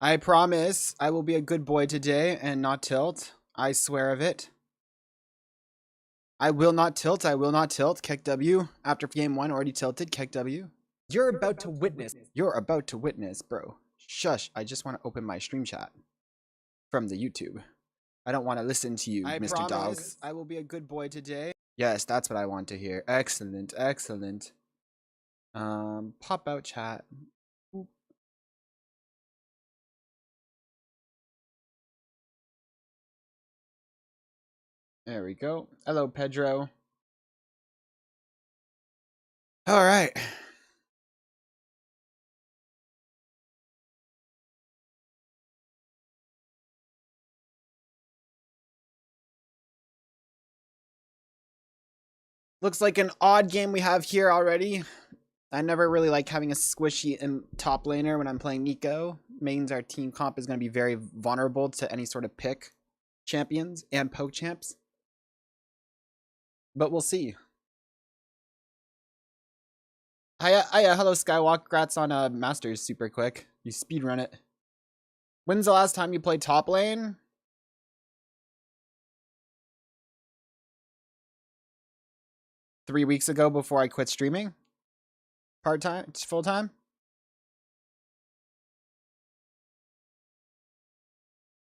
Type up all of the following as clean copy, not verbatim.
I promise I will be a good boy today and not tilt. I swear of it. I will not tilt. I will not tilt. Keck W. After game 1 already tilted. Keck W. You're about to witness. You're about to witness, bro. Shush. I just want to open my stream chat from the YouTube. I don't want to listen to you, Mr. Dog. I will be a good boy today. Yes, that's what I want to hear. Excellent. Excellent. Pop out chat. Oop. There we go. Hello, Pedro. All right. Looks like an odd game we have here already. I never really like having a squishy in top laner when I'm playing Nico. Means our team comp is going to be very vulnerable to any sort of pick champions and poke champs. But we'll see. Hiya, hello Skywalk. Congrats on Masters super quick. You speedrun it. When's the last time you played top lane? Three weeks ago before I quit streaming? Part-time? Full-time?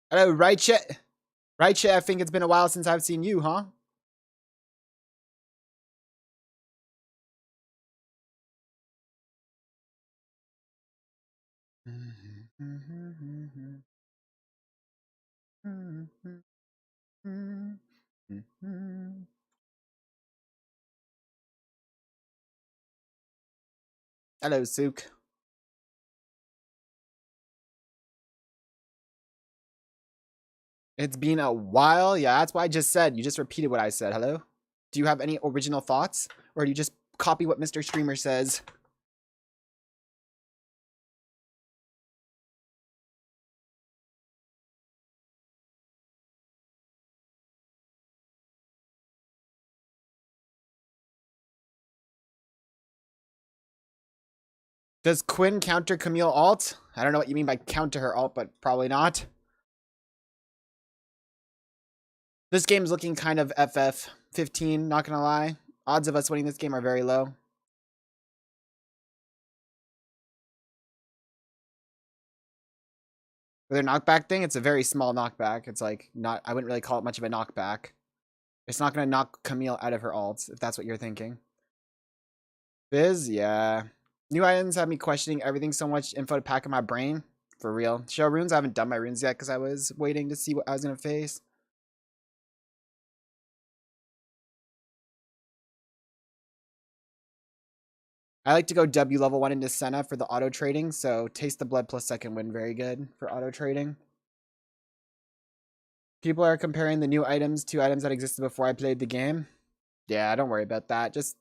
Hello, Raiche. Raiche, I think it's been a while since I've seen you, huh? Hello, Sook. It's been a while. Yeah, that's what I just said. You just repeated what I said. Hello? Do you have any original thoughts? Or do you just copy what Mr. Streamer says? Does Quinn counter Camille alt? I don't know what you mean by counter her alt, but probably not. This game's looking kind of FF 15, not gonna lie. Odds of us winning this game are very low. With their knockback thing, it's a very small knockback. It's like not, I wouldn't really call it much of a knockback. It's not gonna knock Camille out of her alts, if that's what you're thinking. Fizz, yeah. New items have me questioning everything so much info to pack in my brain. For real. Show runes, I haven't done my runes yet because I was waiting to see what I was gonna face. I like to go W level 1 into Senna for the auto trading, so Taste the Blood plus second wind, very good for auto trading. People are comparing the new items to items that existed before I played the game. Yeah, don't worry about that. Just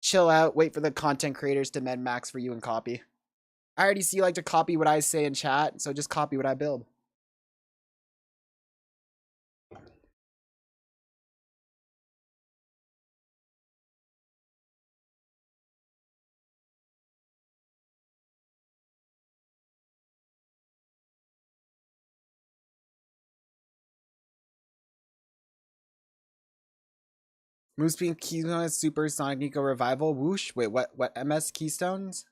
chill out, wait for the content creators to med max for you and copy. I already see you like to copy what I say in chat, so just copy what I build. Moospeed Keystone Super Sonic Nico Revival. Whoosh. Wait, what MS Keystones?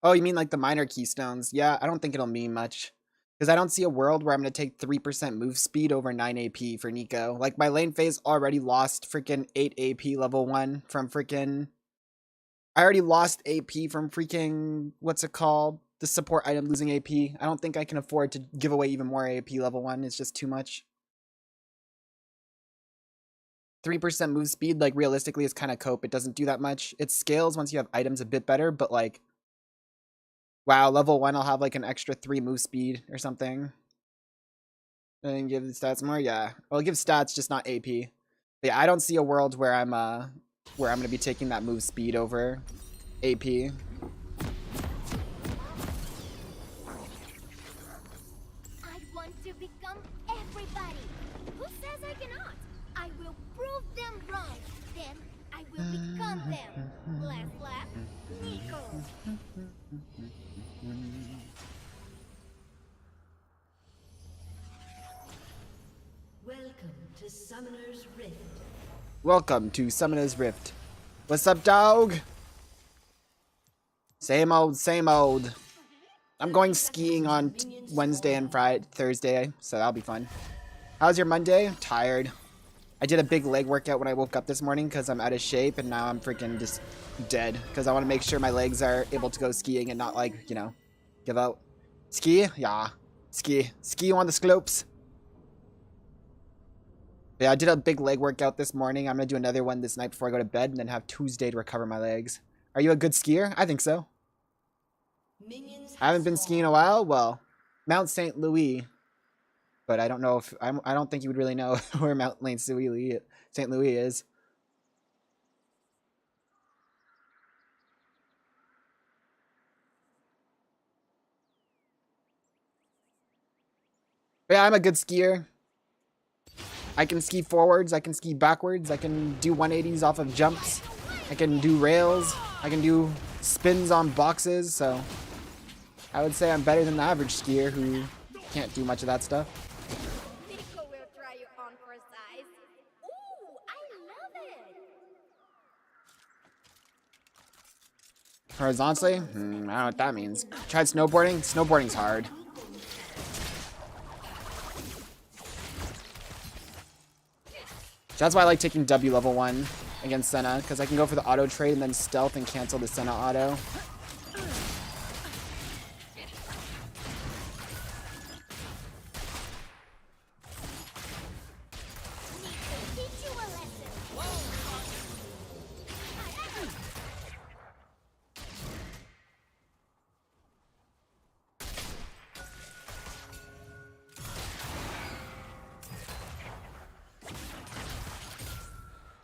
Oh, you mean like the minor Keystones? Yeah, I don't think it'll mean much. Because I don't see a world where I'm going to take 3% move speed over 9 AP for Nico. Like, my lane phase already lost freaking 8 AP level 1 from freaking... I already lost AP from freaking... What's it called? The support item losing AP. I don't think I can afford to give away even more AP level 1. It's just too much. 3% move speed, like, realistically, is kind of cope. It doesn't do that much. It scales once you have items a bit better, but, like... Wow, level 1, I'll have, like, an extra 3 move speed or something. And give the stats more? Yeah. Well, give stats, just not AP. But yeah, I don't see a world where I'm gonna be taking that move speed over AP. I want to become everybody. Who says I cannot? I will prove them wrong. Then I will become them. Last lap, Nico. to Summoner's Rift. Welcome to Summoner's Rift. What's up, dog? Same old, same old. I'm going skiing on Wednesday and Thursday, so that'll be fun. How's your Monday? Tired. I did a big leg workout when I woke up this morning because I'm out of shape, and now I'm freaking just dead because I want to make sure my legs are able to go skiing and not, like, you know, give out. Ski? Yeah. Ski. Ski on the slopes. Yeah, I did a big leg workout this morning. I'm going to do another one this night before I go to bed and then have Tuesday to recover my legs. Are you a good skier? I think so. I haven't been skiing in a while. Well, Mount St. Louis. But I don't know if... I don't think you would really know where Mount St. Louis is. But yeah, I'm a good skier. I can ski forwards. I can ski backwards. I can do 180s off of jumps. I can do rails. I can do spins on boxes. So I would say I'm better than the average skier who can't do much of that stuff. Nico will try you on for size. Ooh, I love it. Horizontally? I don't know what that means. Tried snowboarding? Snowboarding's hard. So that's why I like taking W level 1 against Senna, because I can go for the auto trade and then stealth and cancel the Senna auto. Teach you a lesson.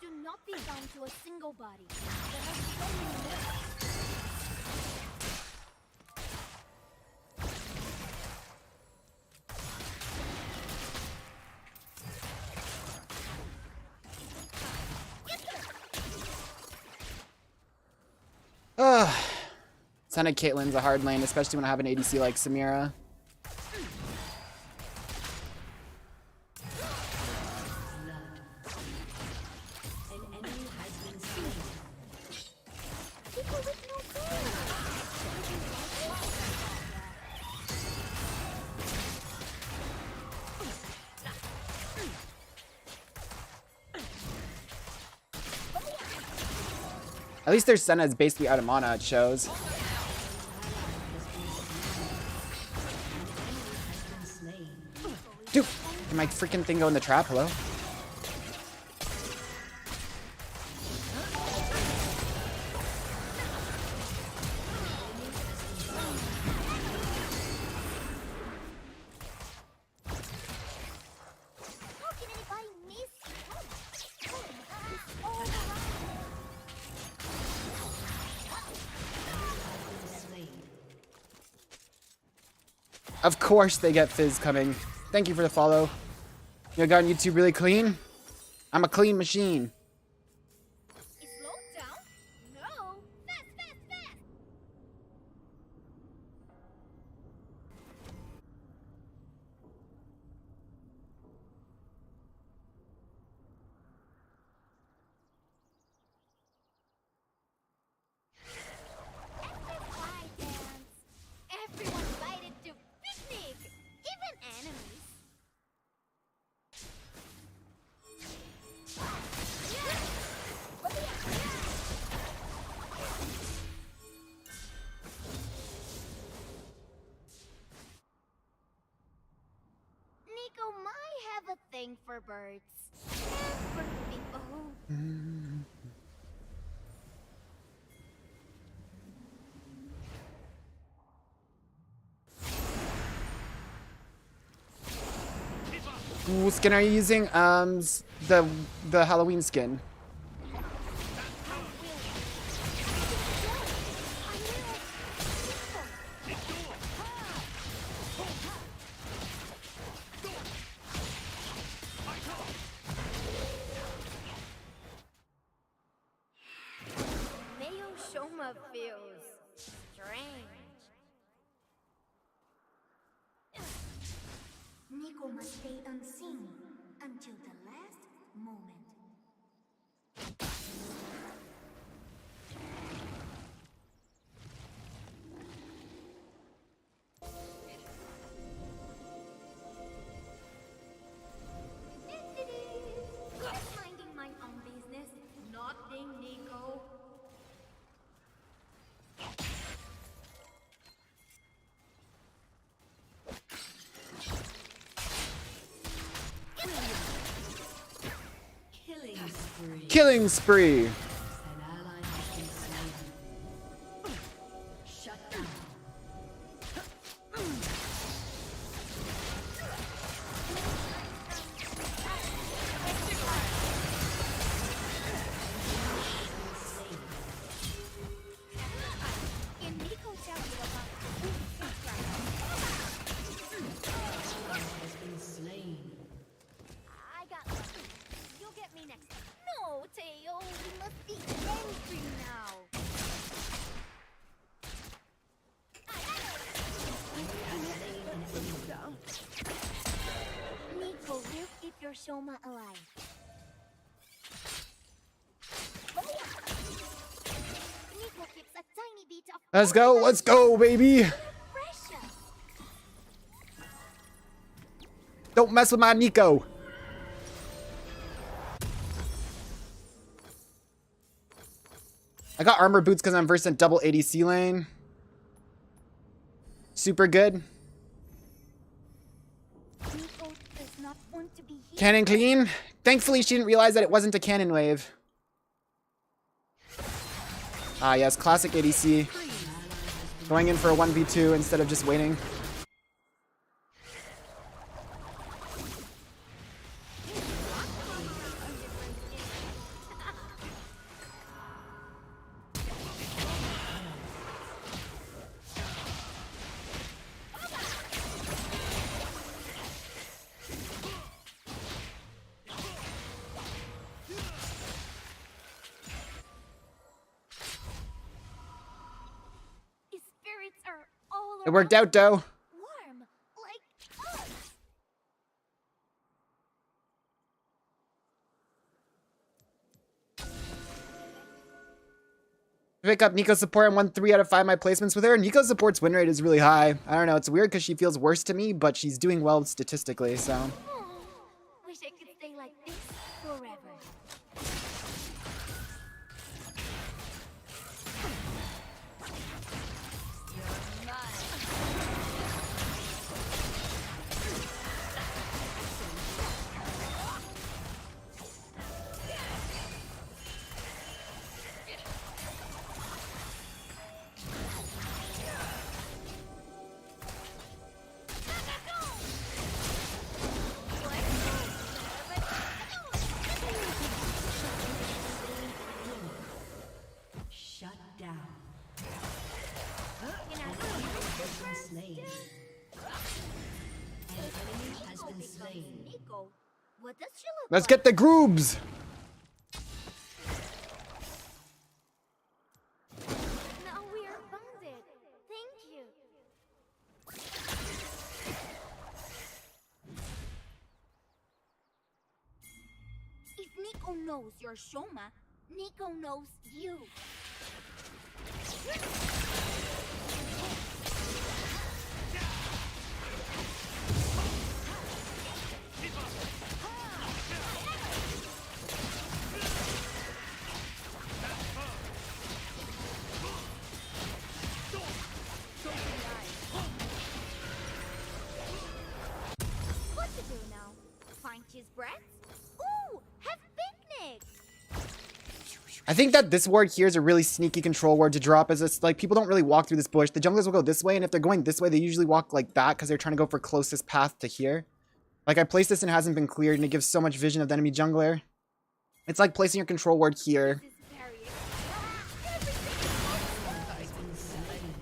Do not be bound to a single body. There are so many more. Ugh. Senna Caitlyn's a hard lane, especially when I have an ADC like Samira. An enemy has been slain. People with no At least their Senna is basically out of mana, it shows. Dude, can my freaking thing go in the trap? Hello? How can anybody miss you? Oh, all around. Of course they get Fizz coming. Thank you for the follow. You got on YouTube really clean? I'm a clean machine. Is slowed down? No. Fast, fast, fast. Pride dance. Everyone invited to picnic, even enemies. Nico might have a thing for birds. And for people. What skin are you using? The Halloween skin. Mayo Shoma feels strange. Nico must stay unseen until the last moment. Just minding my own business. Nothing, Nico. Killing spree. Killing spree. An ally has been slain. Shut down. Can Nico tell you about Has been slain. I got lucky. You'll get me next time. No, Teo, we must be angry now. Nico, we'll keep your Shoma alive. Nico keeps a tiny bit of Let's go, baby. precious. Don't mess with my Nico. I got armor boots because I'm versed in double ADC lane. Super good. Nico does not want to be here. Cannon clean. Thankfully, she didn't realize that it wasn't a cannon wave. Ah, yes, classic ADC. Going in for a 1v2 instead of just waiting. His spirits are all It worked around out, though. warm, like us. Pick up Nico support and won 3 out of 5 my placements with her. Nico's support's win rate is really high. I don't know, it's weird because she feels worse to me, but she's doing well statistically, so. Oh, wish I could stay like this forever. You're mine. Shut down. You know, Has been slain. An enemy has been slain. Nico, what does she look Let's like? get the groobs! Now we are bonded. Thank you. If Nico knows you're Shoma, Nico knows you. What to do now? Find cheese breads? Ooh, have picnic! I think that this ward here is a really sneaky control ward to drop, as it's like people don't really walk through this bush. The junglers will go this way, and if they're going this way, they usually walk like that because they're trying to go for closest path to here. Like I placed this and it hasn't been cleared, and it gives so much vision of the enemy jungler. It's like placing your control ward here. This is very exciting. Has been slain.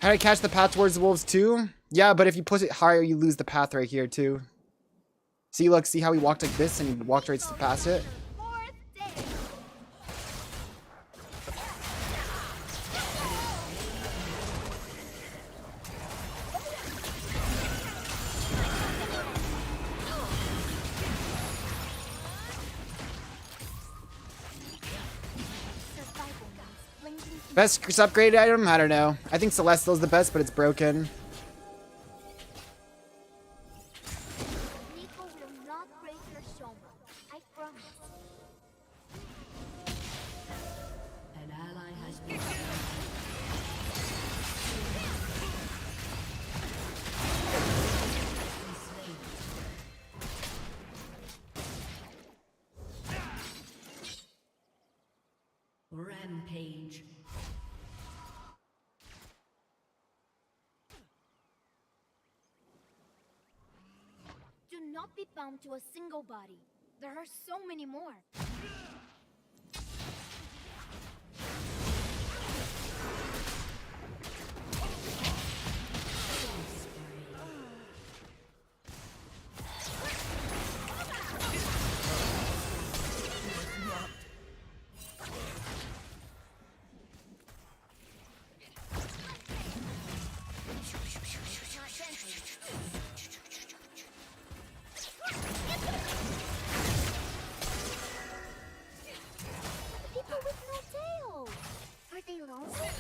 How do I catch the path towards the wolves too? Yeah, but if you push it higher, you lose the path right here too. See, look, see how he walked like this and he walked right past it? Fourth day. Survival modes blinking. Best upgraded item? I don't know. I think Celestial's the best, but it's broken. Nico will not break your shoma. I promise. An ally has been slain. Rampage. Do not be bound to a single body. There are so many more. People with no tail. Are they lonely?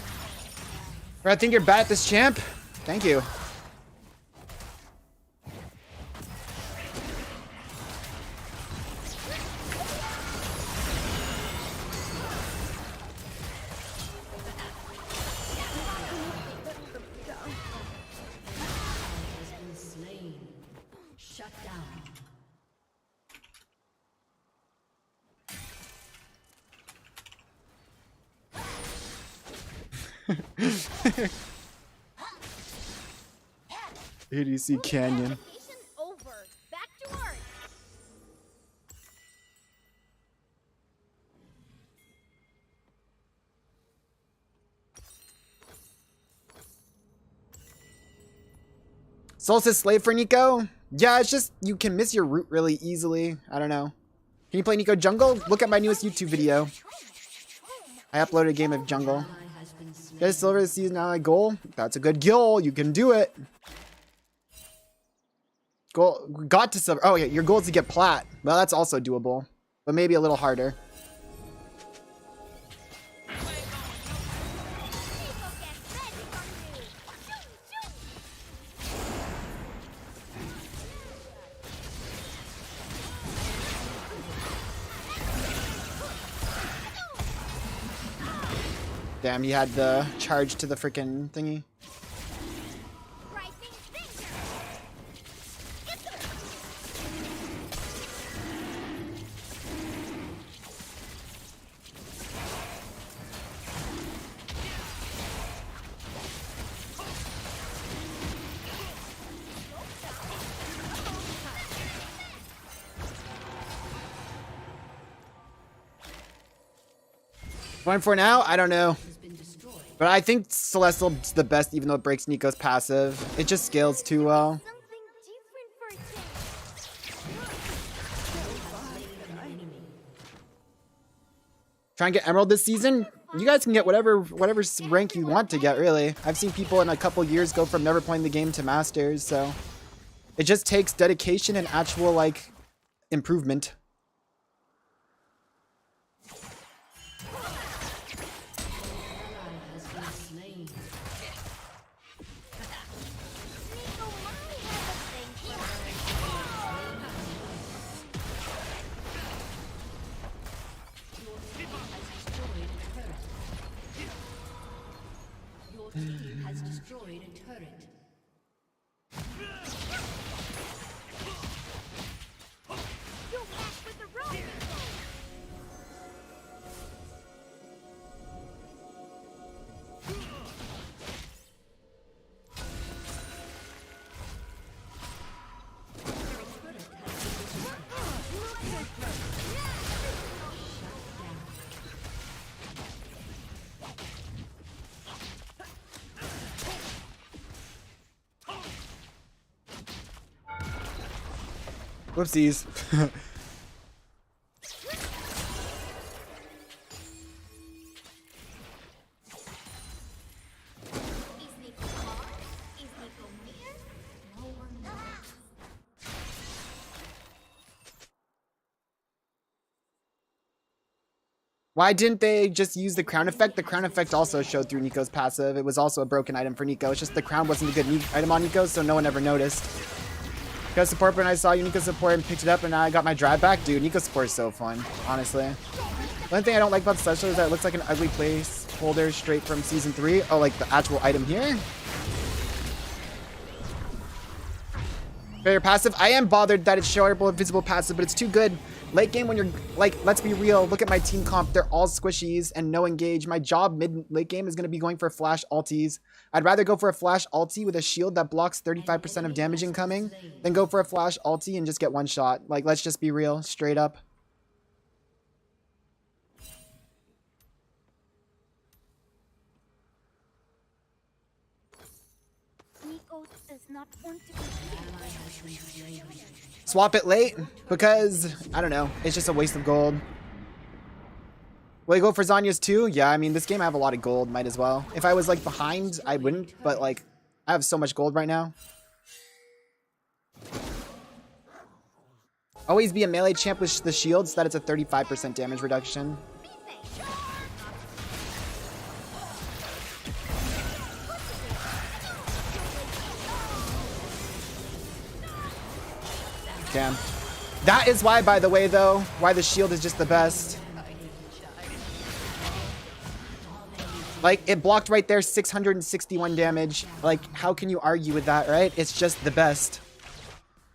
I think you're bad at this, champ. Thank you. Has been slain. Shut down. ADC Canyon. Vacation over. Back to work. Solstice Slave for Nico? Yeah, it's just you can miss your route really easily. I don't know. Can you play Nico Jungle? Look at my newest YouTube video. I uploaded a game of Jungle. Ally has been slain. Get a silver this season ally goal. That's a good goal. You can do it. Goal got to silver. Oh yeah, your goal is to get plat. Well, that's also doable, but maybe a little harder. Nico gets ready for you. Shoot, shoot. Damn, he had the charge to the freaking thingy. Rising finger. Going for now? I don't know. Has been destroyed. But I think Celestial's the best, even though it breaks Nico's passive. It just scales too well. Something different for a change. Try and get Emerald this season. You guys can get whatever rank you want to get, really. I've seen people in a couple years go from never playing the game to Masters, so it just takes dedication and actual like improvement. Ally has been slain. Nico might have a thing for her. Your team has destroyed a turret. You match with the rune. Whoopsies. Is Nico far? Is Nico near? No one knows. Why didn't they just use the crown effect? The crown effect also showed through Nico's passive. It was also a broken item for Nico. It's just the crown wasn't a good item on Nico, so no one ever noticed. Nico support, when I saw you Nico support and picked it up and now I got my drive back. Dude, Nico support is so fun, honestly. The only thing I don't like about the special is that it looks like an ugly placeholder straight from season 3. Oh, like the actual item here? Fair passive. I am bothered that it's shareable invisible passive, but it's too good. Late game when you're like, let's be real, look at my team comp. They're all squishies and no engage. My job mid-late game is going to be going for flash ultis. I'd rather go for a flash ulti with a shield that blocks 35% of damage incoming than go for a flash ulti and just get one shot. Like, let's just be real, straight up. Nico does not want to be here. Swap it late because, I don't know, it's just a waste of gold. Will you go for Zanya's too? Yeah, I mean, this game I have a lot of gold, might as well. If I was like behind, I wouldn't, but like, I have so much gold right now. Always be a melee champ with the shield so that it's a 35% damage reduction. Damn. That is why, by the way, though, why the shield is just the best. Like, it blocked right there, 661 damage. Like, how can you argue with that, right? It's just the best.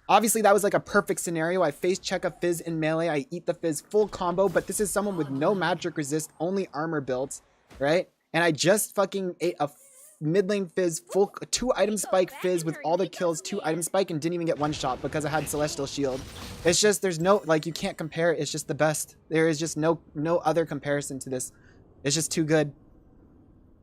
Obviously, that was like a perfect scenario. I face check a Fizz in melee. I eat the Fizz full combo, but this is someone with no magic resist, only armor built, right? And I just fucking ate a mid lane Fizz, full 2 item spike Fizz with all the kills, 2 item spike, and didn't even get one shot because I had Celestial Shield. It's just, there's no, like, you can't compare it. It's just the best. There is just no other comparison to this. It's just too good.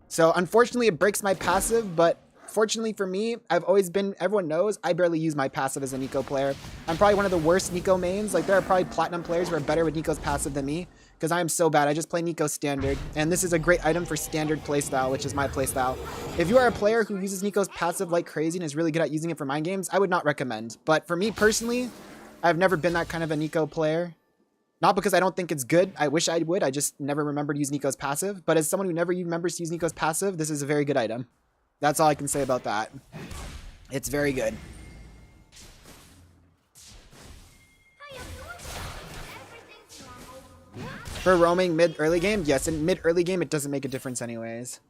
So unfortunately, it breaks my passive, but fortunately for me, I've always been, everyone knows, I barely use my passive as a Neeko player. I'm probably one of the worst Neeko mains. Like, there are probably platinum players who are better with Neeko's passive than me, because I am so bad. I just play Neeko standard, and this is a great item for standard playstyle, which is my playstyle. If you are a player who uses Neeko's passive like crazy and is really good at using it for mind games, I would not recommend. But for me personally, I've never been that kind of a Neeko player. Not because I don't think it's good. I wish I would. I just never remembered to use Neeko's passive. But as someone who never remembers to use Neeko's passive, this is a very good item. That's all I can say about that. It's very good. For roaming mid-early game? Yes, in mid-early game, it doesn't make a difference anyways.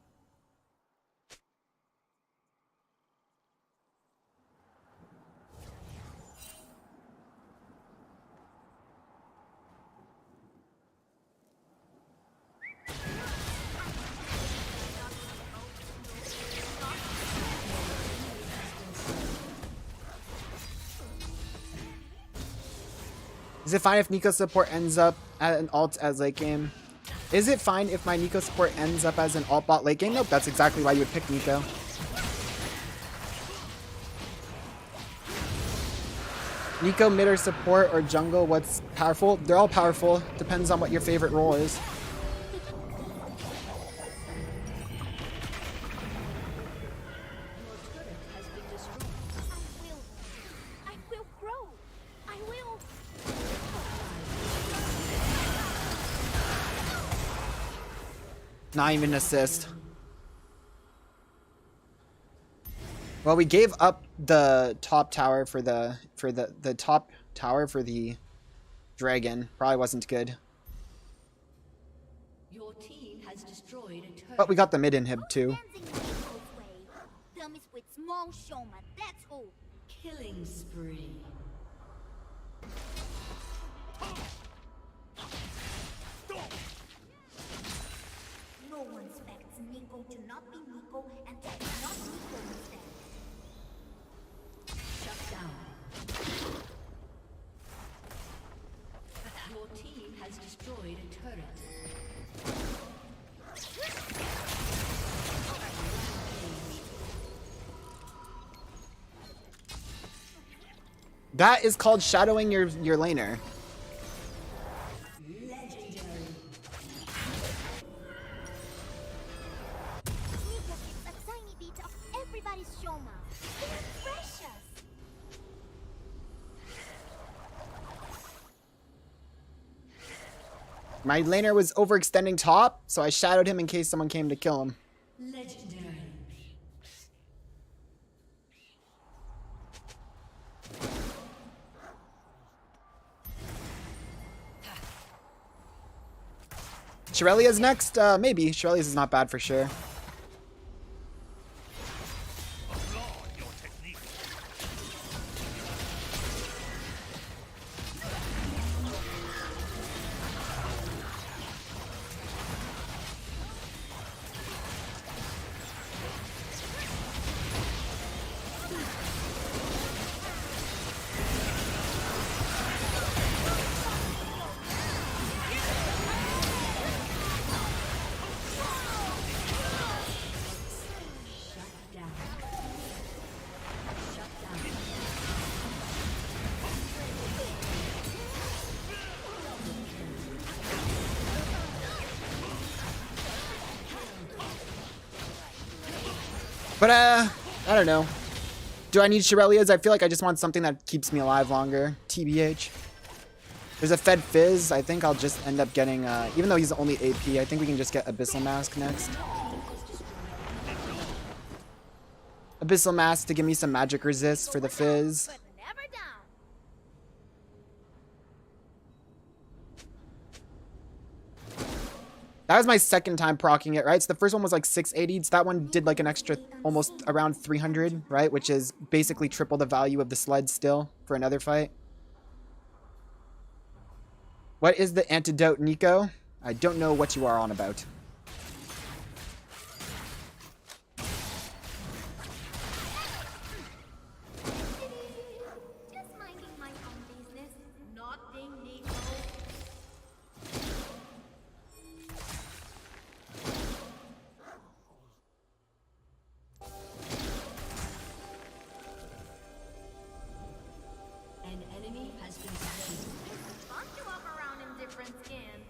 Is it fine if Neeko support ends up at an alt as late game? Is it fine if my Neeko support ends up as an alt bot late game? Nope, that's exactly why you would pick Neeko. Neeko mid or support or jungle, what's powerful? They're all powerful. Depends on what your favorite role is. I will grow. I will. Not even assist. Well, we gave up the top tower for the top tower for the dragon. Probably wasn't good. Your team has destroyed a turret. But we got the mid inhib too. Dancing Nico's way. Dummies with small shoma, that's who. Killing spree. No one expects Nico to not be Nico and to be not Nico instead. Shut down. Your team has destroyed a turret. That is called shadowing your laner. Nico gets a tiny bit of everybody's shoma. They're precious. My laner was overextending top, so I shadowed him in case someone came to kill him. Legendary. Shirelia's next? Maybe. Shirelia's is not bad for sure. But, I don't know. Do I need Shirelia's? I feel like I just want something that keeps me alive longer. TBH. There's a Fed Fizz. I think I'll just end up getting, even though he's only AP, I think we can just get Abyssal Mask next. Abyssal Mask to give me some magic resist for the Fizz. But never down. That was my second time proccing it, right? So the first one was like 680. So that one did like an extra almost around 300, right? Which is basically triple the value of the sled still for another fight. What is the antidote, Nico? I don't know what you are on about. Just minding my own business. Nothing, Nico. An enemy has been slain. Fun to walk around in different skins.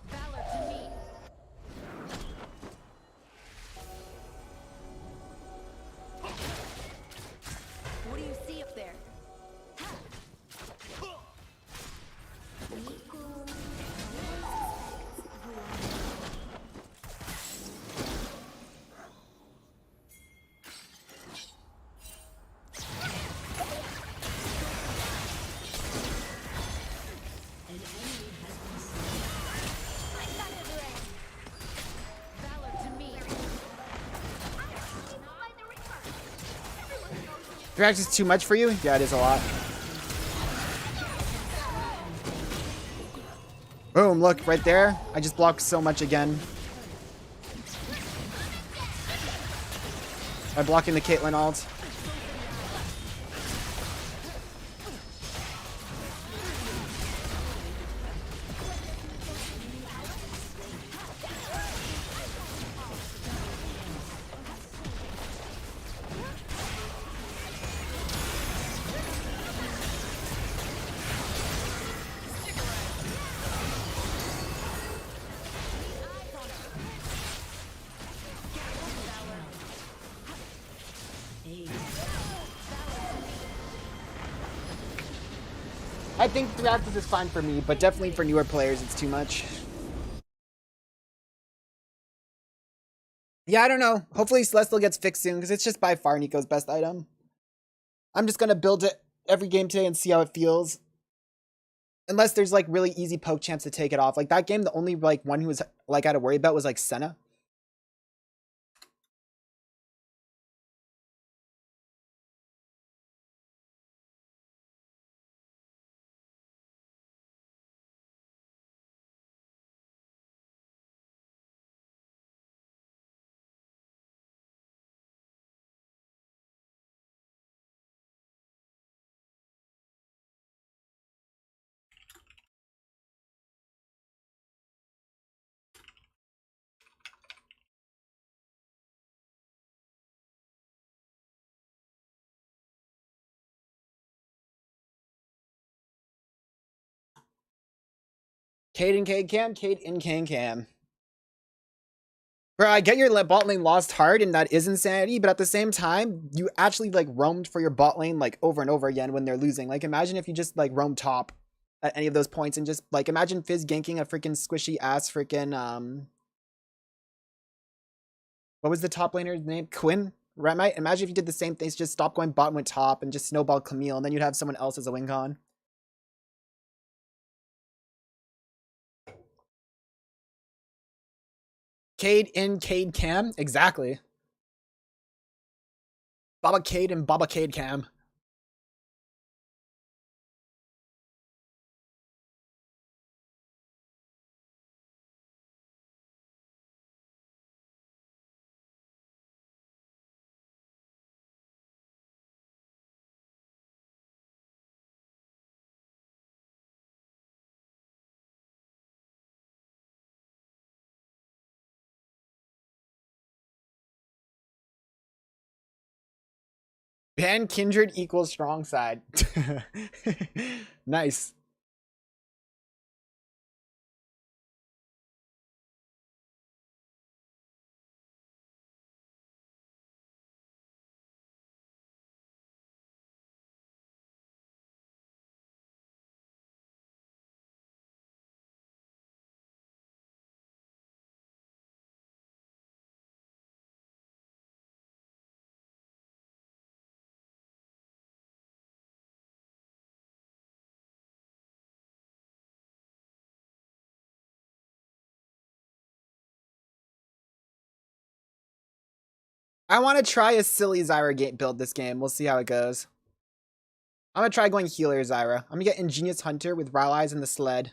Valor to me. What do you see up there? Nico. An enemy has been slain. I got it ready. Valor to me. By the river. Everyone knows React is too much for you? Yeah, it is a lot. Boom, look, right there. I just blocked so much again. By blocking the Caitlyn ult. I think 3 actors is fine for me, but definitely for newer players, it's too much. Yeah, I don't know. Hopefully Celestial gets fixed soon, because it's just by far Nico's best item. I'm just going to build it every game today and see how it feels. Unless there's like really easy poke chance to take it off. Like that game, the only like one who was like I had to worry about was like Senna. Cade and Cade Cam, Cade and Cam Cam. Bro, I get your bot lane lost hard, and that is insanity, but at the same time, you actually like roamed for your bot lane like over and over again when they're losing. Like imagine if you just like roam top at any of those points and just like imagine Fizz ganking a freaking squishy ass freaking what was the top laner's name? Quinn? Right? Imagine if you did the same things, just stop going bot and went top and just snowball Camille, and then you'd have someone else as a win con. Cade in Cade Cam? Exactly. Baba Cade and Baba Cade Cam. Ban Kindred equals strong side. Nice. I want to try a silly Zyra build this game. We'll see how it goes. I'm going to try going healer Zyra. I'm going to get Ingenious Hunter with Raw Eyes and the Sled.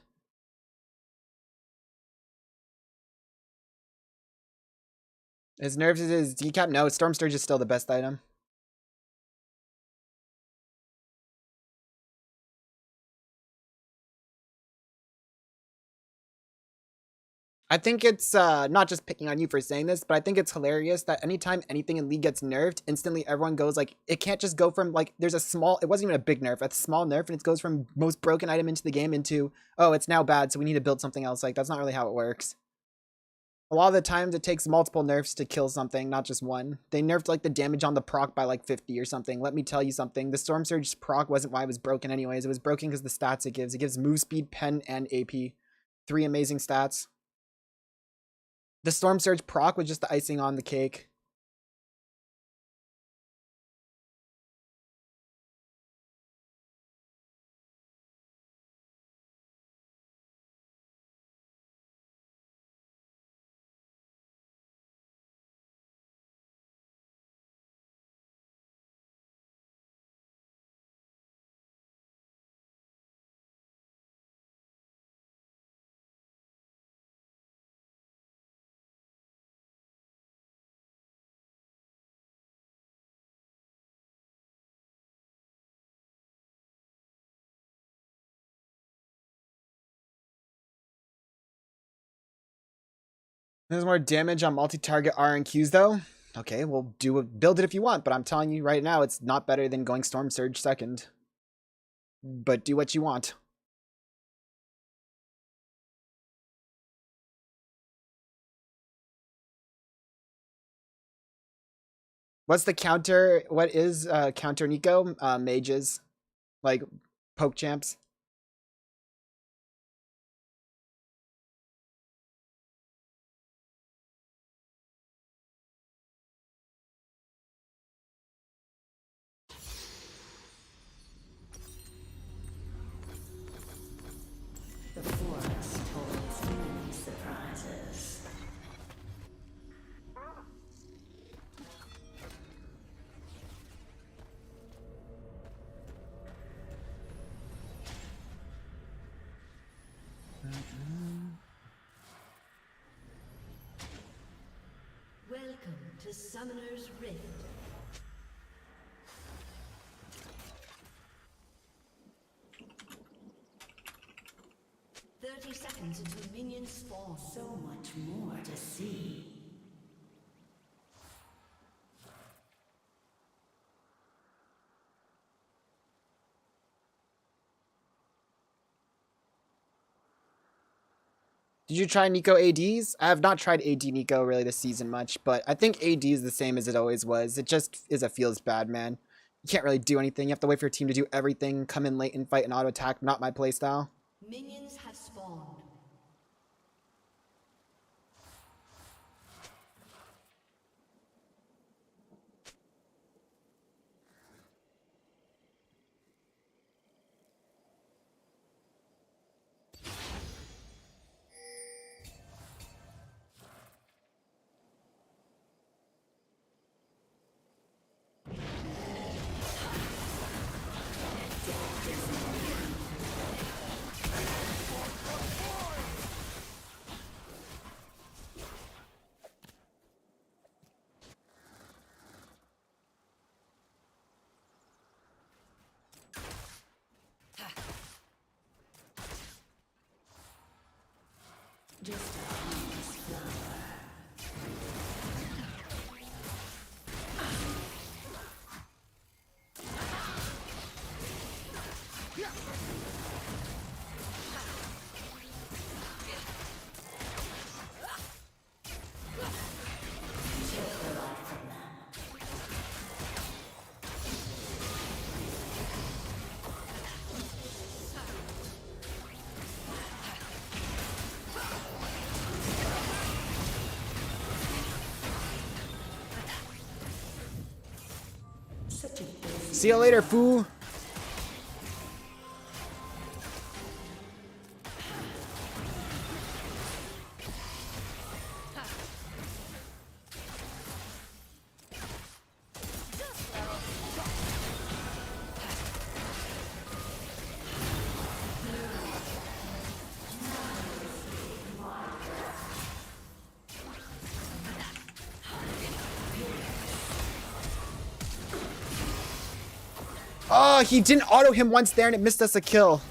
His nerves is his decap? No, Storm Surge is still the best item. I think it's not just picking on you for saying this, but I think it's hilarious that anytime anything in League gets nerfed, instantly everyone goes like, it can't just go from like, there's a small, it wasn't even a big nerf, a small nerf, and it goes from most broken item into the game into, oh, it's now bad, so we need to build something else. Like, that's not really how it works. A lot of the times it takes multiple nerfs to kill something, not just one. They nerfed like the damage on the proc by like 50 or something. Let me tell you something. The Storm Surge proc wasn't why it was broken anyways. It was broken because the stats it gives. It gives move speed, pen, and AP. 3 amazing stats. The Storm Surge proc was just the icing on the cake. There's more damage on multi-target R and Qs though. Okay, well build it if you want, but I'm telling you right now, it's not better than going Storm Surge second. But do what you want. What's the counter? What is counter Nico? Mages, like poke champs. The forest holds many surprises. Welcome to Summoner's Rift. Seconds until minions spawn. So much more to see. Did you try Nico ADs? I have not tried AD Nico really this season much, but I think AD is the same as it always was. It just feels bad, man. You can't really do anything. You have to wait for your team to do everything, come in late and fight and auto attack. Not my playstyle. Minions have spawned. Just a harmless flower. See you later, foo. Oh, he didn't auto him once there and it missed us a kill.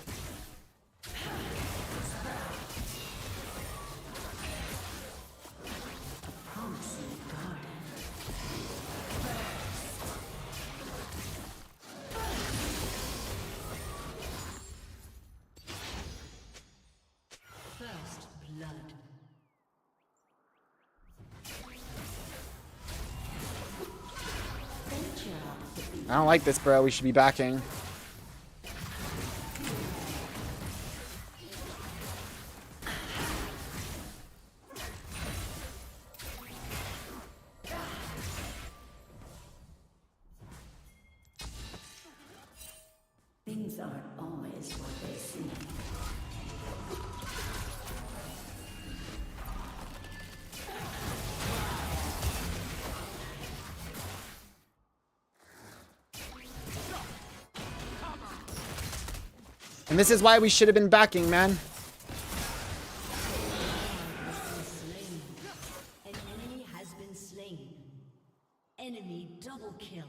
First blood. I don't like this, bro. We should be backing. Things aren't always what they seem. And this is why we should have been backing, man. An enemy has been slain. Enemy double kill.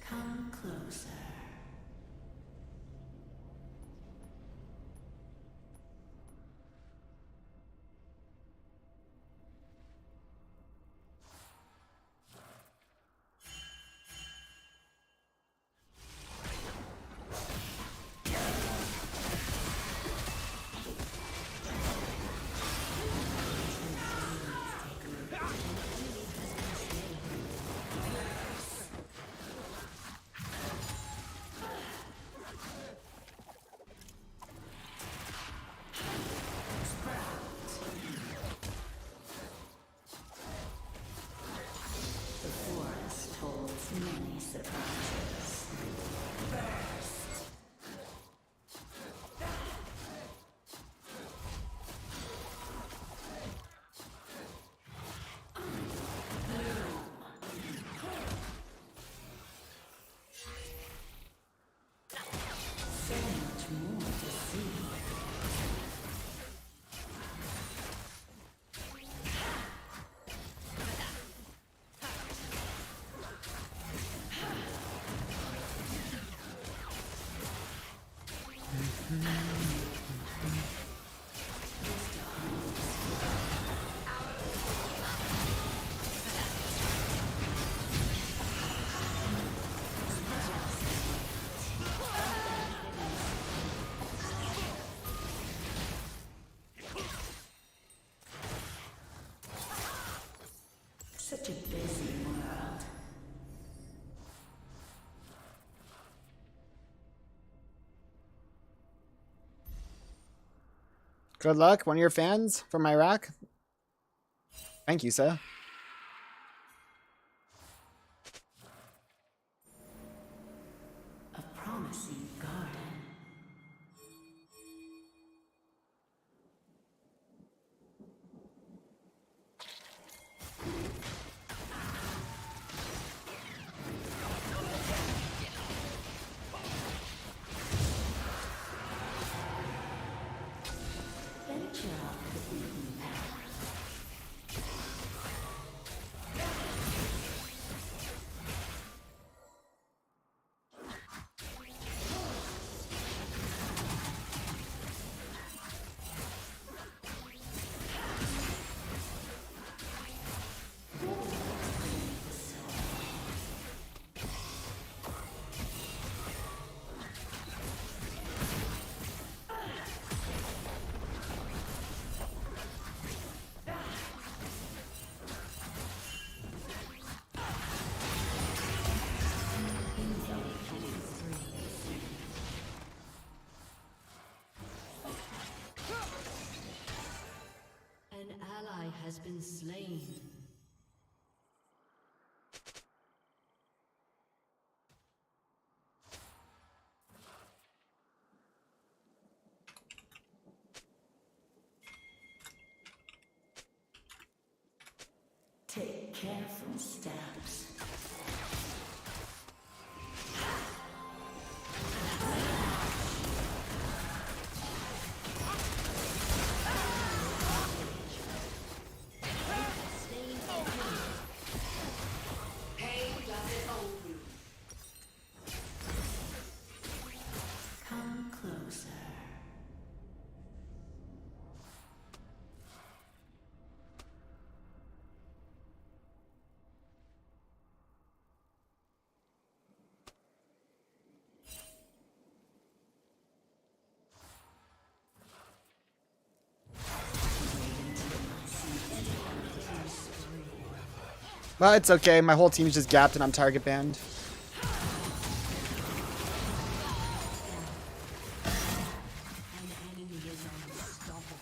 Come closer. The forest holds many surprises. Burst. So much more to see. Good luck. One of your fans from Iraq. Thank you, sir. A promising garden. Venture off the beaten path. An ally has been slain. Take careful steps. Come closer. Well, it's okay. My whole team's just gapped and I'm target banned. An enemy is unstoppable.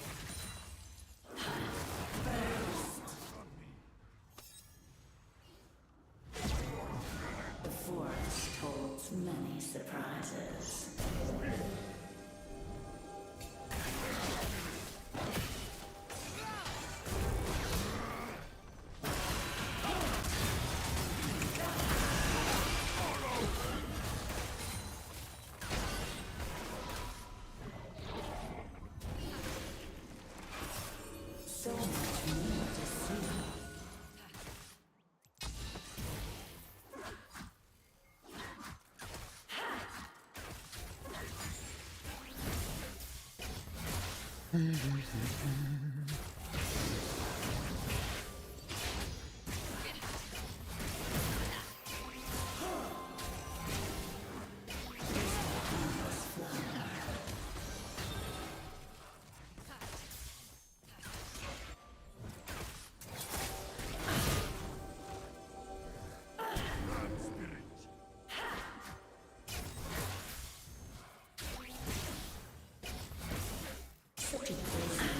The forest holds many surprises. So much more to see. Such a crazy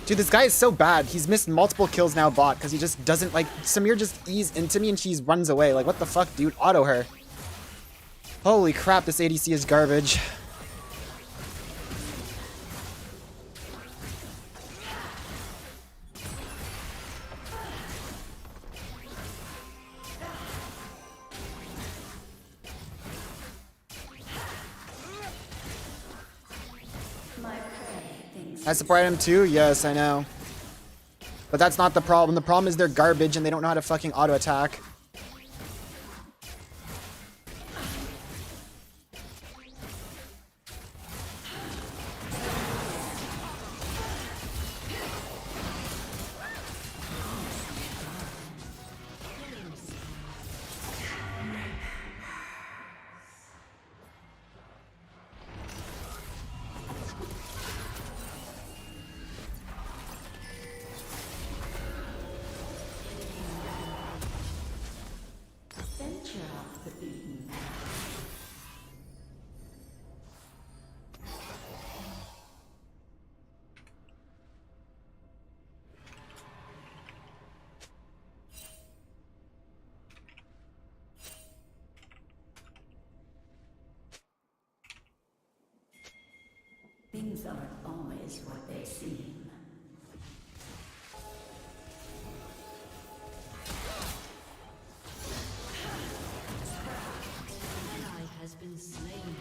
Dude, this guy is so bad. He's missed multiple kills now bot because he just doesn't like Samir just ease into me and she runs away. Like, what the fuck, dude? Auto her. Holy crap, this ADC is garbage. my prey thinks I support him too? Yes, I know. But that's not the problem. The problem is they're garbage and they don't know how to fucking auto attack. Things aren't always what they seem. An ally has been slain.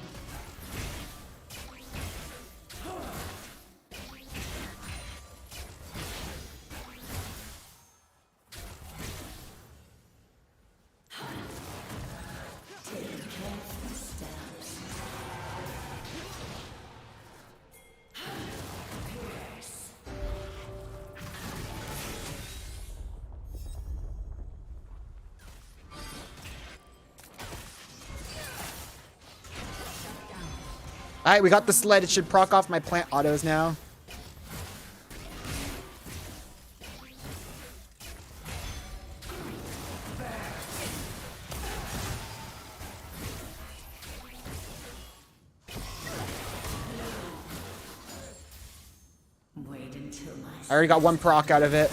Alright, we got the sled. It should proc off my plant autos now. Wait until I already got one proc out of it.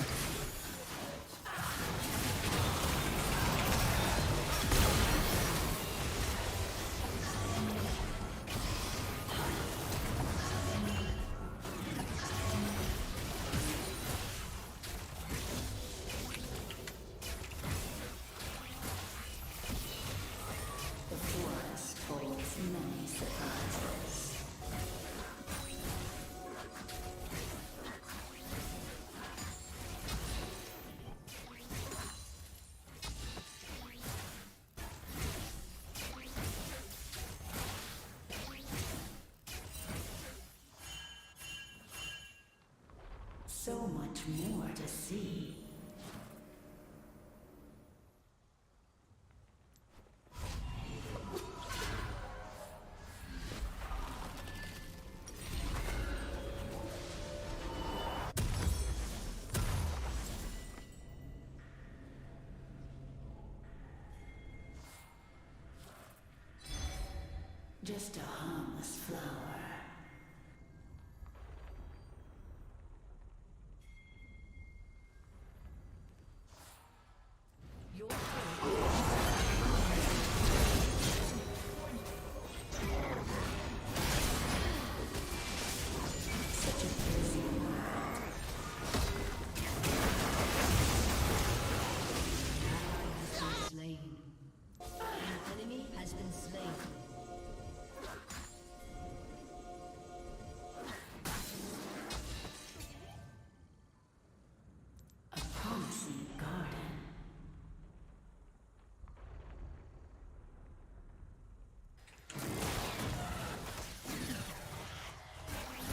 the forest holds many surprises. So much more to see. Just a harmless flower. Slain. An enemy has been slain. A promising garden.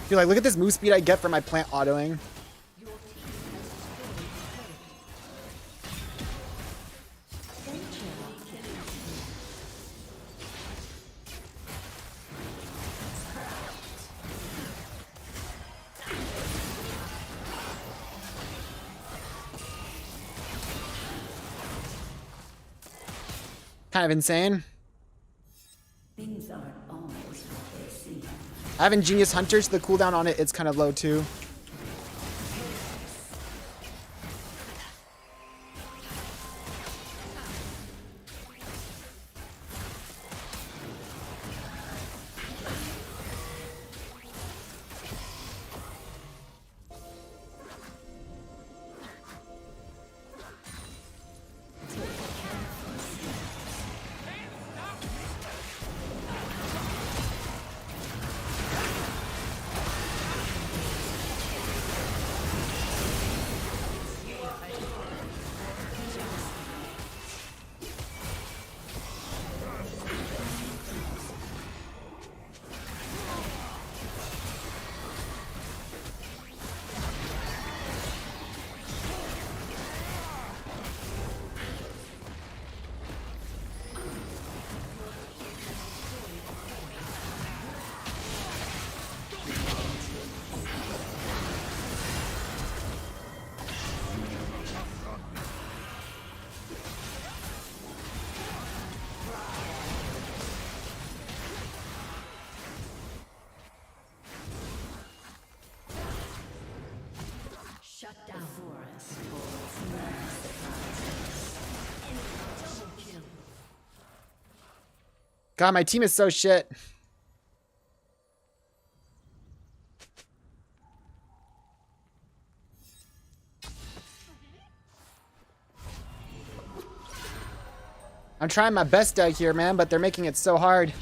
Feel like, look at this move speed I get from my plant autoing. Kind of insane. Things aren't always what they seem. I have Ingenious Hunters. The cooldown on it, it's kind of low too. Shut down. The forest holds many surprises. Double kill. God, my team is so shit. I'm trying my best out here, man, but they're making it so hard.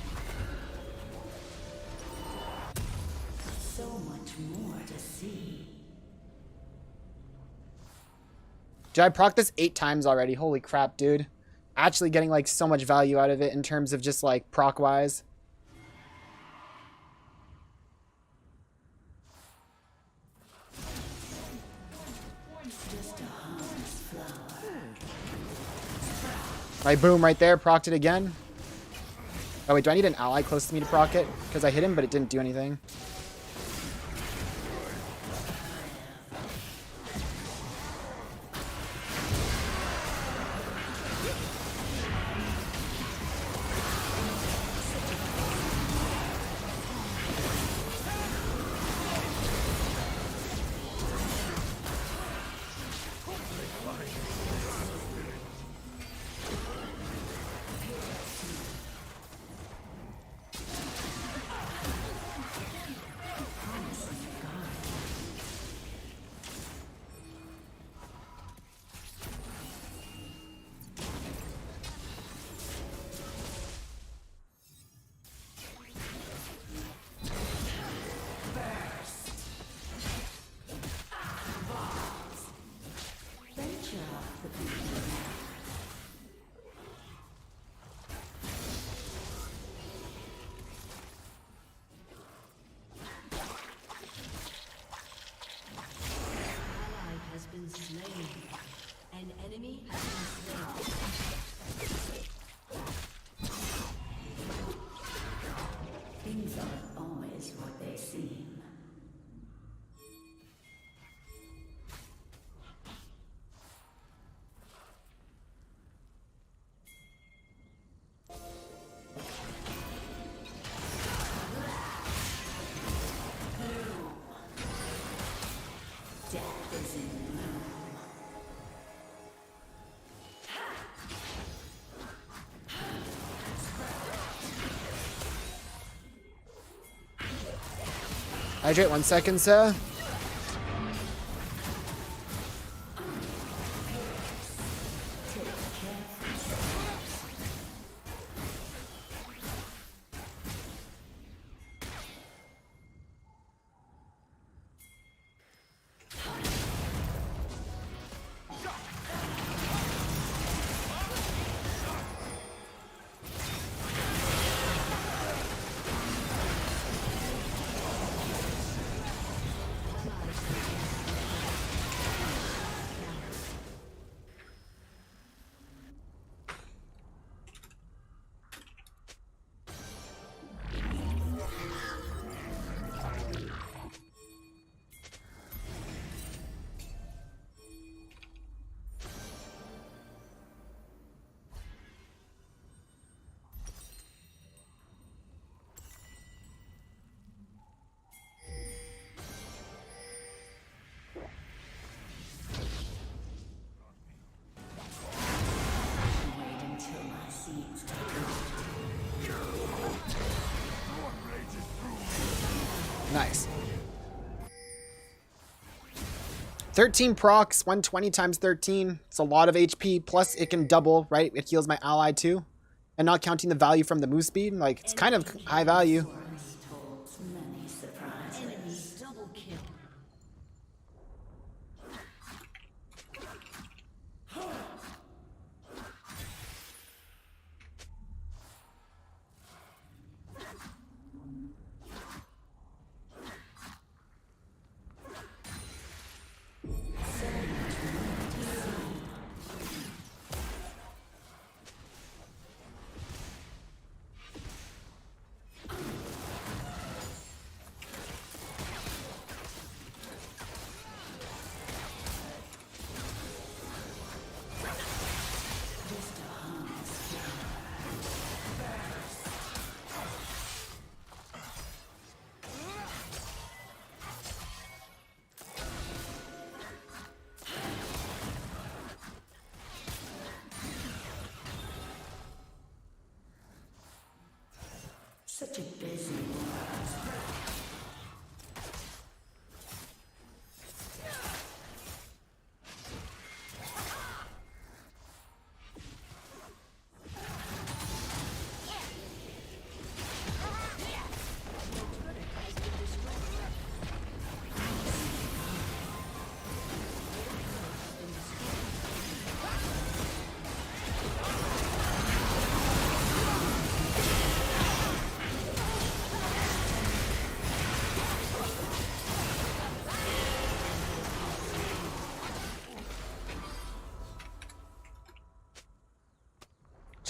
So much more to see. Dude, I proc this 8 times already. Holy crap, dude. Actually getting like so much value out of it in terms of just like proc wise. Right, boom, right there. Procced it again. Oh, wait, do I need an ally close to me to proc it? Because I hit him, but it didn't do anything. An enemy has been slain. Things aren't always what they seem. Death is in bloom. Hydrate 1 second, sir. Wait until my seeds take Nice. 13 procs, 120 times 13. It's a lot of HP. Plus, it can double, right? It heals my ally too. And not counting the value from the move speed. Like, it's kind of high value. holds many surprises. Enemy double kill. Such a busy world.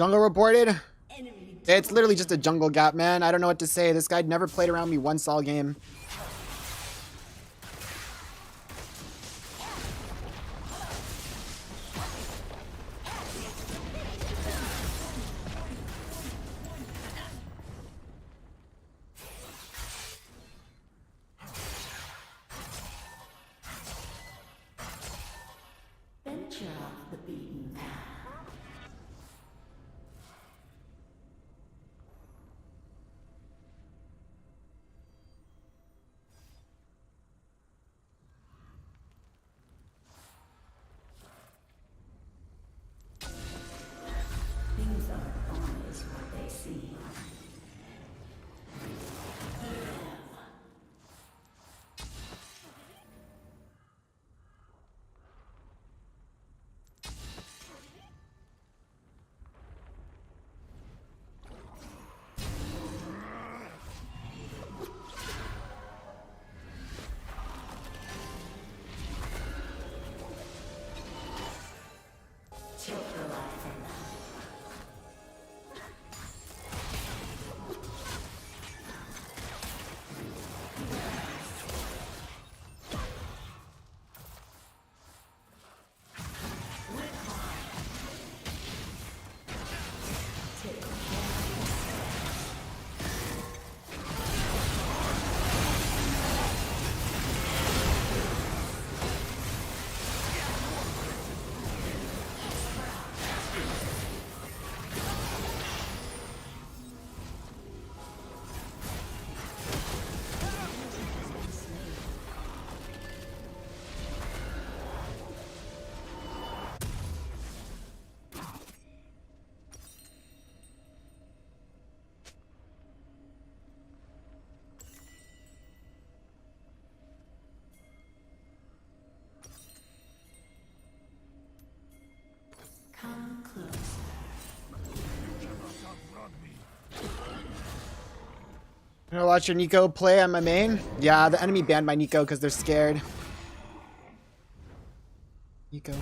Jungle reported. Enemy It's literally just a jungle gap, man. I don't know what to say. This guy never played around me once all game. venture off the beaten path. Things aren't always what they seem. Take the life from them. Come closer. You wanna watch your Nico play on my main? Yeah, the enemy banned my Nico because they're scared. Nico.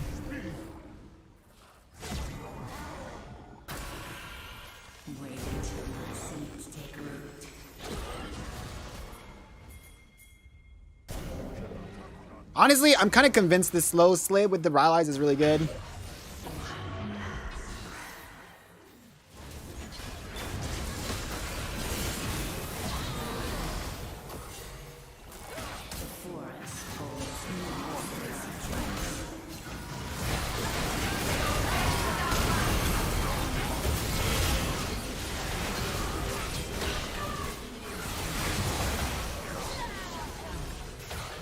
Wait until my seeds take root. Honestly, I'm kind of convinced this slow slay with the Rylai's is really good. The forest holds no.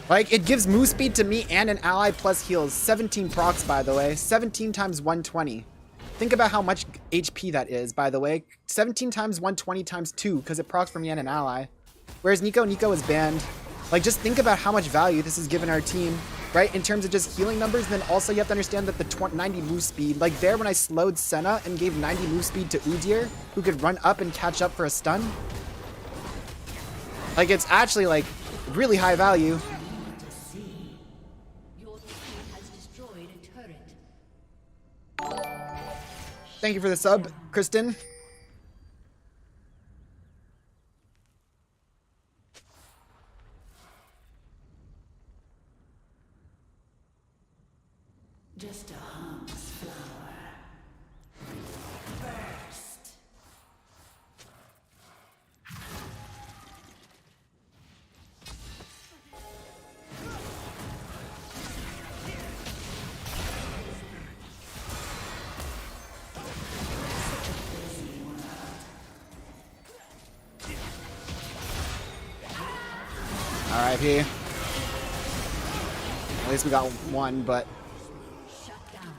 Like, it gives move speed to me and an ally plus heals. 17 procs, by the way. 17 times 120. Think about how much HP that is, by the way. 17 times 120 times 2, because it procs for me and an ally. Whereas Nico is banned. Like, just think about how much value this has given our team, right? In terms of just healing numbers, then also you have to understand that the 90 move speed, like there when I slowed Senna and gave 90 move speed to Udyr, who could run up and catch up for a stun. Like, it's actually, like, really high value. Your team has destroyed a turret. Thank you for the sub, Kristen. Just a harmless flower. First. R.I.P. At least we got one, but Shut down.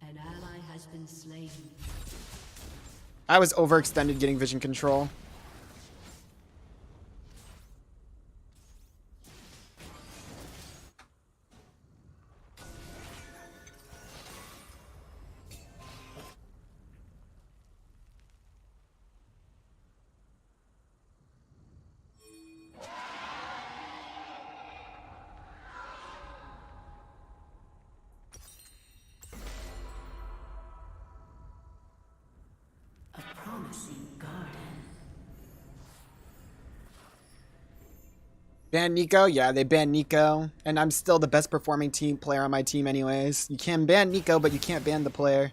An ally has been slain. I was overextended getting vision control. Ban Nico? Yeah, they banned Nico. And I'm still the best performing team player on my team anyways. You can ban Nico, but you can't ban the player.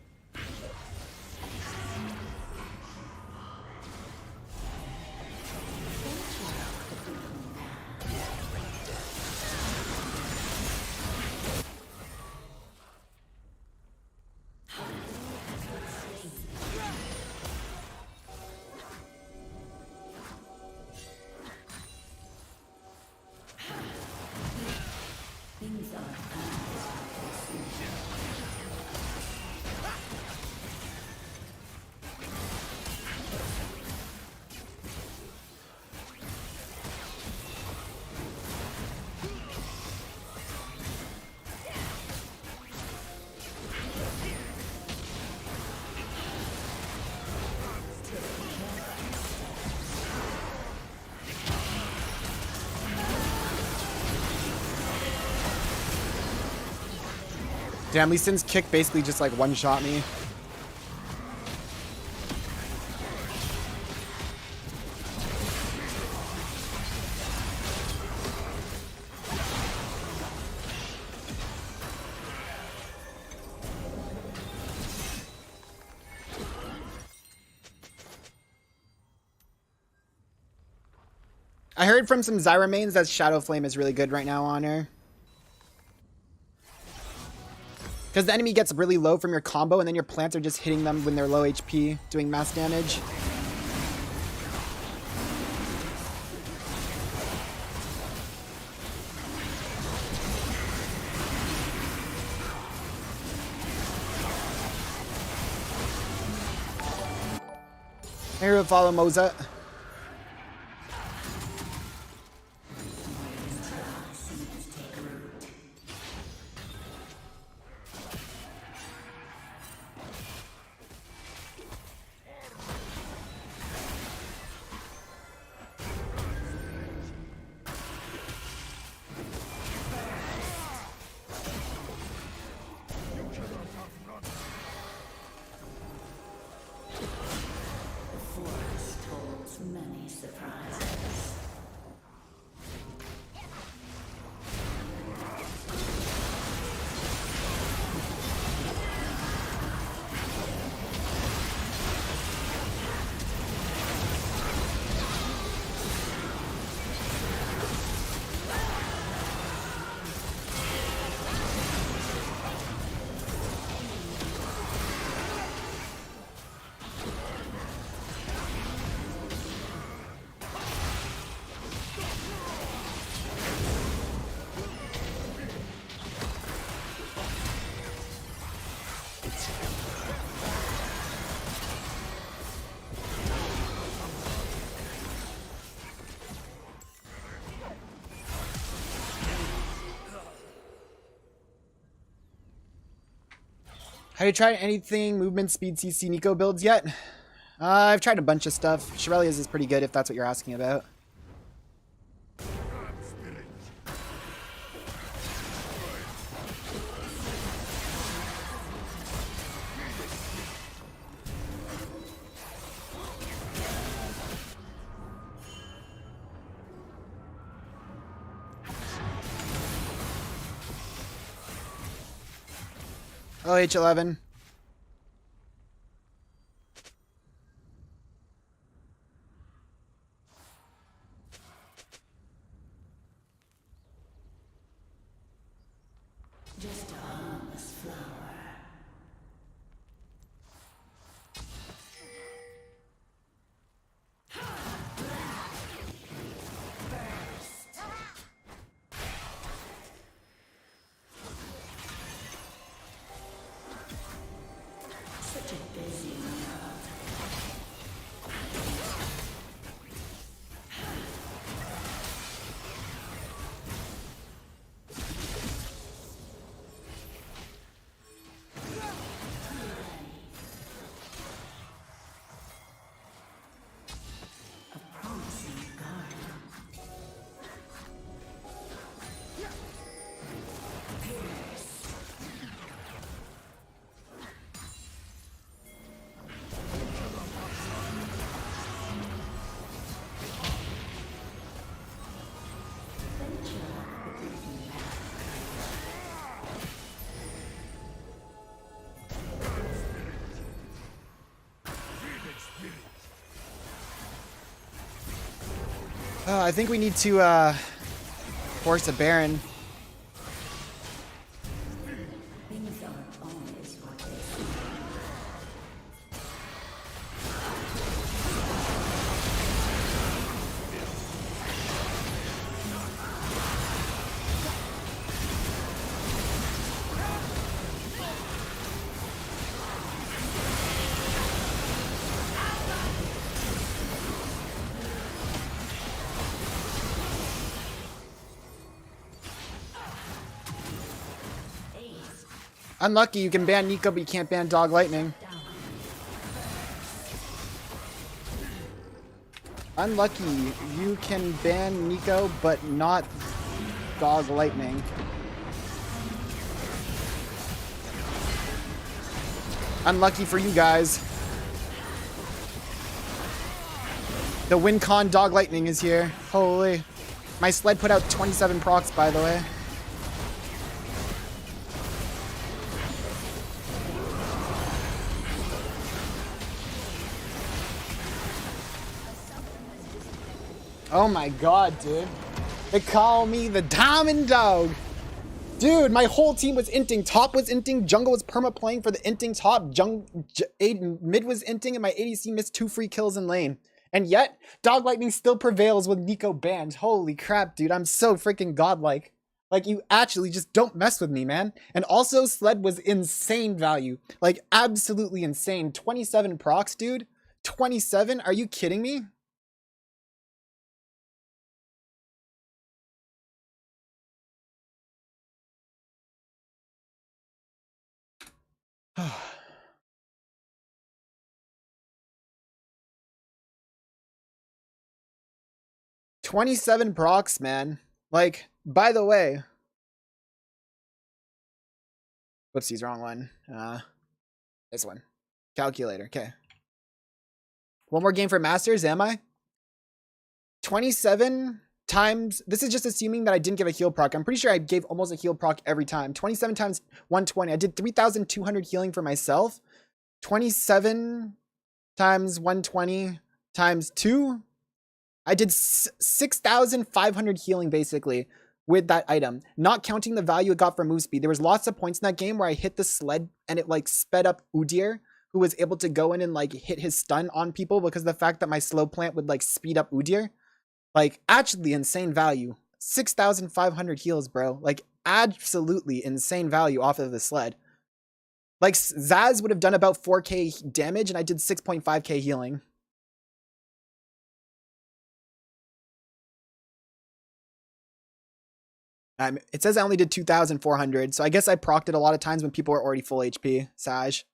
Damn, Lee Sin's kick basically just like one-shot me. I heard from some Zyra mains that Shadow Flame is really good right now on her. Because the enemy gets really low from your combo and then your plants are just hitting them when they're low HP, doing mass damage. Here we follow Moza. Many surprises. Have you tried anything movement speed CC Nico builds yet? I've tried a bunch of stuff. Shirelia's is pretty good if that's what you're asking about. LH11. Just a harmless flower. I think we need to force a Baron. Things aren't always what they seem. Unlucky, you can ban Nico, but you can't ban Dog Lightning. Unlucky, you can ban Nico, but not Dog Lightning. Unlucky for you guys. The win con Dog Lightning is here. Holy. My sled put out 27 procs, by the way. Oh my god, dude. They call me the Diamond Dog. Dude, my whole team was inting. Top was inting. Jungle was perma playing for the inting top. Mid was inting, and my ADC missed 2 free kills in lane. And yet, Dog Lightning still prevails with Nico banned. Holy crap, dude. I'm so freaking godlike. Like, you actually just don't mess with me, man. And also, Sled was insane value. Like, absolutely insane. 27 procs, dude. 27? Are you kidding me? Oh. 27 procs, man. Like, by the way. Whoopsies, wrong one. This one. Calculator, okay. One more game for Masters, am I? 27 times, this is just assuming that I didn't give a heal proc. I'm pretty sure I gave almost a heal proc every time. 27 times 120. I did 3,200 healing for myself. 27 times 120 times 2. I did 6,500 healing basically with that item, not counting the value it got from move speed. There was lots of points in that game where I hit the sled and it like sped up Udyr, who was able to go in and like hit his stun on people because of the fact that my slow plant would like speed up Udyr. Like, actually insane value. 6,500 heals, bro. Like, absolutely insane value off of the sled. Like, Zaz would have done about 4k damage, and I did 6.5k healing. It says I only did 2,400, so I guess I procced it a lot of times when people were already full HP. Saj.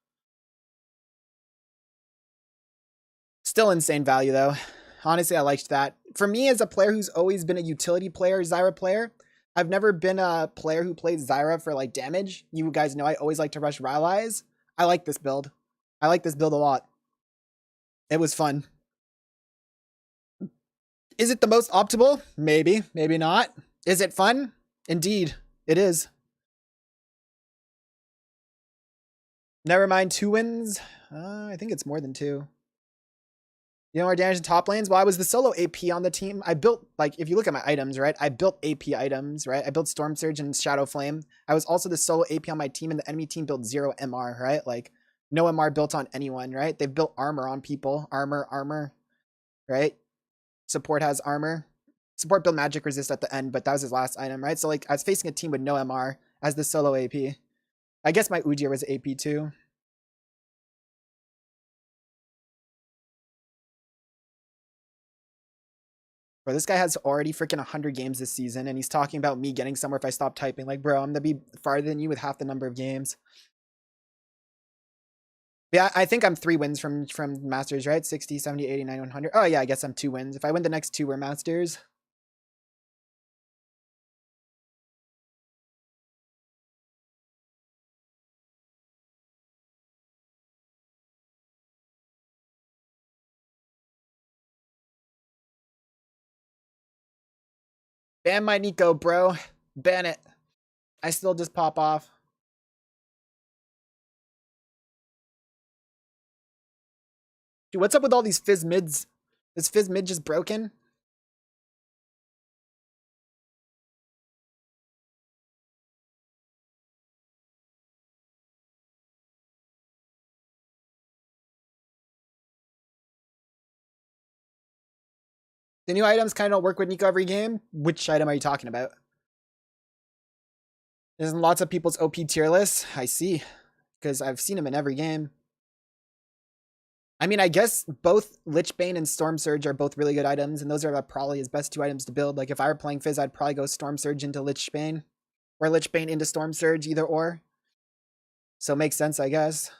Still insane value, though. Honestly, I liked that. For me, as a player who's always been a utility player, Zyra player, I've never been a player who plays Zyra for, like, damage. You guys know I always like to rush Rylai's. I like this build. I like this build a lot. It was fun. Is it the most optimal? Maybe. Maybe not. Is it fun? Indeed, it is. Never mind, 2 wins. I think it's more than 2. You know, our damage in top lanes? Well, I was the solo AP on the team. I built, like, if you look at my items, right? I built AP items, right? I built Storm Surge and Shadow Flame. I was also the solo AP on my team, and the enemy team built 0 MR, right? Like, no MR built on anyone, right? They've built armor on people. Armor, right? Support has armor. Support built magic resist at the end, but that was his last item, right? So, like, I was facing a team with no MR as the solo AP. I guess my Udyr was AP too. Bro, this guy has already freaking 100 games this season, and he's talking about me getting somewhere if I stop typing. Like, bro, I'm gonna be farther than you with half the number of games. Yeah, I think I'm 3 wins from Masters, right? 60, 70, 80, 90, 100. Oh, yeah, I guess I'm 2 wins. If I win the next 2, we're Masters. Ban my Nico, bro. Ban it. I still just pop off. Dude, what's up with all these fizz mids? Is fizz mid just broken? The new items kind of don't work with Nico every game. Which item are you talking about? There's lots of people's OP tier lists. I see. Because I've seen them in every game. I mean, I guess both Lichbane and Storm Surge are both really good items, and those are probably his best 2 items to build. Like, if I were playing Fizz, I'd probably go Storm Surge into Lichbane. Or Lichbane into Storm Surge, either or. So it makes sense, I guess.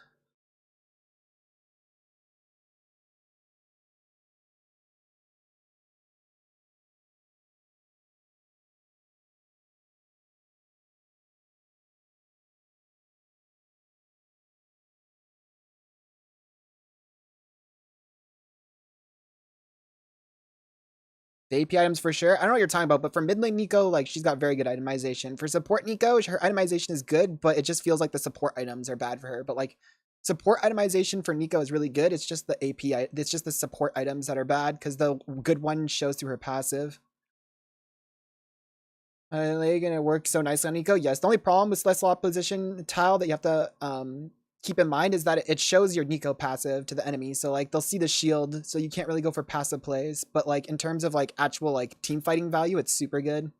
The AP items for sure. I don't know what you're talking about, but for mid lane Neeko, like she's got very good itemization. For support Neeko, her itemization is good, but it just feels like the support items are bad for her. But like support itemization for Neeko is really good. It's just the AP, it's just the support items that are bad because the good one shows through her passive. Are they gonna work so nicely on Neeko? Yes. The only problem with Celestial Opposition tile that you have to keep in mind is that it shows your Neeko passive to the enemy. So like they'll see the shield, so you can't really go for passive plays. But like in terms of like actual like team fighting value, it's super good.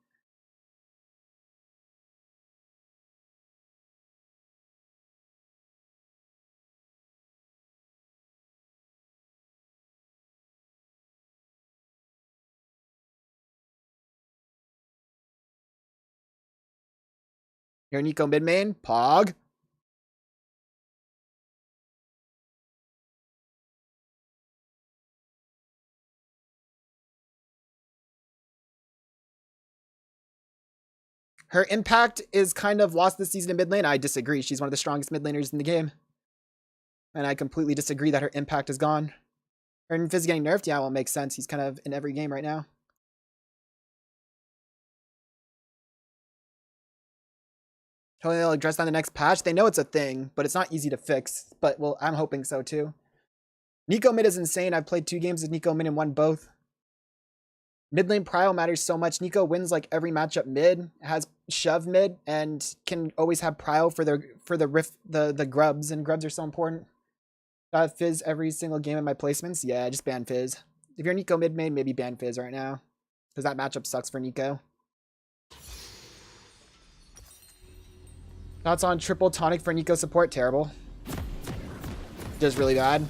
Your Neeko mid main, Pog. Her impact is kind of lost this season in mid lane. I disagree. She's one of the strongest mid laners in the game. And I completely disagree that her impact is gone. Her Fizz getting nerfed, yeah, well, it makes sense. He's kind of in every game right now. Totally, they'll address that in the next patch. They know it's a thing, but it's not easy to fix. But, well, I'm hoping so, too. Neeko mid is insane. I've played 2 games with Neeko mid and won both. Mid lane prio matters so much. Neeko wins like every matchup mid, has shove mid, and can always have prio for the grubs, and grubs are so important. Fizz every single game in my placements. Yeah, just ban Fizz. If you're Neeko mid main, maybe ban Fizz right now, because that matchup sucks for Neeko. Thoughts on triple tonic for Neeko support? Terrible. Just really bad.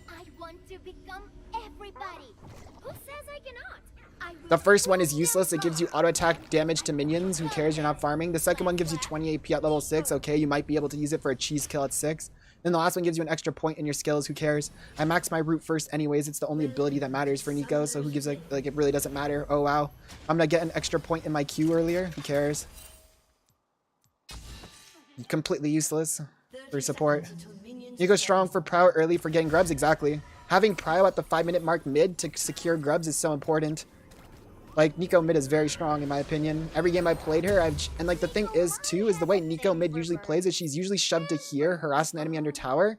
I want to become everybody. Who says I cannot? The first one is useless. It gives you auto attack damage to minions. Who cares? You're not farming. The second one gives you 20 AP at level 6. Okay, you might be able to use it for a cheese kill at 6. Then the last one gives you an extra point in your skills. Who cares? I max my root first anyways. It's the only ability that matters for Neeko. So who gives a, like it really doesn't matter. Oh wow. I'm gonna get an extra point in my Q earlier. Who cares? Completely useless for support. Neeko strong for prio early for getting grubs. Exactly. Having prio at the 5-minute mark mid to secure grubs is so important. Like, Neeko mid is very strong, in my opinion. Every game I played her, and like, the thing is, too, is the way Neeko mid usually plays is she's usually shoved to here, harass an enemy under tower,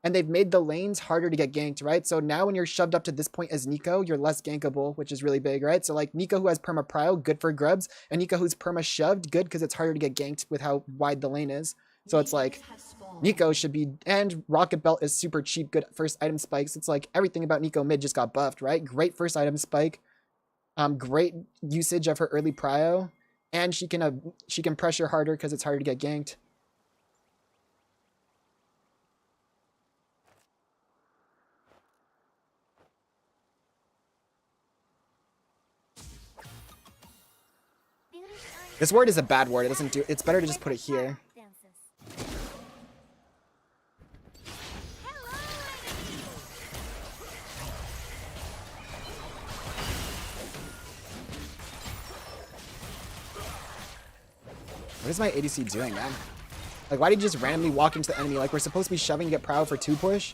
and they've made the lanes harder to get ganked, right? So now when you're shoved up to this point as Neeko, you're less gankable, which is really big, right? So, like, Neeko who has perma prio, good for grubs, and Neeko who's perma shoved, good because it's harder to get ganked with how wide the lane is. So it's like, Neeko should be, and Rocket Belt is super cheap, good first item spikes. It's like, everything about Neeko mid just got buffed, right? Great first item spike. Great usage of her early prio, and she can pressure harder because it's harder to get ganked. This word is a bad word. It doesn't do. It's better to just put it here. What is my ADC doing, man? Like, why did you just randomly walk into the enemy? Like, we're supposed to be shoving to get prio for 2 push?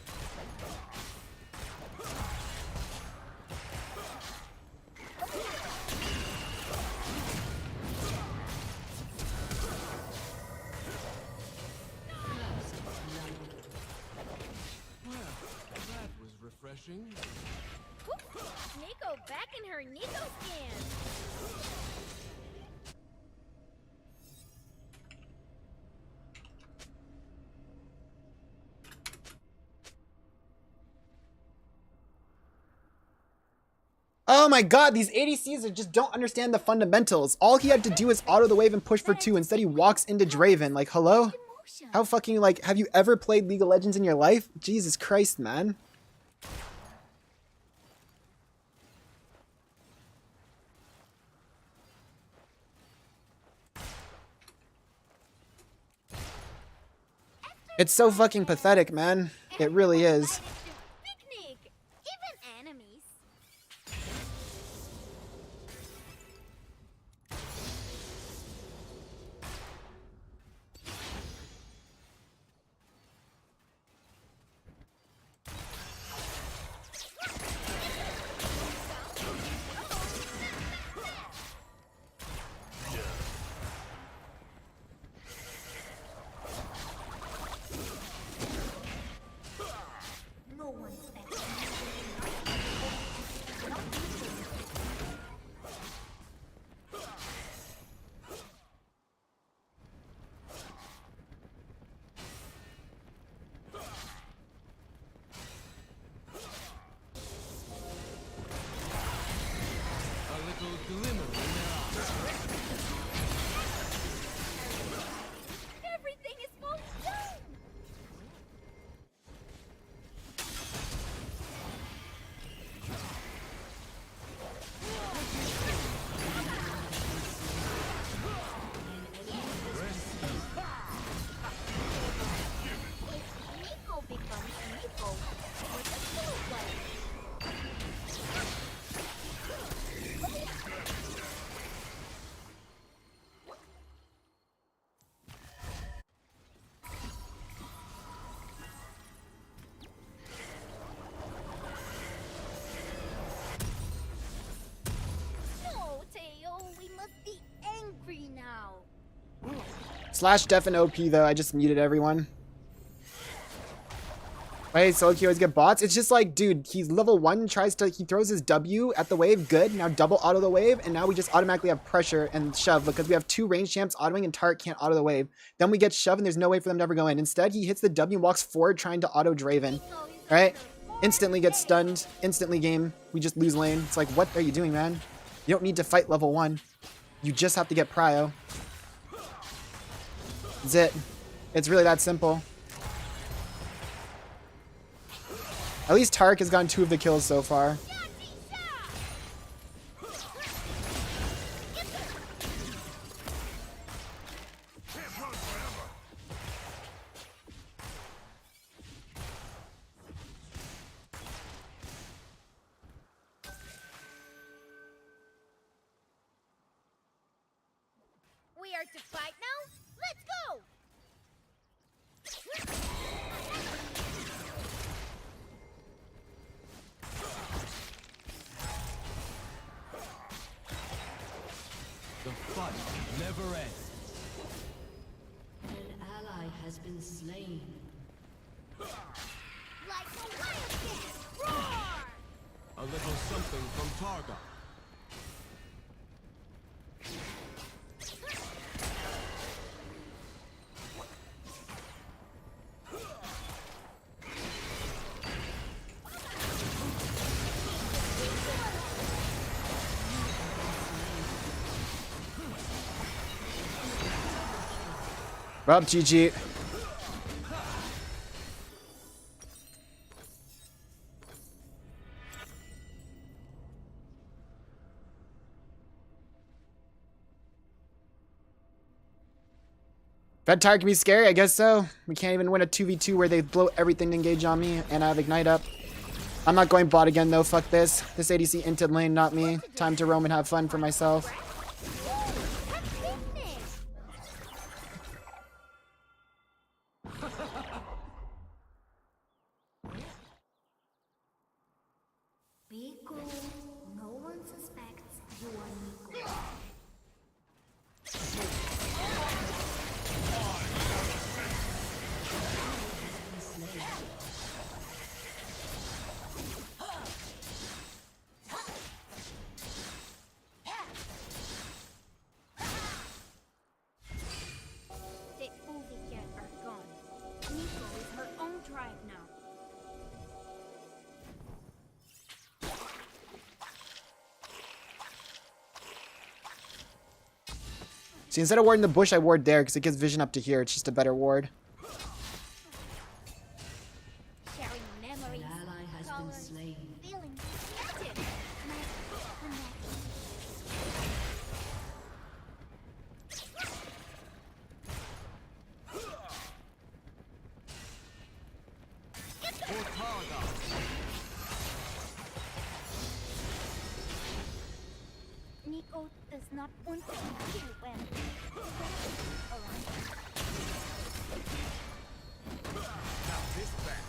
Nico back in her Nico skin. Oh my god, these ADCs just don't understand the fundamentals. All he had to do is auto the wave and push for 2. Instead, he walks into Draven. Like, hello? How fucking, like, have you ever played League of Legends in your life? Jesus Christ, man. It's so fucking pathetic, man. It really is. Picnic, even enemies. No one's better. A little glimmer in their eyes. Everything is falling down. Nico becomes Nico with a slow play. No, Teo, we must be angry now. Slash def and OP, though. I just muted everyone. Wait, so he always get bots? It's just like, dude, he's level 1, he throws his W at the wave, good. Now double auto the wave, and now we just automatically have pressure and shove because we have 2 range champs autoing and Tart can't auto the wave. Then we get shove and there's no way for them to ever go in. Instead, he hits the W and walks forward trying to auto Draven. Alright? Instantly gets stunned, instantly game. We just lose lane. It's like, what are you doing, man? You don't need to fight level 1. You just have to get prio. That's it. It's really that simple. At least Tark has gotten 2 of the kills so far. We are to fight now? Let's go! The fight never ends. An ally has been slain. Like a wild beast, roar! A little something from Targa. Well, GG. Fed Tire can be scary, I guess so. We can't even win a 2v2 where they blow everything to engage on me, and I have Ignite up. I'm not going bot again, though. Fuck this. This ADC inted lane, not me. Time to roam and have fun for myself. Be cool. No one suspects you are Nico. See, instead of warding the bush, I ward there because it gives vision up to here. It's just a better ward. Sharing memories, An ally has been colors, slain. feelings, magic. Connect. Otaga. Nico does not want to be here when. Alright. Now this back.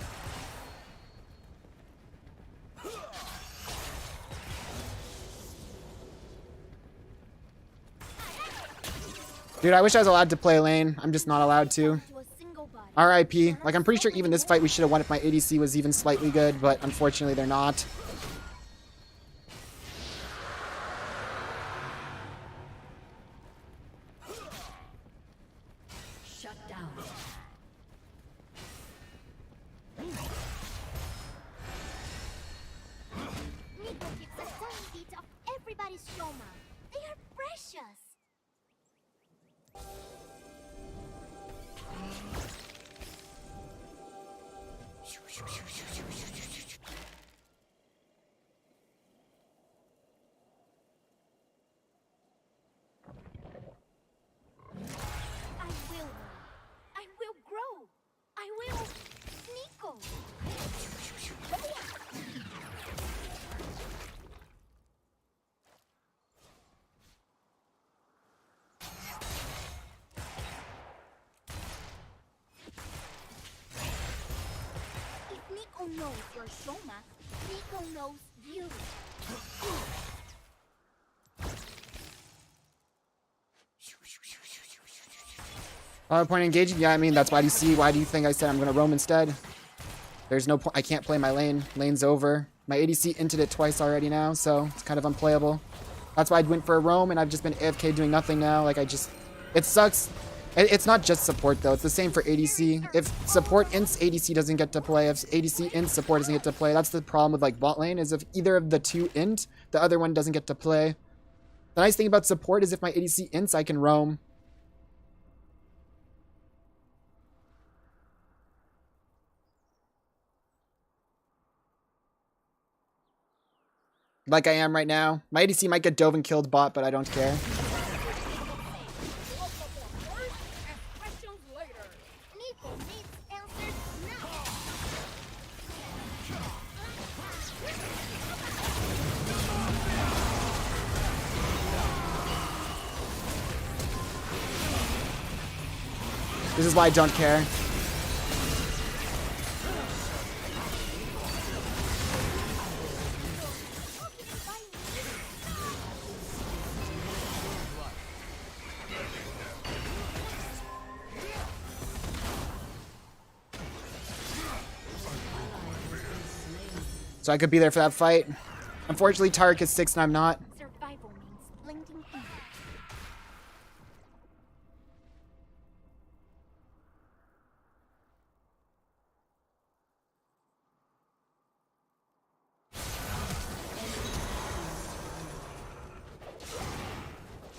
Dude, I wish I was allowed to play lane. I'm just not allowed to. To a single body. RIP. Like, I'm pretty sure even this fight we should have won if my ADC was even slightly good, but unfortunately they're not. Shut down. Nico keeps a tiny bit of everybody's shoma. They are precious. I will learn. I will grow. I will. Nico. If Nico knows your shoma, Nico knows you. Point engaging? Yeah, I mean, that's why do you see? Why do you think I said I'm going to roam instead? There's no point. I can't play my lane. Lane's over. My ADC inted it twice already now, so it's kind of unplayable. That's why I went for a roam, and I've just been AFK doing nothing now. Like, it sucks. It's not just support, though. It's the same for ADC. If support ints, ADC doesn't get to play. If ADC ints, support doesn't get to play. That's the problem with, like, bot lane, is if either of the two int, the other one doesn't get to play. The nice thing about support is if my ADC ints, I can roam. Like I am right now. My ADC might get dove and killed bot, but I don't care. Nico needs answers now. This is why I don't care. So I could be there for that fight. Unfortunately, Tarek is 6 and I'm not. Survival means blending in.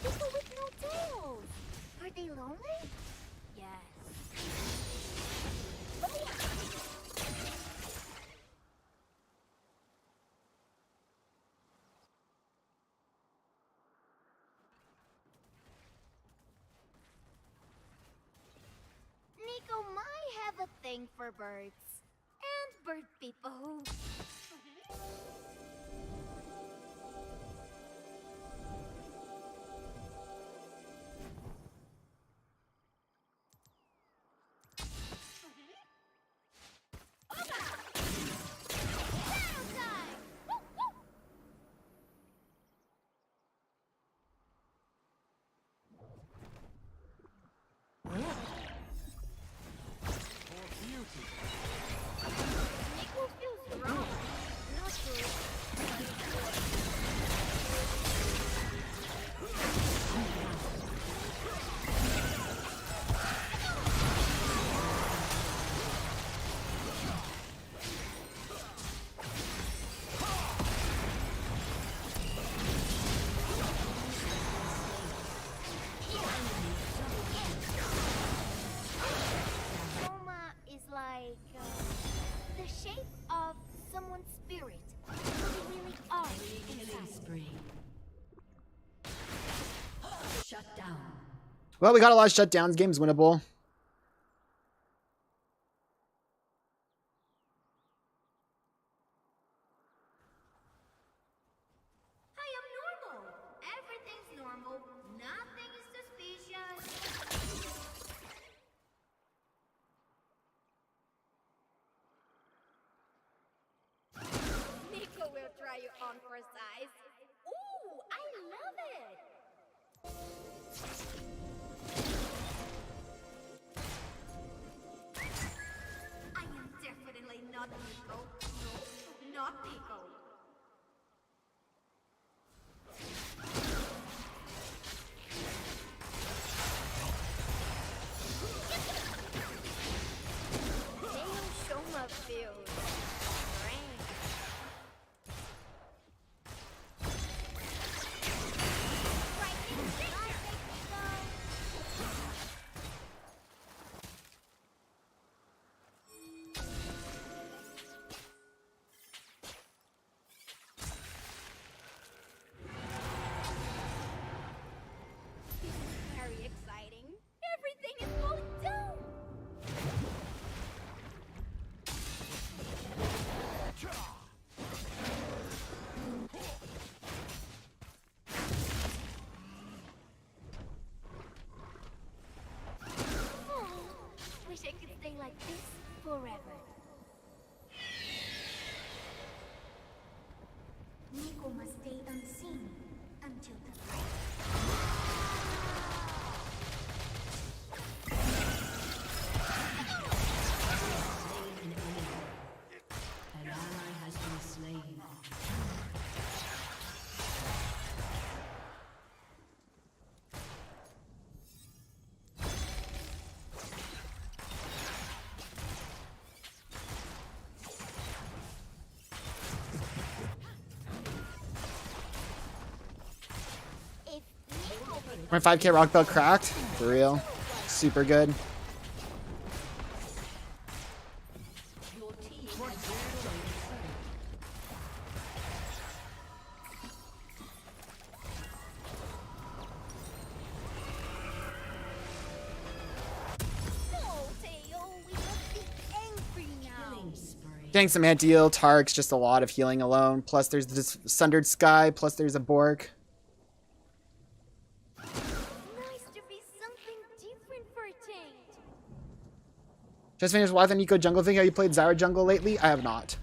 People with no tails. Are they lonely? Yes. Nico might have a thing for birds. And bird people. Battle time! Woo, woo! For beauty. Nico feels wrong. Not good. Well, we got a lot of shutdowns. Game's winnable. I am normal. Everything's normal. Nothing is suspicious. Nico will try you on for size. Ooh, I love it. I am definitely not Nico. No, not Nico. Damn, Shoma feels strange. Right in the This is very exciting. Everything is going down. Oh, wish I could stay like this forever. Nico must stay unseen until the fight. An ally has been slain. If Nico would 25k rock belt cracked. For real. Super good. Your team has destroyed a turret. no, Teo, we must be angry now. Killing spree. Getting some anti-heal. Tark's just a lot of healing alone. Plus there's this Sundered Sky. Plus there's a Bork. Nice to be something different for a change. Just finished watching the Nico jungle thing. Have you played Zyra jungle lately? I have not.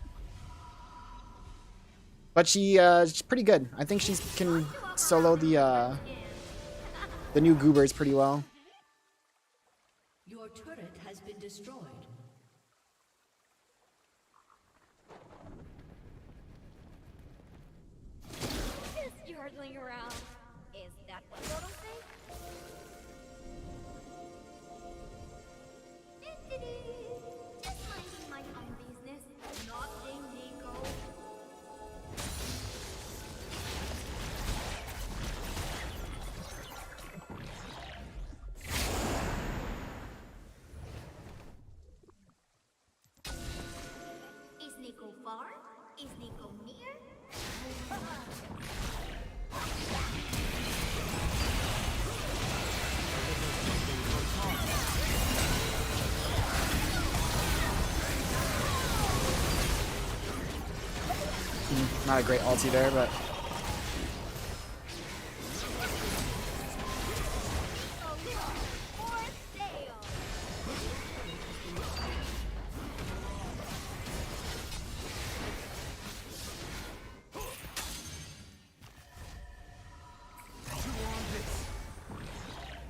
But she's pretty good. I think she can solo the new goobers pretty well. Your turret has been destroyed. Just yardling around. Is that what Dodo say? Just minding my own business. Nothing, Nico. Is Nico far? Is Nico near? Not a great ulti there, but For sale.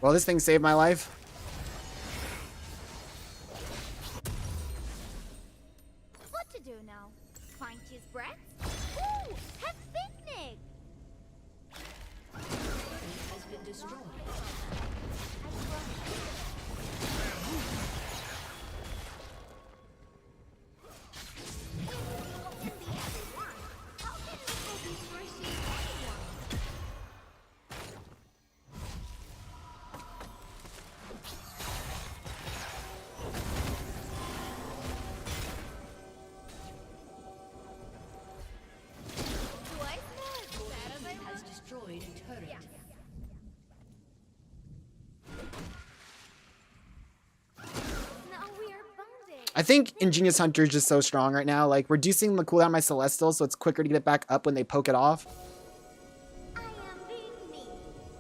well, this thing saved my life. What to do now? Find cheese bread? Ooh, have picnic! Turret has been destroyed. How can Nico be first in anyone? Do I smell as bad as I Has destroyed a turret. Yeah. I think Ingenious Hunter is just so strong right now. Like, reducing the cooldown of my Celestial so it's quicker to get it back up when they poke it off. I am being me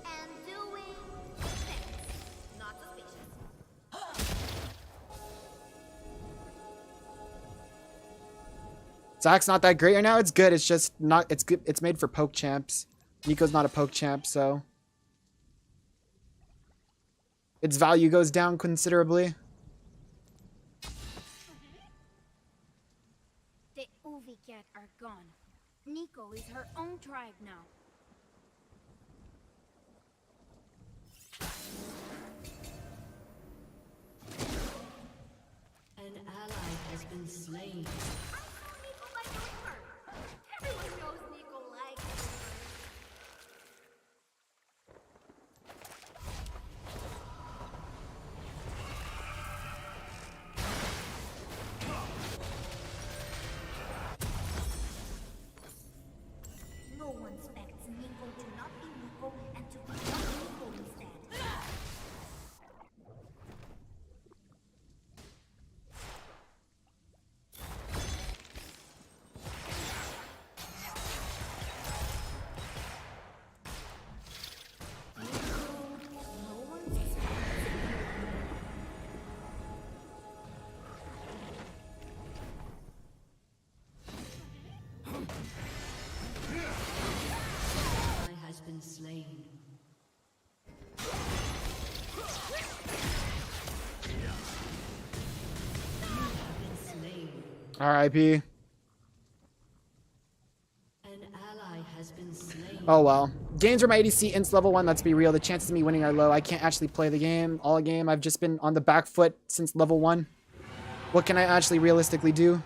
and doing things. Not suspicious. Zack's not that great right now. It's good. It's just not. It's good. It's made for poke champs. Nico's not a poke champ, so its value goes down considerably. The Uvi cat are gone. Nico is her own tribe now. An ally has been slain. I saw Nico by the river. Everyone knows Nico likes the river. No one expects Nico to not be Nico and to become Nico instead. No one's expecting. Ally has been slain. You have been slain. R.I.P. An ally has been slain. Oh well. Games where my ADC ints level 1, let's be real. The chances of me winning are low. I can't actually play the game all game. I've just been on the back foot since level 1. What can I actually realistically do?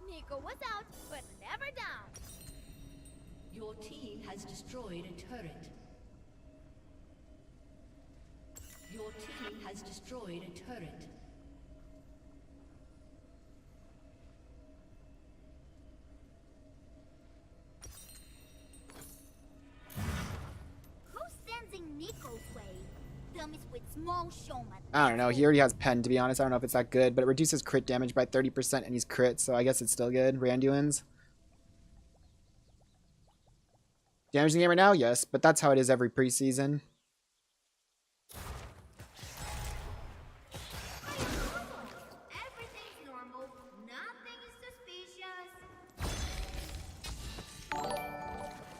Nico was out, but never down. Your team has destroyed a turret. Your team has destroyed a turret. Who stands in Nico's way? Dummies with small showman. I don't know. He already has pen, to be honest. I don't know if it's that good, but it reduces crit damage by 30% and he's crit, so I guess it's still good. Randuin's. Damaging the game right now? Yes, but that's how it is every preseason. Everything's normal. Nothing is suspicious.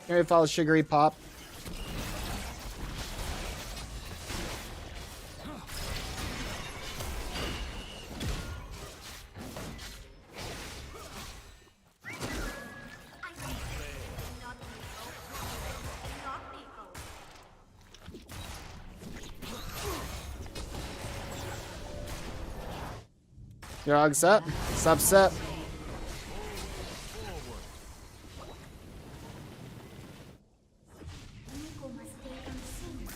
Here it follows Sugary Pop. I think not Nico. Not Nico. Your Og's up. Subset. Nico must stay unseen.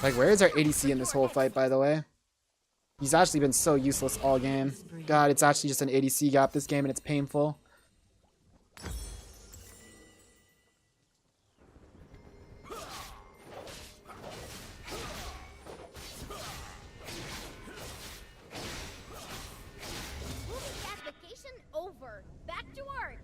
Like, where is our ADC in this whole fight, by the way? He's actually been so useless all game. God, it's actually just an ADC gap this game, and it's painful. Movie cat vacation over. Back to work.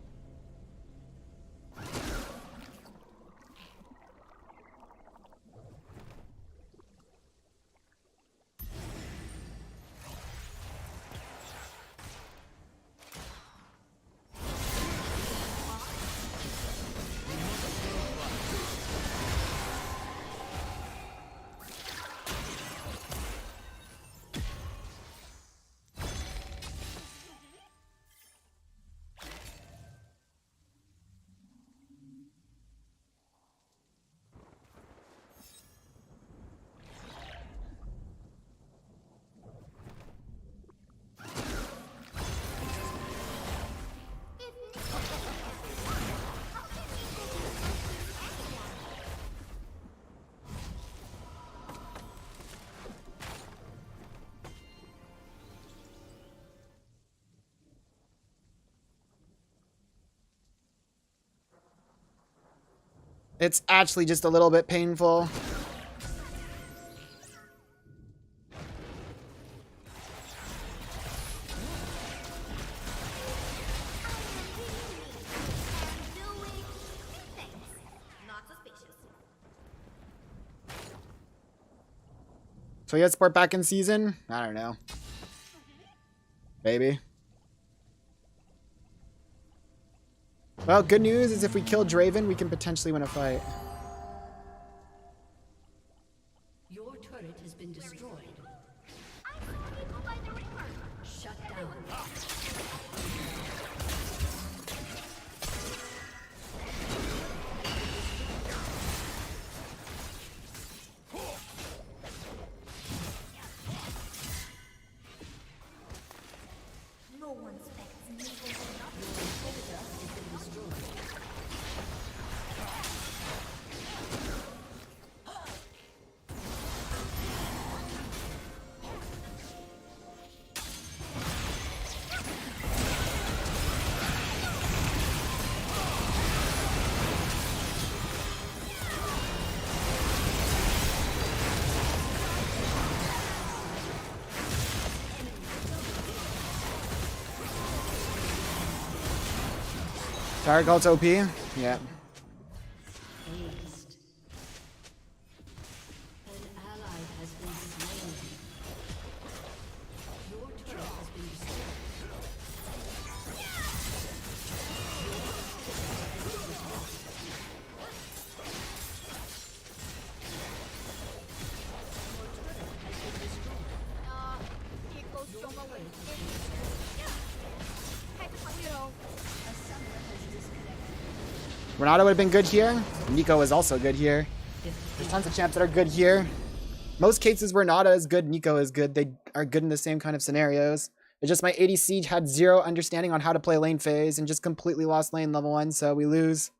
It's actually just a little bit painful. So he has support back in season? I don't know. Maybe. Well, good news is if we kill Draven, we can potentially win a fight. Your turret has been destroyed. I saw Nico by the river. Shut down. No one expects Nico to not Tarek ult's OP? Yeah. Aced. An ally has been slain. Your turret has been destroyed. Nico's from away. Heck, hero. A summoner has disconnected. Ronaldo would have been good here. Nico is also good here. There's tons of champs that are good here. Most cases where Nada is good, Nico is good. They are good in the same kind of scenarios. It's just my ADC had zero understanding on how to play lane phase and just completely lost lane level 1, so we lose.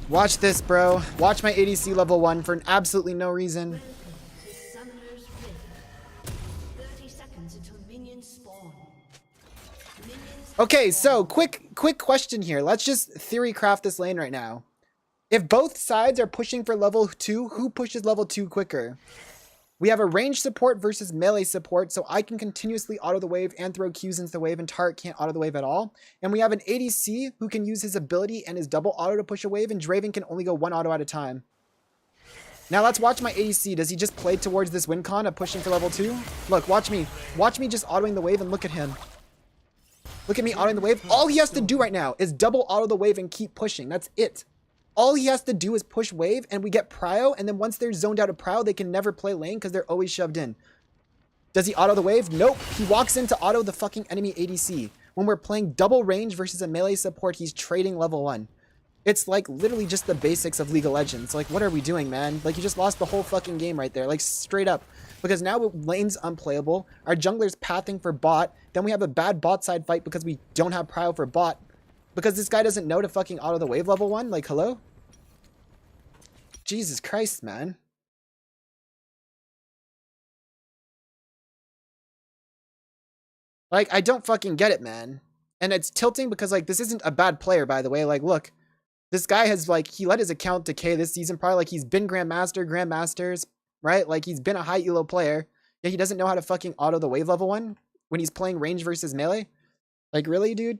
Watch this, bro. Watch my ADC level 1 for absolutely no reason. To Summoner's Rift. 30 seconds until minions spawn. Minions Okay, so quick question here. Let's just theory craft this lane right now. If both sides are pushing for level 2, who pushes level 2 quicker? We have a range support versus melee support, so I can continuously auto the wave and throw Qs into the wave, and Tart can't auto the wave at all. And we have an ADC who can use his ability and his double auto to push a wave, and Draven can only go one auto at a time. Now let's watch my ADC. Does he just play towards this win con of pushing for level 2? Look, watch me. Watch me just autoing the wave and look at him. Look at me autoing the wave. All he has to do right now is double auto the wave and keep pushing. That's it. All he has to do is push wave and we get prio, and then once they're zoned out of prio, they can never play lane because they're always shoved in. Does he auto the wave? Nope. He walks in to auto the fucking enemy ADC. When we're playing double range versus a melee support, he's trading level 1. It's like literally just the basics of League of Legends. Like, what are we doing, man? Like, you just lost the whole fucking game right there. Like, straight up. Because now lane's unplayable. Our jungler's pathing for bot. Then we have a bad bot side fight because we don't have prio for bot. Because this guy doesn't know to fucking auto the wave level 1? Like, hello? Jesus Christ, man. Like, I don't fucking get it, man. And it's tilting because, like, this isn't a bad player, by the way. Like, look. This guy has, like, he let his account decay this season. Probably, like, he's been Grandmaster, Grandmasters, right? Like, he's been a high elo player. Yet he doesn't know how to fucking auto the wave level 1 when he's playing range versus melee. Like, really, dude?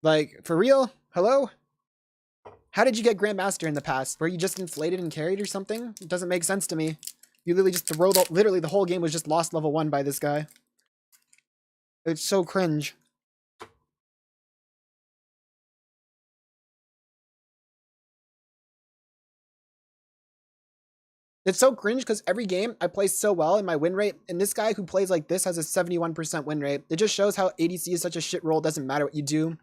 Like, for real? Hello? How did you get Grandmaster in the past? Were you just inflated and carried or something? It doesn't make sense to me. You literally just literally the whole game was just lost level 1 by this guy. It's so cringe. It's so cringe because every game I play so well in my win rate, and this guy who plays like this has a 71% win rate. It just shows how ADC is such a shit role. Doesn't matter what you do.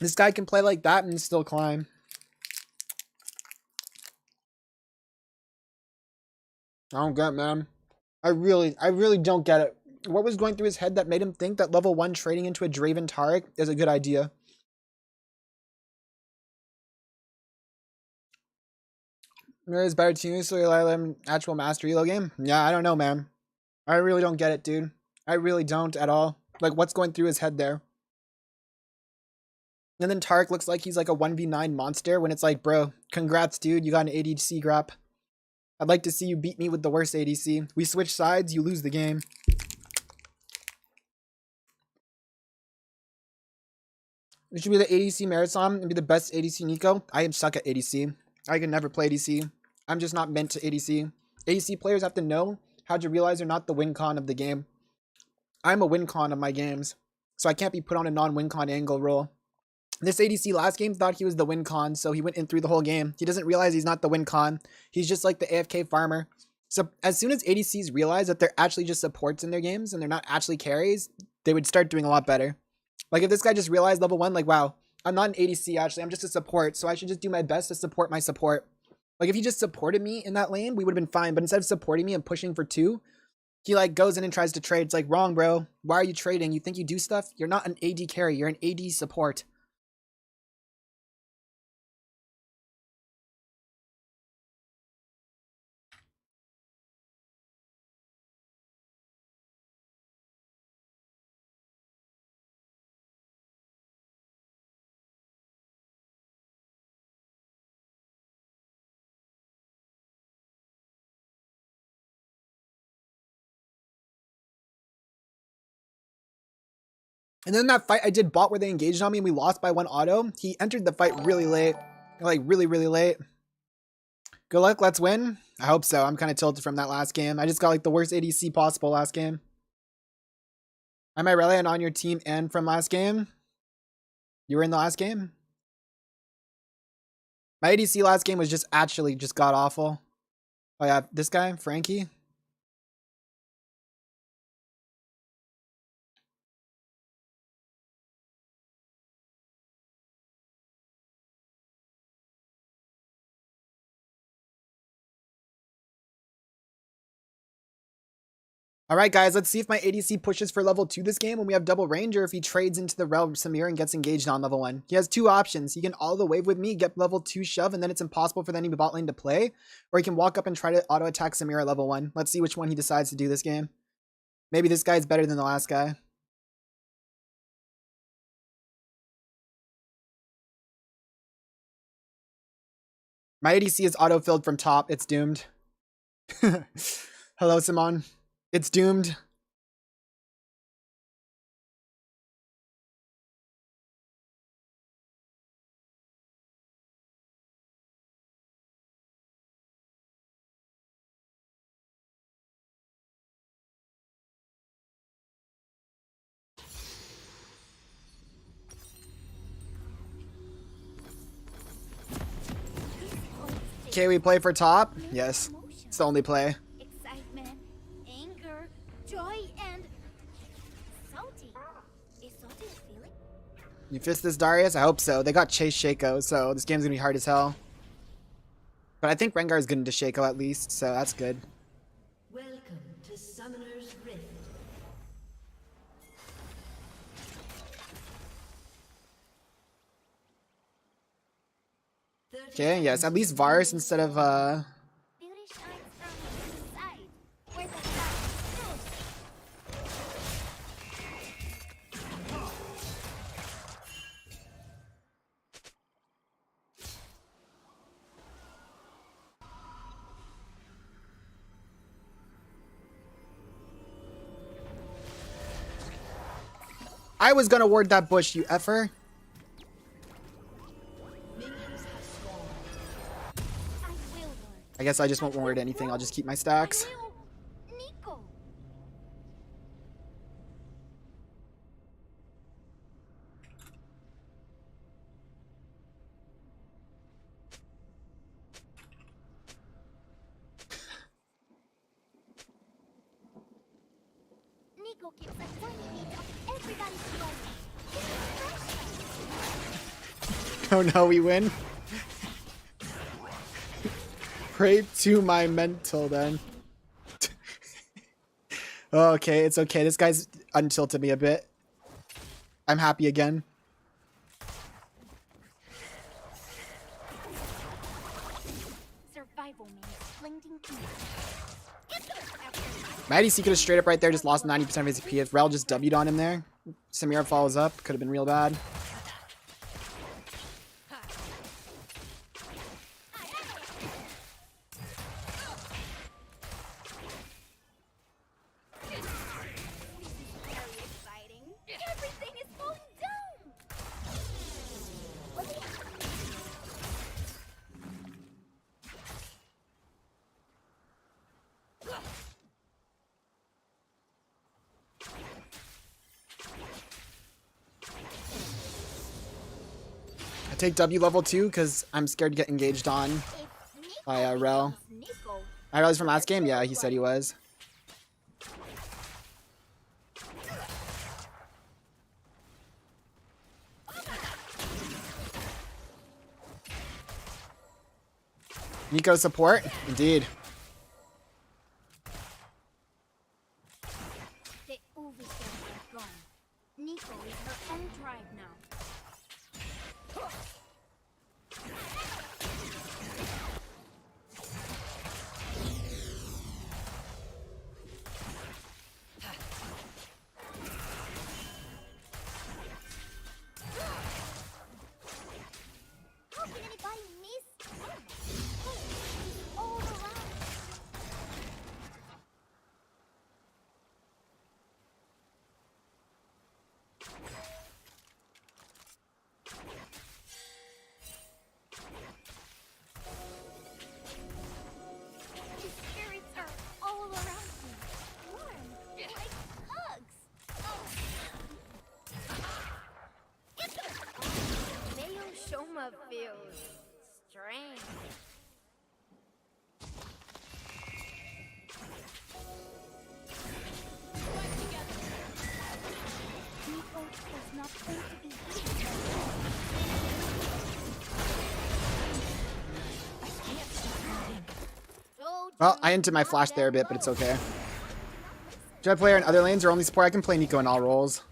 This guy can play like that and still climb. I don't get it, man. I really don't get it. What was going through his head that made him think that level 1 trading into a Draven Taric is a good idea? There is better teams, so you let him actual master elo game? Yeah, I don't know, man. I really don't get it, dude. I really don't at all. Like, what's going through his head there? And then Taric looks like he's like a 1v9 monster when it's like, bro, congrats, dude. You got an ADC grab. I'd like to see you beat me with the worst ADC. We switch sides, you lose the game. It should be the ADC marathon and be the best ADC Nico. I am stuck at ADC. I can never play ADC. I'm just not meant to ADC. ADC players have to know how to realize they're not the win con of the game. I'm a win con of my games, so I can't be put on a non-win con angle role. This ADC last game thought he was the win con, so he went in through the whole game. He doesn't realize he's not the win con. He's just like the AFK farmer. So as soon as ADCs realize that they're actually just supports in their games and they're not actually carries, they would start doing a lot better. Like if this guy just realized level 1, like, wow, I'm not an ADC actually, I'm just a support, so I should just do my best to support my support. Like if he just supported me in that lane, we would have been fine. But instead of supporting me and pushing for 2, he like goes in and tries to trade. It's like, wrong, bro. Why are you trading? You think you do stuff? You're not an AD carry, you're an AD support. And then that fight I did bot where they engaged on me and we lost by 1 auto, he entered the fight really late. Like really, really late. Good luck, let's win. I hope so. I'm kind of tilted from that last game. I just got like the worst ADC possible last game. Am I relying on your team and from last game? You were in the last game? My ADC last game was just actually just god awful. Oh yeah, this guy, Frankie. Alright guys, let's see if my ADC pushes for level 2 this game when we have double range, or if he trades into the Rel Samir and gets engaged on level 1. He has 2 options. He can all the wave with me, get level 2 shove, and then it's impossible for the enemy bot lane to play. Or he can walk up and try to auto attack Samir at level 1. Let's see which one he decides to do this game. Maybe this guy's better than the last guy. My ADC is auto-filled from top. It's doomed. Hello, Simon. It's doomed. Okay, we play for top? Yes. It's the only play. Excitement, anger, joy, and salty. Is salty a feeling? You fist this, Darius? I hope so. They got Chase Shaco, so this game's gonna be hard as hell. But I think Rengar is good into Shaco at least, so that's good. Welcome to Summoner's Rift. Okay, yes, at least Varus instead of Beauty shines from the side, where the light is. I was gonna ward that bush, you effer. I will learn. I guess I just won't ward anything. I'll just keep my stacks. I will. Nico. Nico keeps a tiny bit of everybody's blood. Oh no, we win. Pray to my mental then. Okay, it's okay. This guy's untilted me a bit. I'm happy again. Survival means blending in. Mighty C could have straight up right there just lost 90% of his HP. If Rel just W'd on him there, Samira follows up. Could have been real bad. Very exciting. Everything is falling down. I take W level 2 because I'm scared to get engaged on If Nico by Rel. becomes Nico, I realized from last game, yeah, he said he was. Nico support? Indeed. the Uvi are gone. Nico is her own tribe now. How can anybody miss? All around. His spirits are all around me. Warm, like hugs. Mayo Shoma feels strange. Nico was not going to be here. Well, I entered my flash there a bit, but it's okay. Should I play her in other lanes or only support? I can play Nico in all roles.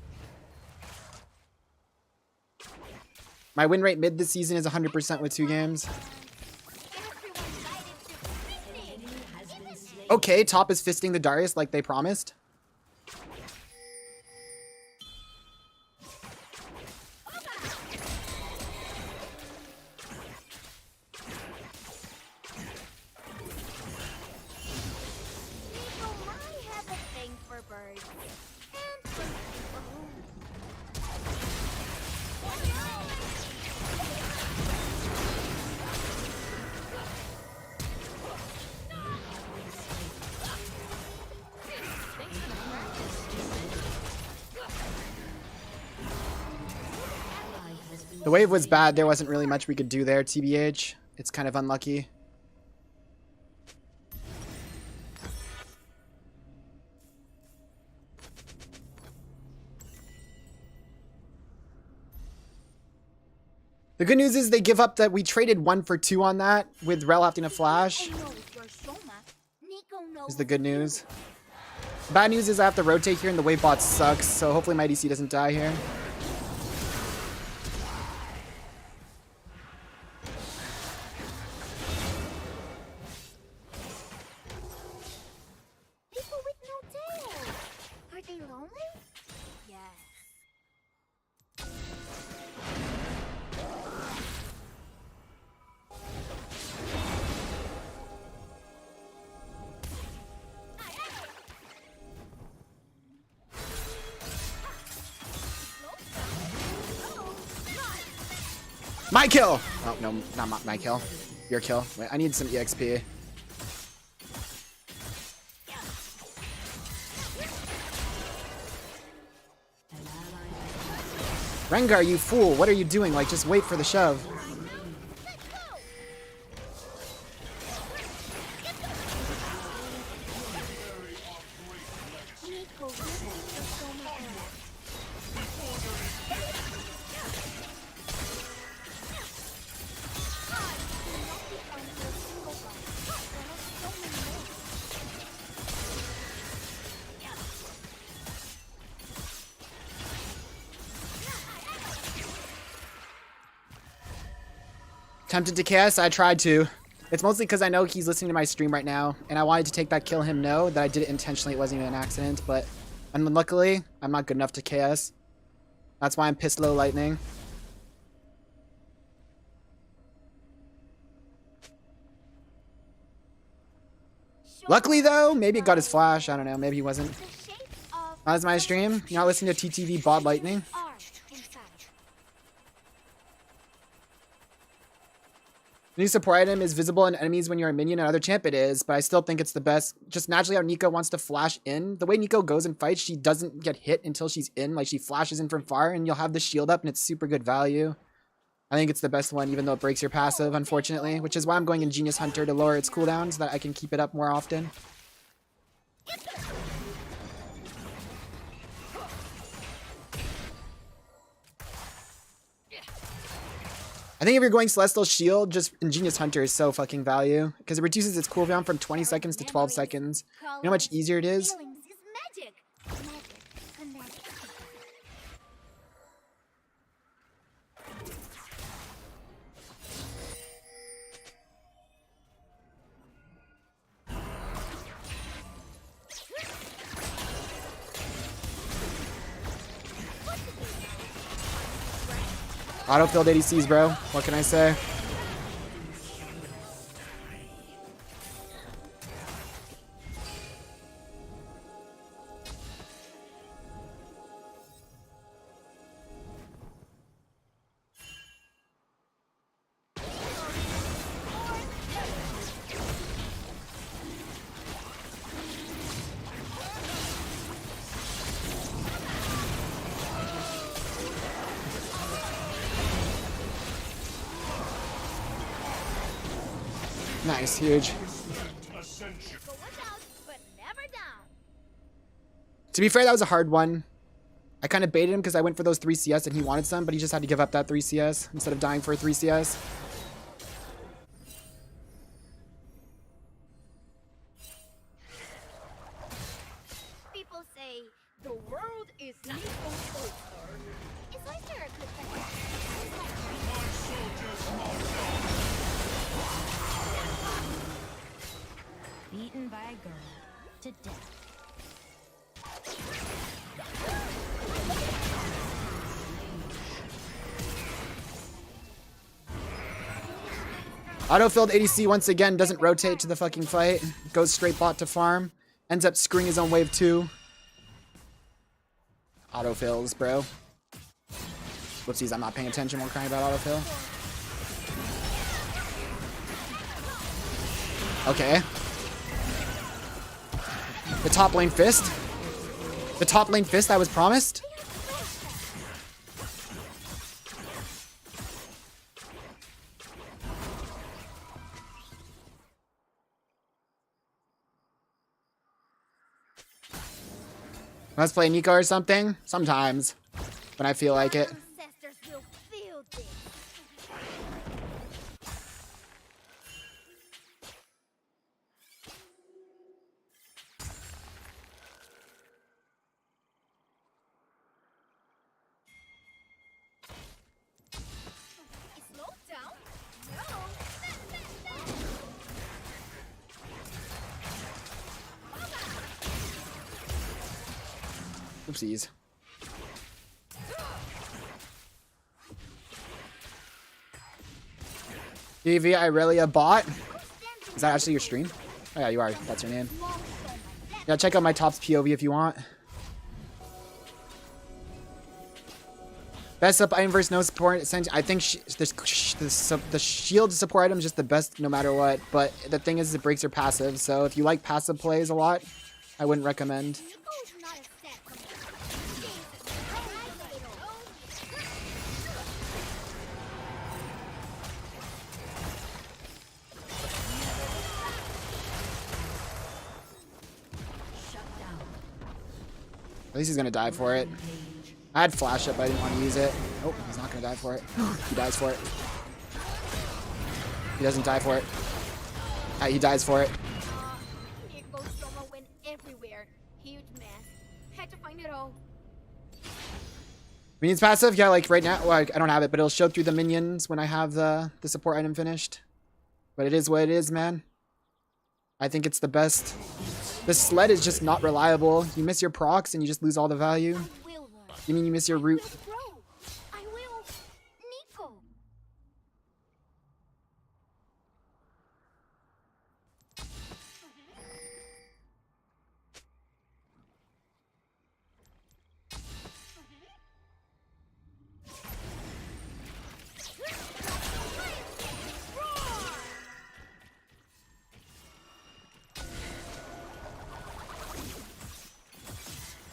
My win rate mid this season is 100% with 2 games. Okay, top is fisting the Darius like they promised. Nico might have a thing for birds. And for rune. The wave was bad. There wasn't really much we could do there, TBH. It's kind of unlucky. The good news is they give up that we traded 1 for 2 on that with Rel having to flash. Nico knows your Shoma. Nico knows Is the good news. Bad news is I have to rotate here and the wave bot sucks, so hopefully my DC doesn't die here. people with no tail. Are they lonely? Yes. My kill! Oh, no, not my kill. Your kill. Wait, I need some EXP. Rengar, you fool. What are you doing? Like, just wait for the shove. Nico Nico really is so much. Tempted to KS? I tried to. It's mostly because I know he's listening to my stream right now, and I wanted to take that kill him know that I did it intentionally. It wasn't even an accident, but unluckily, I'm not good enough to KS. That's why I'm pissed low lightning. Luckily though, maybe it got his flash. I don't know. Maybe he wasn't. That's my stream. You're not listening to TTV bot lightning. New support item is visible in enemies when you're a minion and other champ. It is, but I still think it's the best. Just naturally how Nico wants to flash in. The way Nico goes and fights, she doesn't get hit until she's in. Like she flashes in from far and you'll have the shield up and it's super good value. I think it's the best one even though it breaks your passive, unfortunately. Which is why I'm going Ingenious Hunter to lower its cooldown so that I can keep it up more often. I think if you're going Celestial Shield, just Ingenious Hunter is so fucking value. Because it reduces its cooldown from 20 seconds to 12 seconds. You know how much easier it is? Auto-filled ADCs, bro. What can I say? Nice, huge. To be fair, that was a hard one. I kind of baited him because I went for those 3 CS and he wanted some, but he just had to give up that 3 CS instead of dying for a 3 CS. People say the world is Nico's oyster. Is oyster a good thing? Beaten by a girl to death. Auto-filled ADC once again doesn't rotate to the fucking fight. Goes straight bot to farm. Ends up screwing his own wave 2. Autofills, bro. Whoopsies, I'm not paying attention while crying about autofill. Okay. The top lane fist. The top lane fist I was promised. Let's play Nico or something? Sometimes. When I feel like it. Ancestors will feel this. Slow down? No. Oopsies. DV Irelia bot. Is that actually your stream? Oh yeah, you are. That's your name. Yeah, check out my tops POV if you want. Best up item versus no support. I think the shield support item is just the best no matter what. But the thing is, it breaks your passive. So if you like passive plays a lot, I wouldn't recommend. At least he's gonna die for it. I had flash up, but I didn't want to use it. Oh, he's not gonna die for it. He dies for it. He doesn't die for it. He dies for it. Neeko's drama went everywhere. Huge mess. Had to find it all. Minions passive? Yeah, like right now, well, I don't have it, but it'll show through the minions when I have the support item finished. But it is what it is, man. I think it's the best. The sled is just not reliable. You miss your procs and you just lose all the value. I will learn. You mean you miss your root? I will grow. I will. Neeko.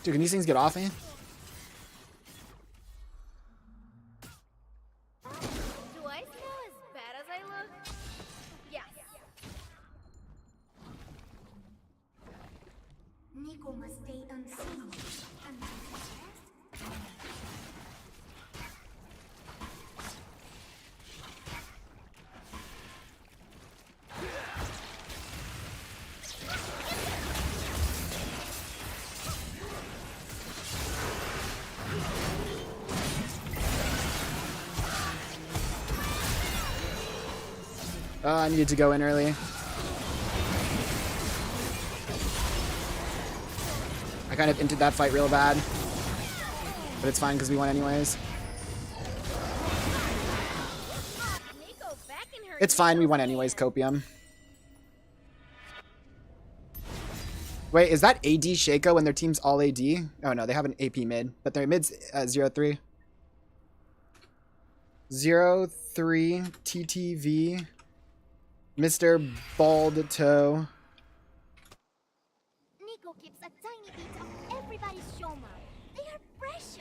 Dude, can these things get off me? Do I smell as bad as I look? Yes. Neeko must stay unseen. I needed to go in early. I kind of entered that fight real bad. But it's fine because we won anyways. Neeko back in her. It's fine, we won anyways, Copium. Wait, is that AD Shaco when their team's all AD? Oh no, they have an AP mid, but their mid's 0-3. 0-3 TTV. Mr. Bald Toe. Neeko keeps a tiny bit of everybody's shoma. They are precious.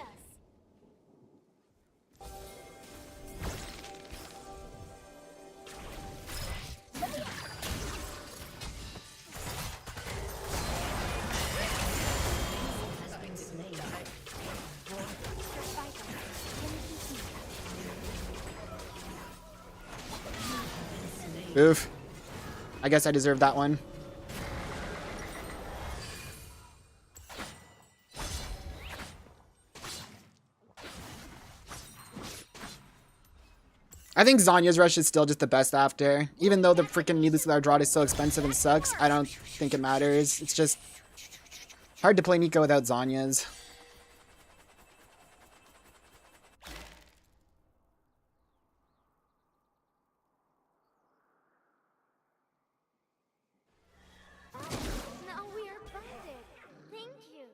Oof. I guess I deserve that one. I think Zanya's rush is still just the best after. Even though the freaking Needless Without Drought is so expensive and sucks, I don't think it matters. It's just hard to play Nico without Zanya's. Now we are bonded. Thank you.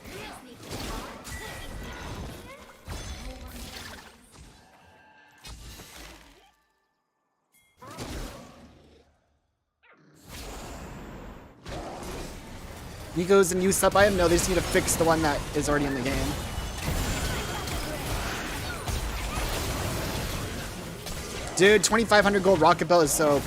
Yes, Neeko. Nico's a new sub item? No, they just need to fix the one that is already in the game. Dude, 2,500 gold rocket belt is so OP.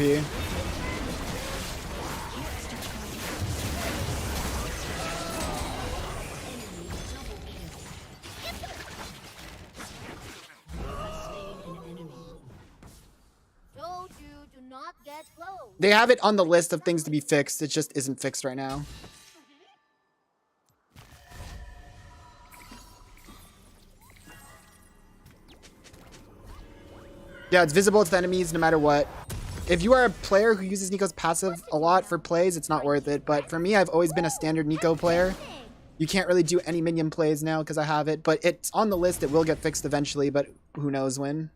Told you, do not get close. They have it on the list of things to be fixed. It just isn't fixed right now. Yeah, it's visible to the enemies no matter what. If you are a player who uses Neeko's passive a lot for plays, it's not worth it. But for me, I've always been a standard Neeko player. You can't really do any minion plays now because I have it. But it's on the list. It will get fixed eventually, but who knows when.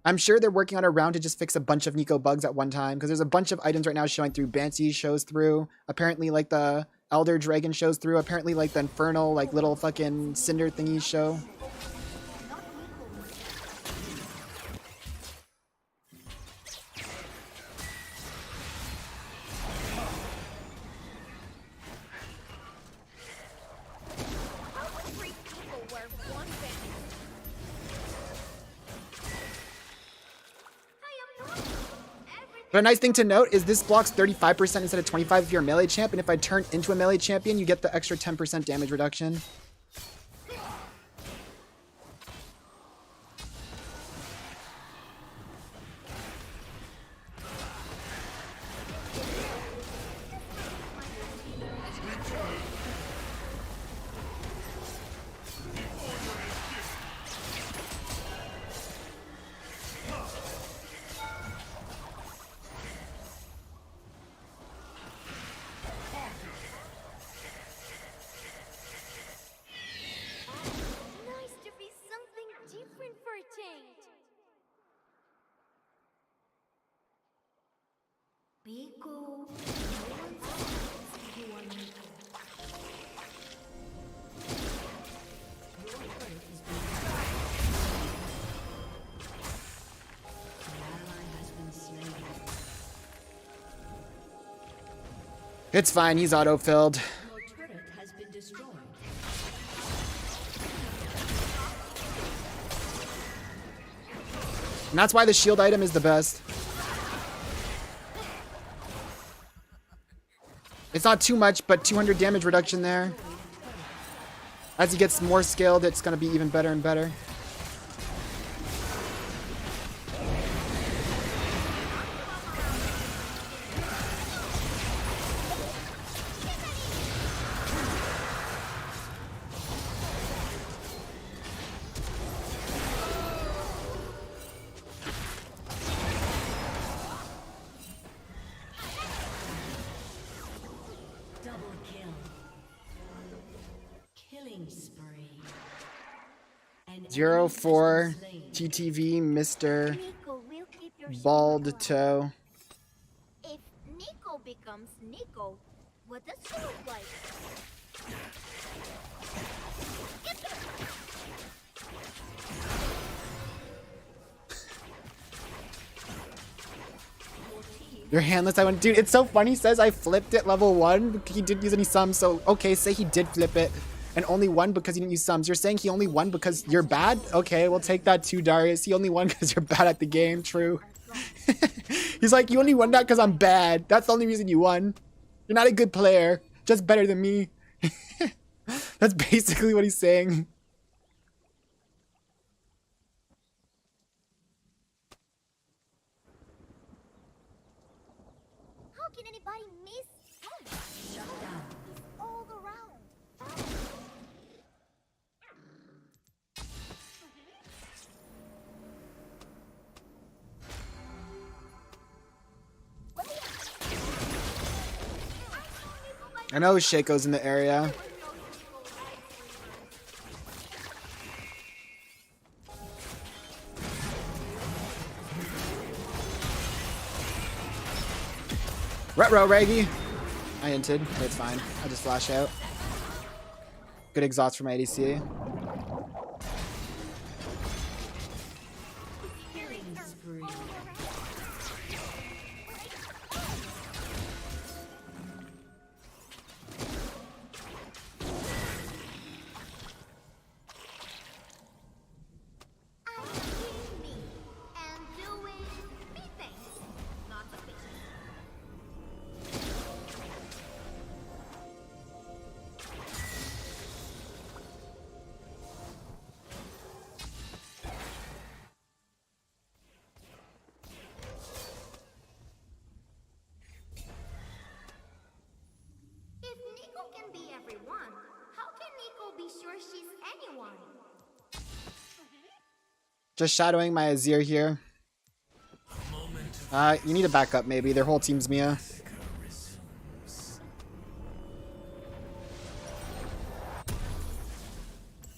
I'm sure they're working on a round to just fix a bunch of Neeko bugs at one time. Because there's a bunch of items right now showing through. Banshee shows through. Apparently, like, the Elder Dragon shows through. Apparently, like, the Infernal, like, little fucking Cinder thingies show. But a nice thing to note is this blocks 35% instead of 25 if you're a melee champ, and if I turn into a melee champion, you get the extra 10% damage reduction. Nice to be something different for a change. Nico. It's fine, he's auto-filled. Your turret has been destroyed. And that's why the shield item is the best. It's not too much, but 200 damage reduction there. As he gets more scaled, it's going to be even better and better. Double kill. Killing spree. An 0-4 enemy has been slain. TTV Mr. Nico will keep your shield Bald alive. Toe. If Nico becomes Nico, what does she look like? Your handless, I went, dude, it's so funny. He says I flipped it level 1. He didn't use any sums, so okay, say he did flip it. And only won because he didn't use sums. You're saying he only won because you're bad? Okay, we'll take that too, Darius. He only won because you're bad at the game, true. He's like, you only won that because I'm bad. That's the only reason you won. You're not a good player, just better than me. That's basically what he's saying. How can anybody miss him? Shut down. He's all around. I know Shaco's in the area. Retro Reggie. I inted, but it's fine. I'll just flash out. Good exhaust from ADC. Killing spree. I'm being me and doing me things. Not suspicious. If Nico can be everyone, how can Nico be sure she's anyone? Just shadowing my Azir here. You need a backup maybe. Their whole team's Mia.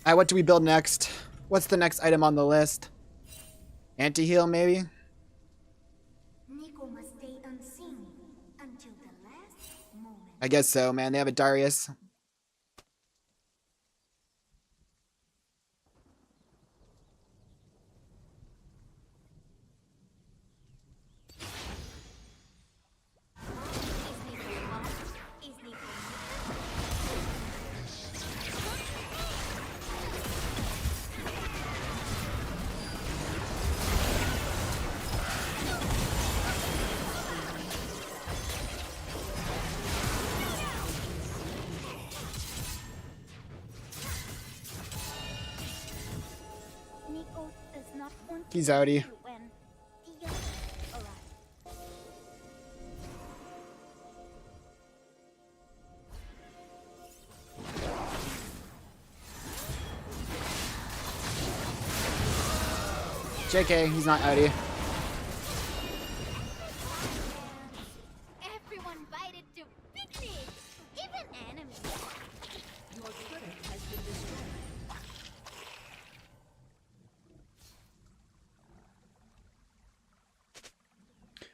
Alright, what do we build next? What's the next item on the list? Anti-heal maybe? Nico must stay unseen until the last moment. I guess so, man. They have a Darius. Is Nico He's outie. When the others arrive. JK, he's not outie. Everyone invited to picnic, even enemies. Your turret has been destroyed.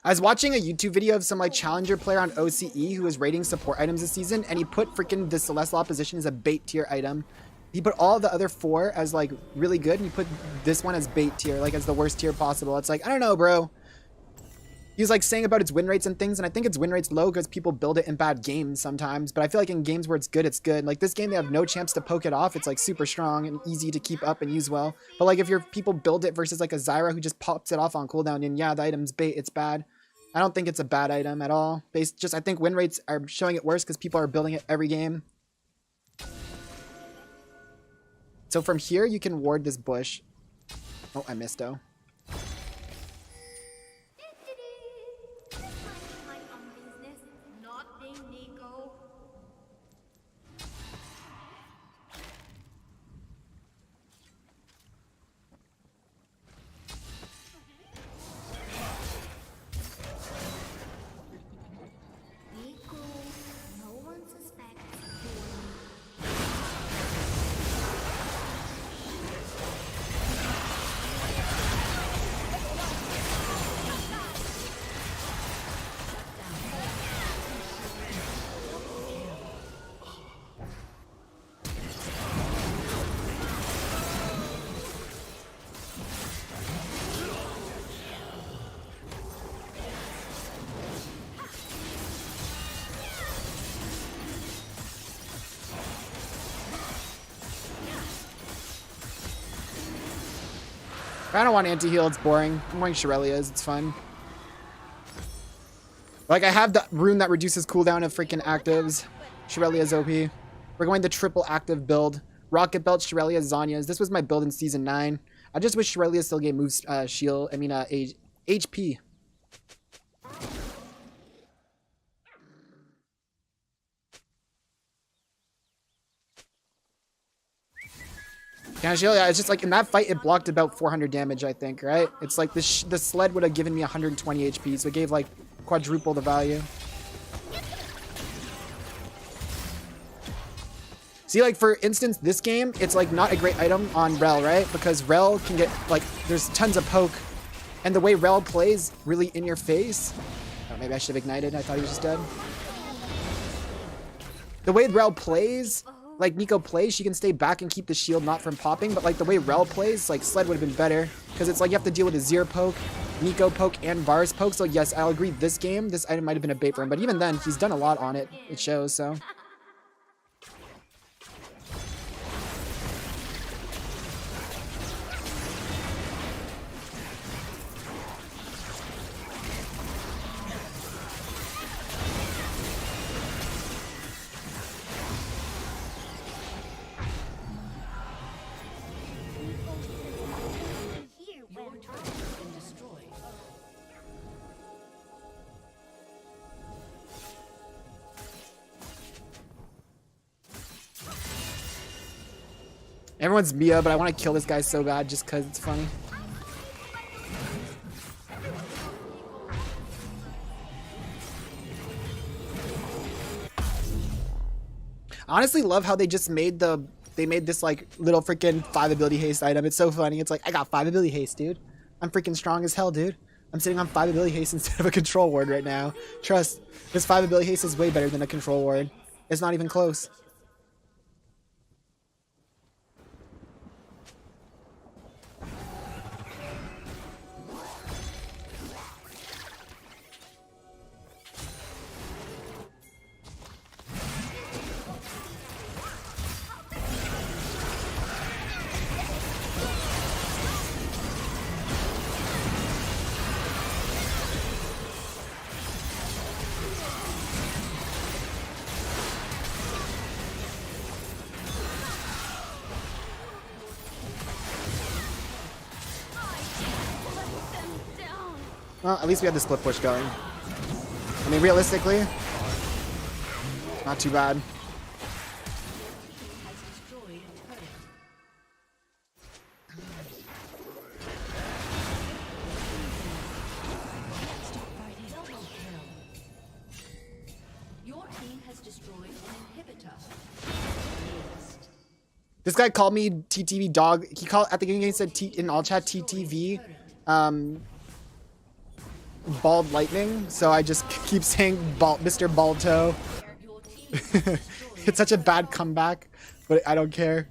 I was watching a YouTube video of some like challenger player on OCE who was rating support items this season, and he put freaking the Celestial Opposition as a bait tier item. He put all the other 4 as like really good, and he put this one as bait tier, like as the worst tier possible. It's like, I don't know, bro. He was like saying about its win rates and things, and I think its win rate's low because people build it in bad games sometimes. But I feel like in games where it's good, it's good. Like this game, they have no chance to poke it off. It's like super strong and easy to keep up and use well. But like if your people build it versus like a Zyra who just pops it off on cooldown, and yeah, the item's bait, it's bad. I don't think it's a bad item at all. I think win rates are showing it worse because people are building it every game. So from here, you can ward this bush. Oh, I missed though. Minding my own business, not being Nico. Nico, no one suspects you. I don't want anti-heal, it's boring. I'm going Shirelia's, it's fun. Like, I have the rune that reduces cooldown of freaking actives. Shirelia's OP. We're going the triple active build. Rocket Belt, Shirelia, Zanya's. This was my build in Season 9. I just wish Shirelia still gave moves, shield, HP. Yeah, it's just like in that fight, it blocked about 400 damage, I think, right? It's like the sled would have given me 120 HP, so it gave like quadruple the value. See, like for instance, this game, it's like not a great item on Rel, right? Because Rel can get like, there's tons of poke, and the way Rel plays really in your face. Oh, maybe I should have ignited. I thought he was just dead. The way Rel plays, like Nico plays, she can stay back and keep the shield not from popping, but like the way Rel plays, like Sled would have been better, because it's like you have to deal with a Zir poke, Nico poke, and Varus poke. So yes, I'll agree, this game, this item might have been a bait for him, but even then, he's done a lot on it. It shows, so. Here Your when turret has been destroyed. Everyone's Mia, but I want to kill this guy so bad just because it's funny. Honestly, love how they just made this like little freaking 5 ability haste item. It's so funny. It's like, I got 5 ability haste, dude. I'm freaking strong as hell, dude. I'm sitting on 5 ability haste instead of a control ward right now. Trust, this 5 ability haste is way better than a control ward. It's not even close. Well, at least we have the split push going. I mean, realistically, not too bad. This guy called me TTV dog. He called at the beginning. He said in all chat TTV, bald lightning. So I just keep saying Mr. Balto. It's such a bad comeback, but I don't care.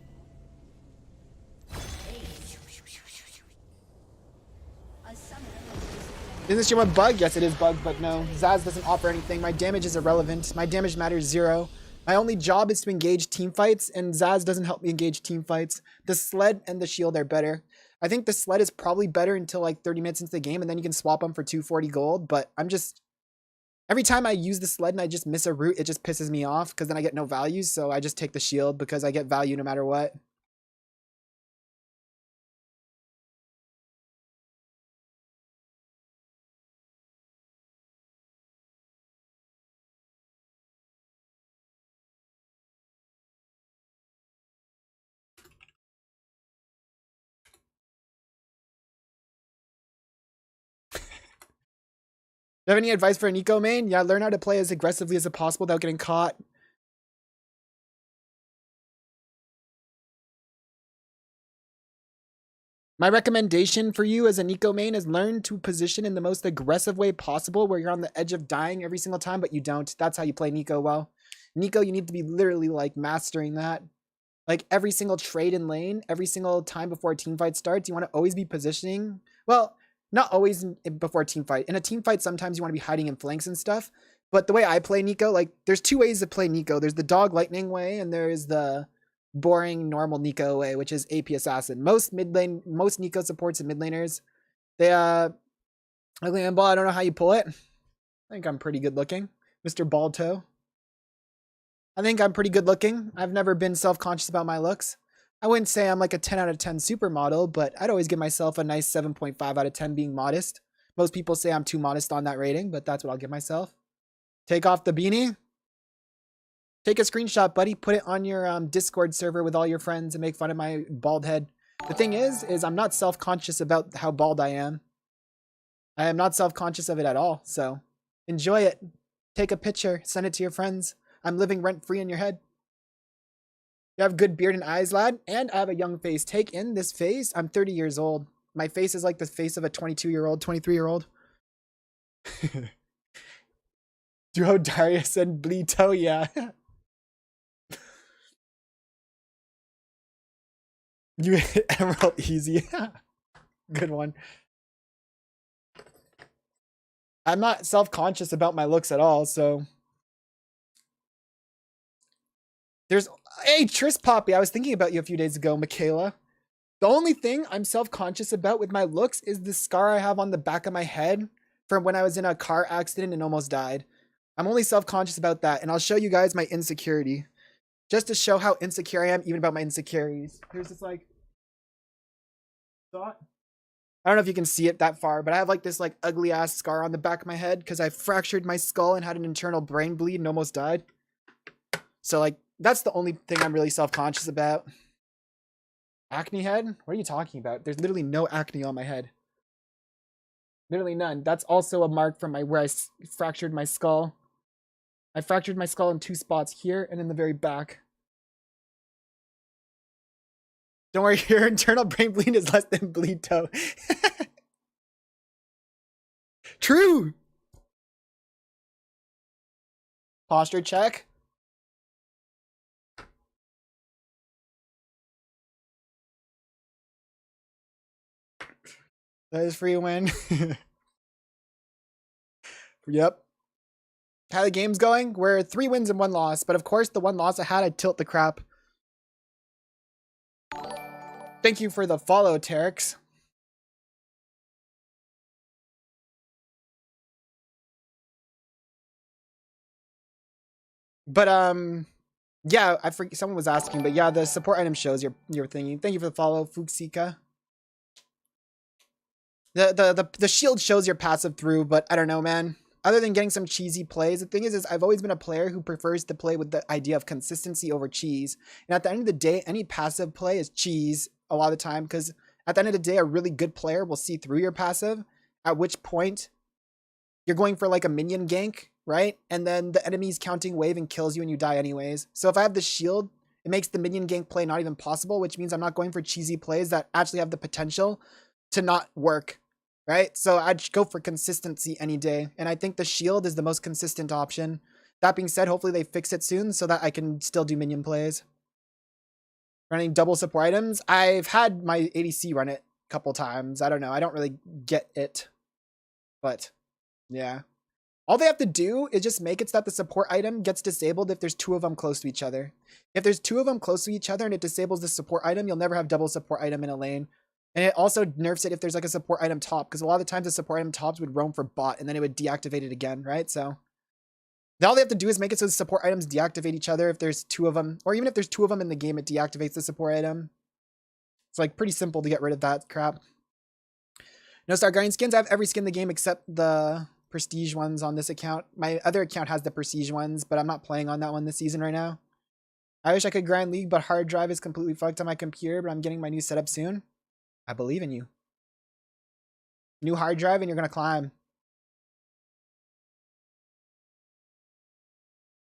Is this stream a bug? Yes, it is bug, but no. Zaz doesn't offer anything. My damage is irrelevant. My damage matters 0. My only job is to engage team fights, and Zaz doesn't help me engage team fights. The sled and the shield are better. I think the sled is probably better until like 30 minutes into the game, and then you can swap them for 240 gold, but I'm just... Every time I use the sled and I just miss a route, it just pisses me off, because then I get no value, so I just take the shield because I get value no matter what. Do you have any advice for Neeko Main? Yeah, learn how to play as aggressively as possible without getting caught. My recommendation for you as a Neeko Main is learn to position in the most aggressive way possible where you're on the edge of dying every single time, but you don't. That's how you play Neeko well. Neeko, you need to be literally like mastering that. Like every single trade in lane, every single time before a team fight starts, you want to always be positioning. Well, not always before a team fight. In a team fight, sometimes you want to be hiding in flanks and stuff. But the way I play Neeko, like there's 2 ways to play Neeko. There's the dog lightning way, and there's the boring normal Neeko way, which is AP assassin. Most Neeko supports and mid laners, they ugly handball. I don't know how you pull it. I think I'm pretty good looking, Mr. Balto. I think I'm pretty good looking. I've never been self-conscious about my looks. I wouldn't say I'm like a 10 out of 10 supermodel, but I'd always give myself a nice 7.5 out of 10 being modest. Most people say I'm too modest on that rating, but that's what I'll give myself. Take off the beanie. Take a screenshot, buddy. Put it on your Discord server with all your friends and make fun of my bald head. The thing is I'm not self-conscious about how bald I am. I am not self-conscious of it at all, so enjoy it. Take a picture, send it to your friends. I'm living rent-free in your head. You have good beard and eyes, lad, and I have a young face. Take in this face. I'm 30 years old. My face is like the face of a 22-year-old, 23-year-old. Duo Darius and Bleeto, yeah. You hit Emerald easy. Good one. I'm not self-conscious about my looks at all, so... There's... Hey, Tris Poppy, I was thinking about you a few days ago, Michaela. The only thing I'm self-conscious about with my looks is the scar I have on the back of my head from when I was in a car accident and almost died. I'm only self-conscious about that, and I'll show you guys my insecurity. Just to show how insecure I am, even about my insecurities. There's this, like... Thought? I don't know if you can see it that far, but I have, like, this, like, ugly-ass scar on the back of my head because I fractured my skull and had an internal brain bleed and almost died. So, like, that's the only thing I'm really self-conscious about. Acne head? What are you talking about? There's literally no acne on my head. Literally none. That's also a mark from where I fractured my skull. I fractured my skull in 2 spots, here and in the very back. Don't worry, your internal brain bleed is less than bleed toe. True! Posture check. That is free win. Yep. How the game's going? We're 3 wins and 1 loss, but of course the 1 loss I had, I tilt the crap. Thank you for the follow, Terex. But yeah, I forget, someone was asking, but yeah, the support item shows your thingy. Thank you for the follow, Fuxika. The shield shows your passive through, but I don't know, man. Other than getting some cheesy plays, the thing is I've always been a player who prefers to play with the idea of consistency over cheese. And at the end of the day, any passive play is cheese a lot of the time, because at the end of the day, a really good player will see through your passive, at which point you're going for like a minion gank, right? And then the enemy's counting wave and kills you and you die anyways. So if I have the shield, it makes the minion gank play not even possible, which means I'm not going for cheesy plays that actually have the potential to not work, right? So I'd go for consistency any day. And I think the shield is the most consistent option. That being said, hopefully they fix it soon so that I can still do minion plays. Running double support items. I've had my ADC run it a couple times. I don't know. I don't really get it. But yeah. All they have to do is just make it so that the support item gets disabled if there's two of them close to each other. If there's two of them close to each other and it disables the support item, you'll never have double support item in a lane. And it also nerfs it if there's like a support item top, because a lot of the times the support item tops would roam for bot and then it would deactivate it again, right? So all they have to do is make it so the support items deactivate each other if there's two of them, or even if there's two of them in the game, it deactivates the support item. It's like pretty simple to get rid of that crap. No Star Guardian skins. I have every skin in the game except the prestige ones on this account. My other account has the prestige ones, but I'm not playing on that one this season right now. I wish I could grind League, but hard drive is completely fucked on my computer, but I'm getting my new setup soon. I believe in you. New hard drive and you're going to climb.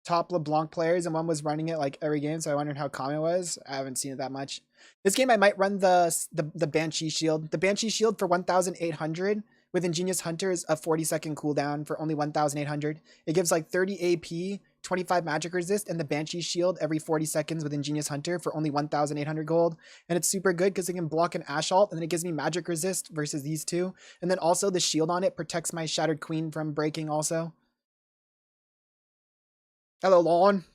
Top LeBlanc players, and one was running it like every game, so I wondered how common it was. I haven't seen it that much. This game I might run the Banshee shield. The Banshee shield for 1,800 with Ingenious Hunter is a 40-second cooldown for only 1,800. It gives like 30 AP, 25 magic resist, and the Banshee shield every 40 seconds with Ingenious Hunter for only 1,800 gold. And it's super good because it can block an Ash ult, and then it gives me magic resist versus these two. And then also the shield on it protects my Shattered Queen from breaking also. Hello, Lon.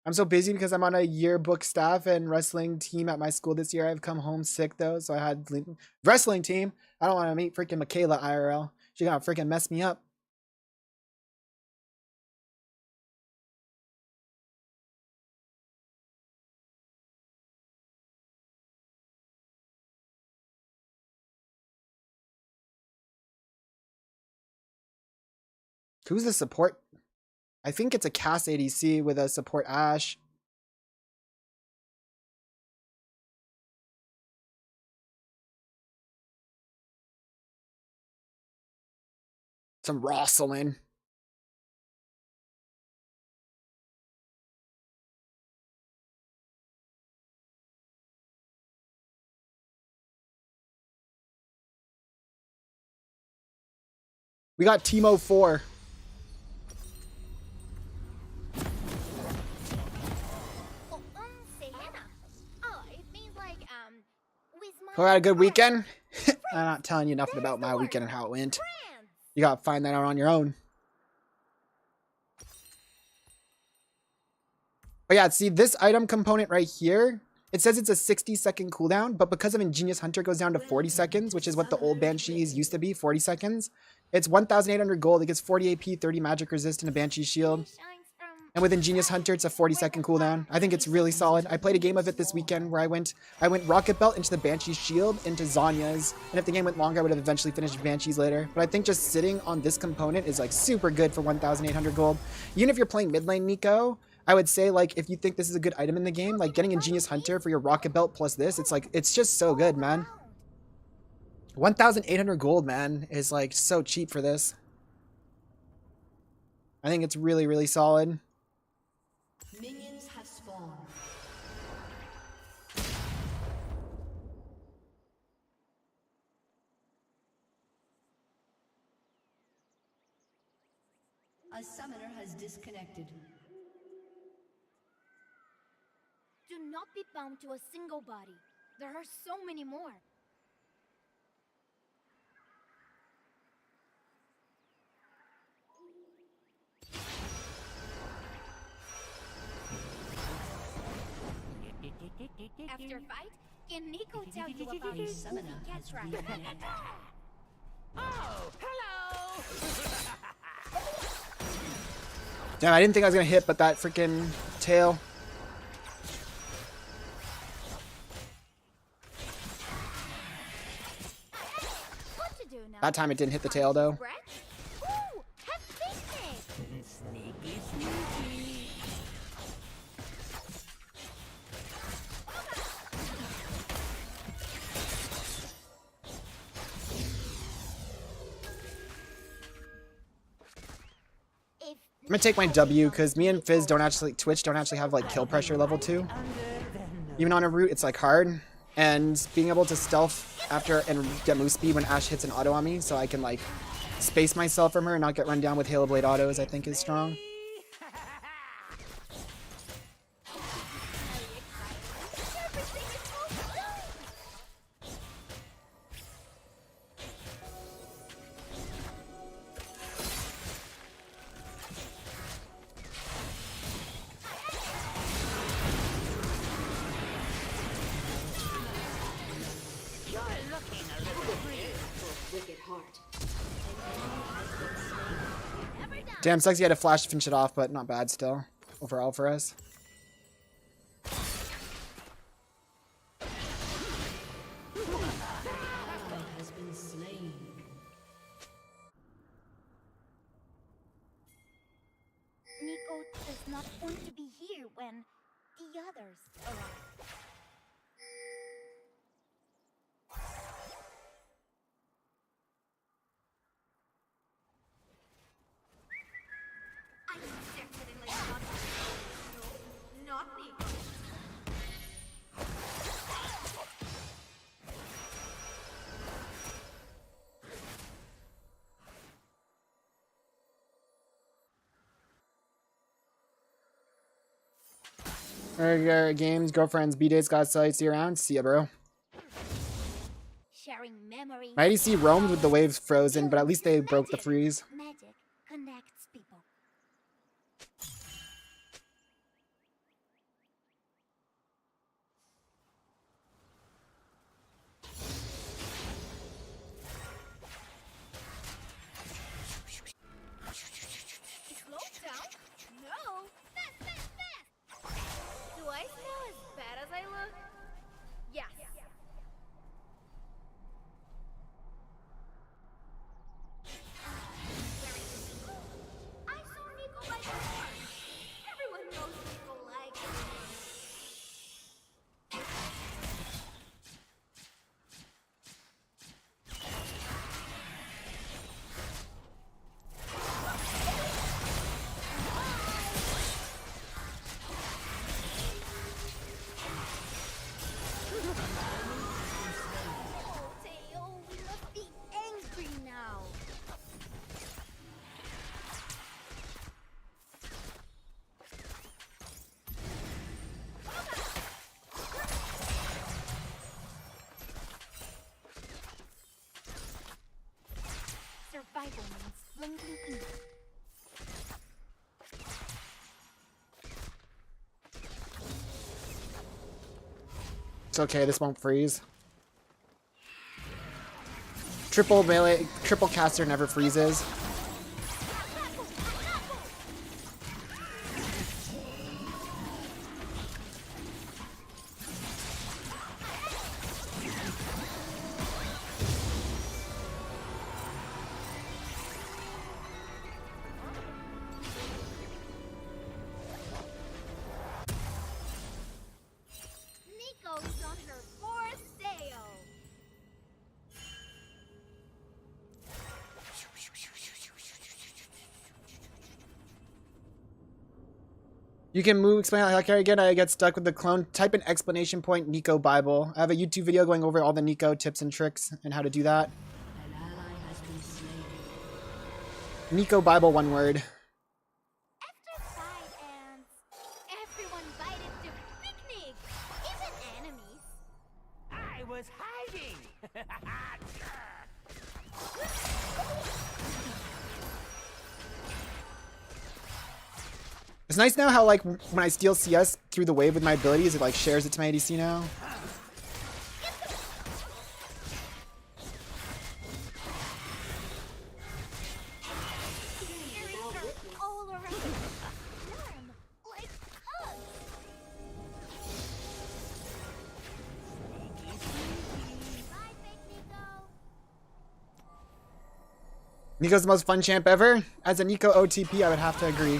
I'm so busy because I'm on a yearbook staff and wrestling team at my school this year. I've come home sick though, so I had wrestling team. I don't want to meet freaking Michaela IRL. She gonna freaking mess me up. Who's the support? I think it's a cast ADC with a support Ashe. Some Rosalind. We got Teemo 4. Who had a good weekend? I'm not telling you nothing about my weekend and how it went. You gotta find that out on your own. But yeah, see this item component right here, it says it's a 60-second cooldown, but because of Ingenious Hunter goes down to 40 seconds, which is what the old Banshees used to be, 40 seconds. It's 1,800 gold, it gets 40 AP, 30 magic resist, and a Banshee shield. And with Ingenious Hunter, it's a 40-second cooldown. I think it's really solid. I played a game of it this weekend where I went Rocket Belt into the Banshee shield into Zanya's. And if the game went longer, I would have eventually finished Banshees later. But I think just sitting on this component is like super good for 1,800 gold. Even if you're playing mid lane Nico, I would say like if you think this is a good item in the game, like getting Ingenious Hunter for your Rocket Belt plus this, it's like, it's just so good, man. 1,800 gold, man, is like so cheap for this. I think it's really, really solid. Minions have spawned. A summoner has disconnected. Do not be bound to a single body. There are so many more. After fight, can Nico tell you about his Summoner cat has trap? reconnected. Oh, hello! Damn, I didn't think I was gonna hit, but that freaking tail. do now. That time it didn't hit the tail though. Bread? Ooh, have picnic! Sneaky, sneaky. If I'm gonna take my W because me and Fizz don't actually, Twitch don't actually have like kill pressure level 2. Even on a route, it's like hard. And being able to stealth after and get move speed when Ashe hits an auto on me so I can like space myself from her and not get run down with Halo Blade autos, I think is strong. everything is so good! Damn, sucks you had to flash to finish it off, but not bad still overall for us. Has been slain. Nico does not want to be here when the others arrive. I definitely not. No, not Nico. Games, girlfriends, B-days, God sites, see you around. See ya, bro. Sharing memories. My ADC roamed with the waves frozen, but at least they broke the freeze. Magic connects people. Slow down? No! Fast, fast, fast! Do I smell as bad as I look? Yes. I saw Nico by the door. Everyone knows Nico likes me. Oh, Teo, we must be angry now. Survival means blinking pink. It's okay, this won't freeze. Triple melee, triple caster never freezes. Nico's on her for sale. You can move, explain how carry again. I get stuck with the clone. Type in exclamation point Nico Bible. I have a YouTube video going over all the Nico tips and tricks and how to do that. An ally has been slain. Nico Bible, one word. After 5 ants, everyone invited to picnic, even enemies. I was hiding! It's nice now how like when I steal CS through the wave with my abilities, it like shares it to my ADC now. Carries her all around. Warm, like hugs. Bye, Big Nico. Nico's the most fun champ ever. As a Nico OTP, I would have to agree.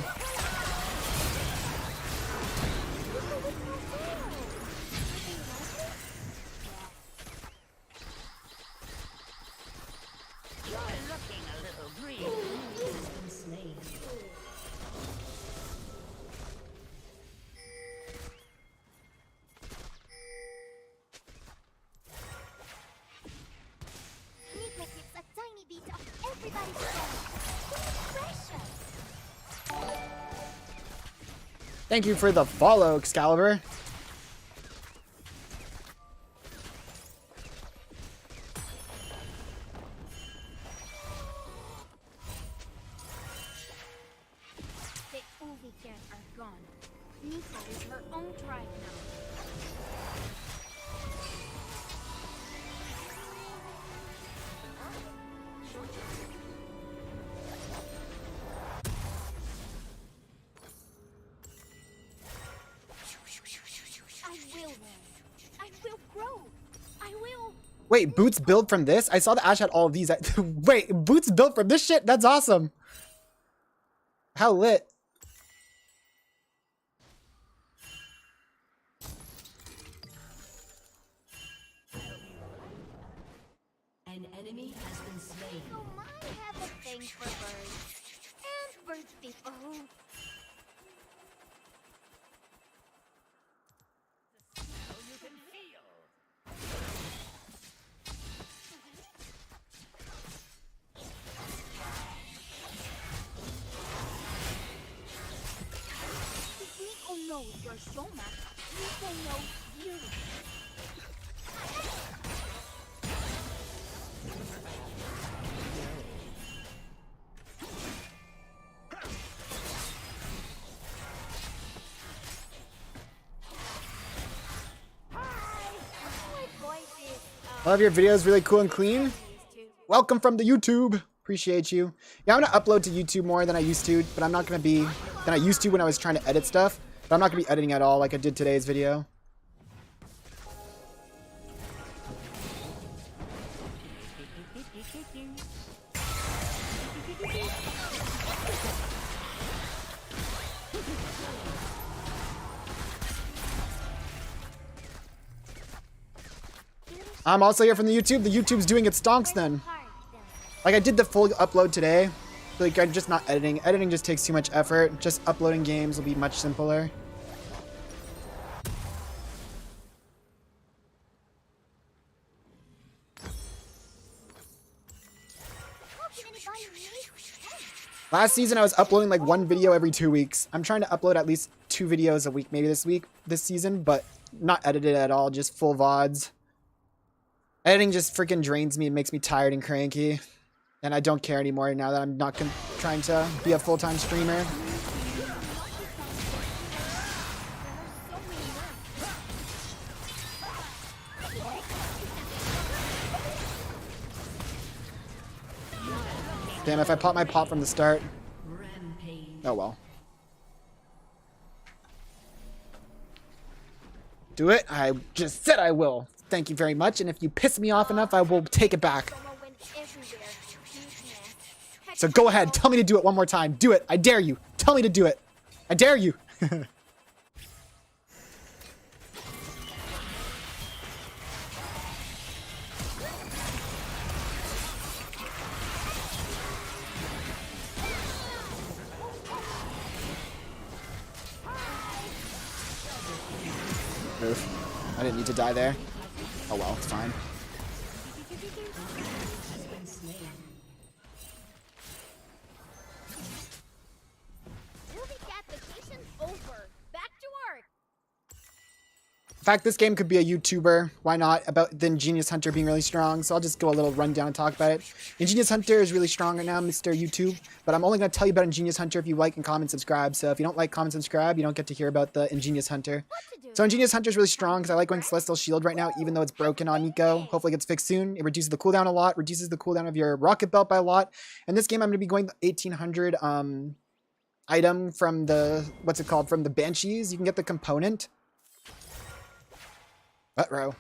You're looking a little green. Has been slain. Nico keeps a tiny bit of everybody's time. So precious. Thank you for the follow, Excalibur. The Uvi cats are gone. Nico is her own tribe now. I will learn. I will grow. I will. Wait, Boots build from this? I saw that Ash had all of these. Wait, Boots built from this shit? That's awesome. How lit. An enemy has been slain. So I have a thing for birds. And bird people. You can feel. If Nico knows your Shoma, Nico knows you. My voice is, I love your videos, really cool and clean. used to. Welcome from the YouTube. Appreciate you. Yeah, I'm gonna upload to YouTube more than I used to, but I'm not gonna be than I used to when I was trying to edit stuff. But I'm not gonna be editing at all like I did today's video. I'm also here from the YouTube. The YouTube's doing its stonks then. Hard, though. Like I did the full upload today. Like I'm just not editing. Editing just takes too much effort. Just uploading games will be much simpler. How can anybody need help? Last season I was uploading like one video every 2 weeks. I'm trying to upload at least 2 videos a week maybe this season, but not edited at all, just full VODs. Editing just freaking drains me and makes me tired and cranky. And I don't care anymore now that I'm not trying to be a full-time streamer. Damn, if I pop my pop from the start. Rampage. Oh well. Do it? I just said I will. Thank you very much, and if you piss me off enough, I will take it back. Someone went everywhere. Business. So go ahead, tell me to do it one more time. Do it. I dare you. Tell me to do it. I dare you. Oof. I didn't need to die there. Oh well, it's fine. Has been slain. Movie cat vacation over. Back to work. In fact, this game could be a YouTuber. Why not? About the Ingenious Hunter being really strong. So I'll just go a little rundown and talk about it. Ingenious Hunter is really strong right now, Mr. YouTube. But I'm only going to tell you about Ingenious Hunter if you like and comment, subscribe. So if you don't like, comment, subscribe, you don't get to hear about the Ingenious Hunter. What to do? So Ingenious Hunter is really strong because I like going Celestial Shield right now, even though it's broken on Nico. Hopefully it gets fixed soon. It reduces the cooldown a lot, reduces the cooldown of your rocket belt by a lot. And this game I'm going to be going the 1800 item from the, what's it called, from the Banshees. You can get the component. Row.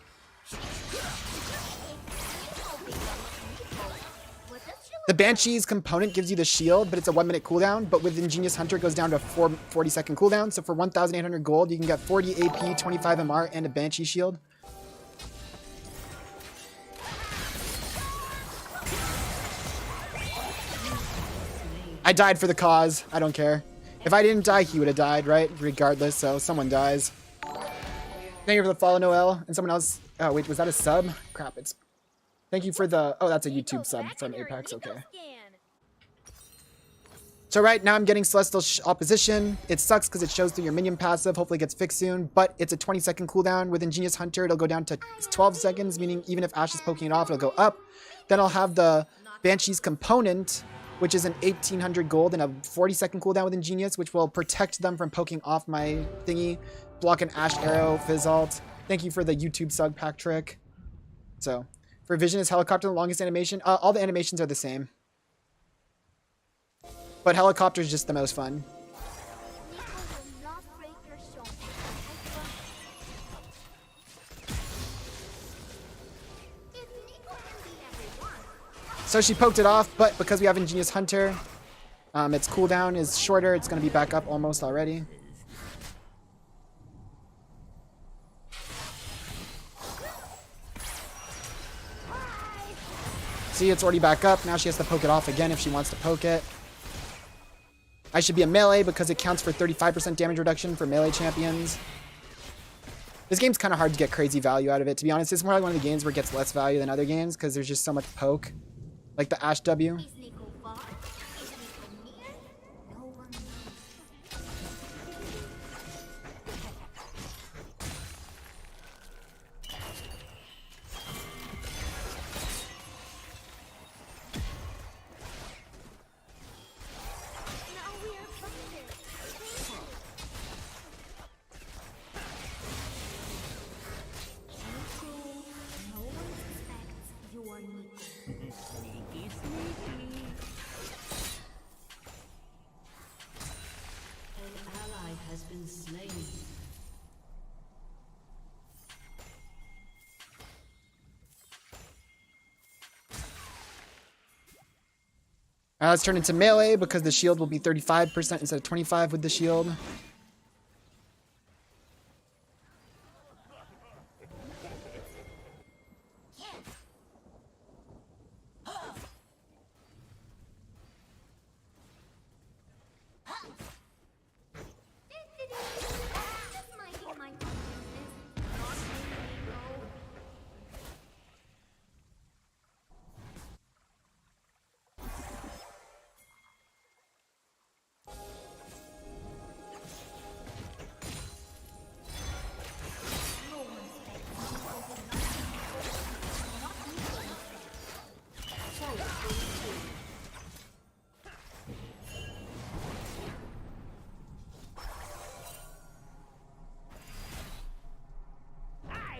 What does she The Banshee's component gives you the shield, but it's a 1 minute cooldown. But with Ingenious Hunter, it goes down to a 40-second cooldown. So for 1,800 gold, you can get 40 AP, 25 MR, and a Banshee shield. I died for the cause. I don't care. If I didn't die, he would have died, right? Regardless, so someone dies. Thank you for the follow, Noel. And someone else... Oh, wait, was that a sub? Crap, it's... Thank you for the... Oh, that's a YouTube sub from Apex, okay. So right now I'm getting Celestial Opposition. It sucks because it shows through your minion passive. Hopefully it gets fixed soon. But it's a 20-second cooldown. With Ingenious Hunter, it'll go down to 12 seconds, meaning even if Ashe is poking it off, it'll go up. Then I'll have the Banshee's component, which is an 1,800 gold and a 40-second cooldown with Ingenious, which will protect them from poking off my thingy. Block an Ashe arrow, Fizzalt. Thank you for the YouTube sub pack trick. So, for Vision is Helicopter the longest animation. All the animations are the same. But Helicopter is just the most fun. So she poked it off, but because we have Ingenious Hunter, its cooldown is shorter. It's going to be back up almost already. See, it's already back up. Now she has to poke it off again if she wants to poke it. I should be a melee because it counts for 35% damage reduction for melee champions. This game's kind of hard to get crazy value out of it, to be honest. It's more like one of the games where it gets less value than other games because there's just so much poke. Like the Ashe W. Let's turn into melee because the shield will be 35% instead of 25 with the shield.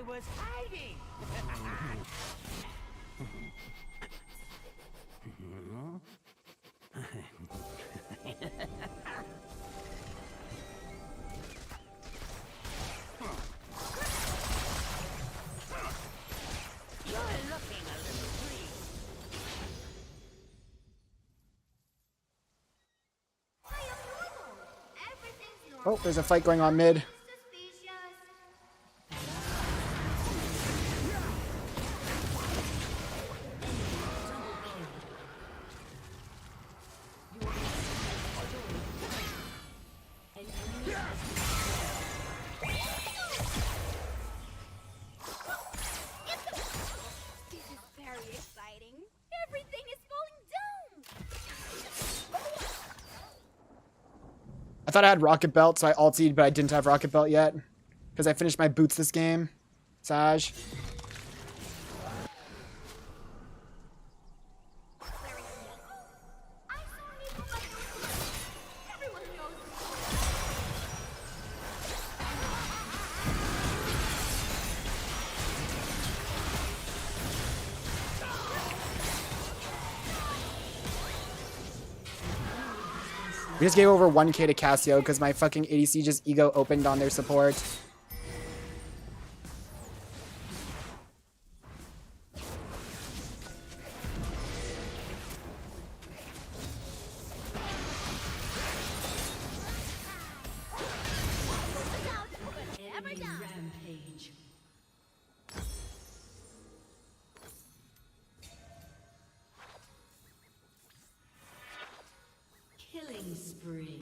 Was hiding. You're looking a little green. Oh, there's a fight going on mid. I thought I had Rocket Belt, so I ultied, but I didn't have Rocket Belt yet. Because I finished my boots this game. Saj. We just gave over 1k to Cassio because my fucking ADC just ego opened on their support. spree.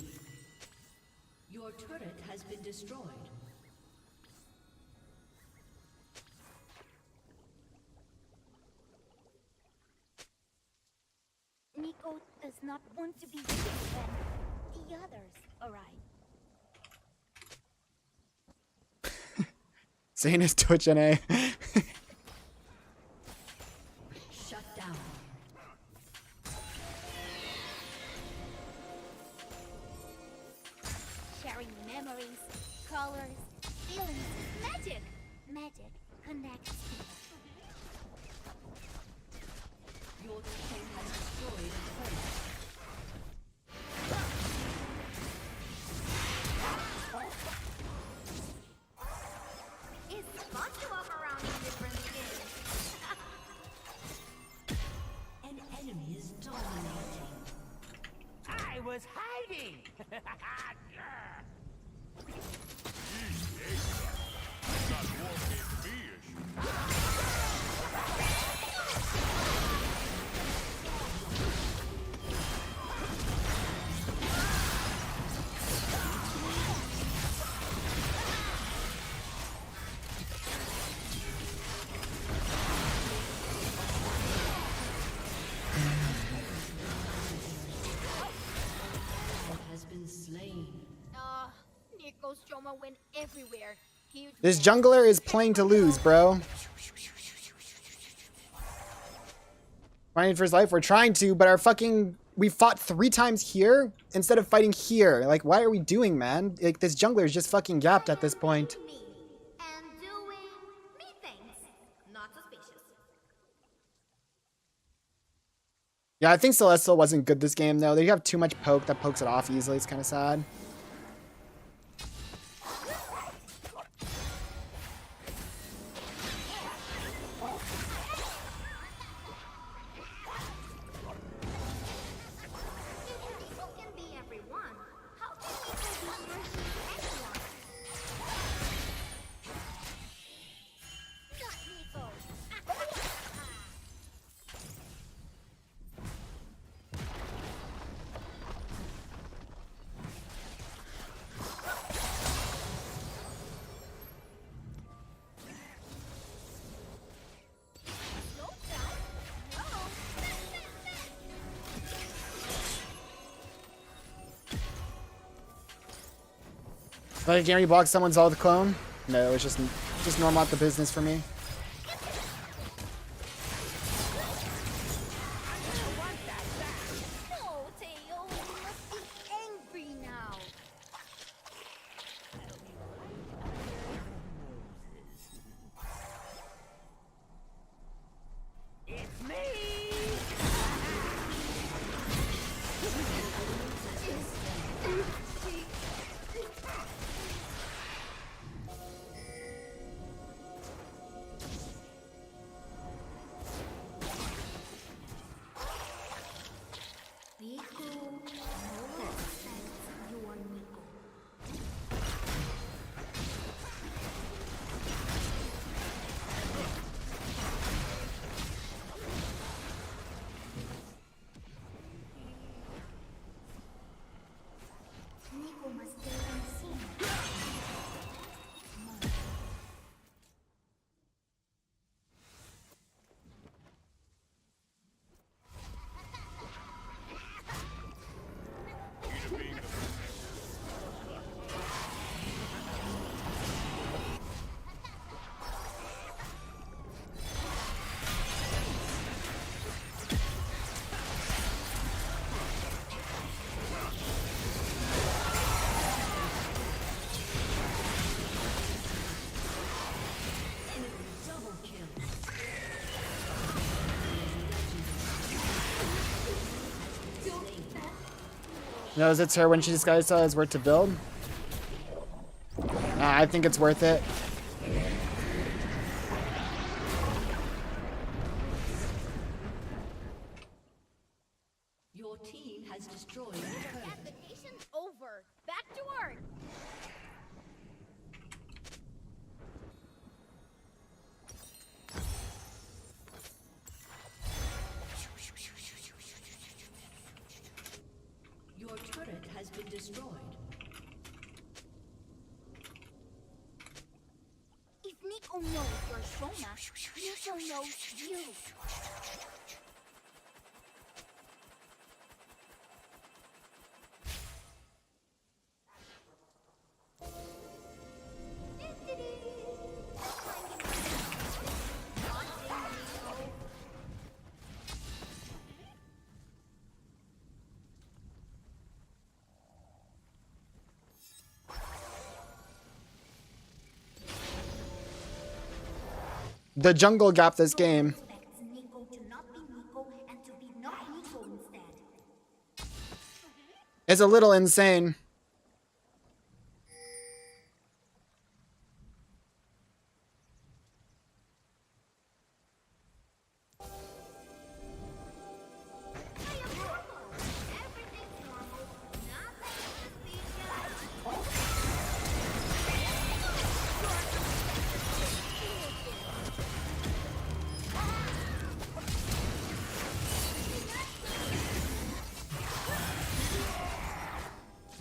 Your turret has been destroyed. Nico does not want to be here when the others arrive. Saying his Twitch NA. Shut down. Sharing memories, colors, feelings, magic. Magic connects people. Your team has destroyed a turret. It's fun to walk around in different skins. An enemy is dominating. I was hiding. Has been slain. Nico's Choma went everywhere. Huge This mess. jungler is playing to lose, bro. Fighting for his life. We're trying to, but our fucking... We fought 3 times here instead of fighting here. Like, why are we doing, man? Like, this jungler is just fucking gapped at this point. Me. And doing me things. Not suspicious. Yeah, I think Celestial wasn't good this game, though. They have too much poke that pokes it off easily. It's kind of sad. Nico can be everyone. How can Nico be everyone? Not Nico. No doubt. No. Like, Gary block someone's all the clone? No, it's just normal at the business for me. No, Teo, you must be angry now. It's me. Nico, no respect. You are Nico. Nico must stay unseen. Double kill. Knows it's her when she disguised it's worth to build. I think it's worth it. Your team has destroyed a turret. Vacation's over. Back to work. Your turret been destroyed. If Nico knows you're Shona, Nico knows you. The jungle gap this game. Expects Nico to not be Nico and to be not Nico instead. It's a little insane. I am normal. Everything's normal. Nothing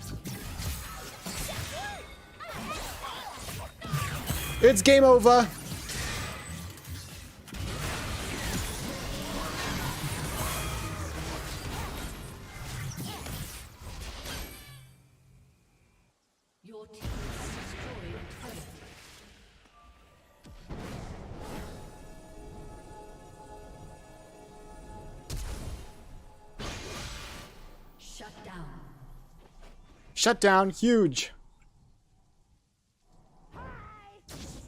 suspicious. It's game over. Your team has destroyed a turret. Shut down. Shut down. Huge. Poof!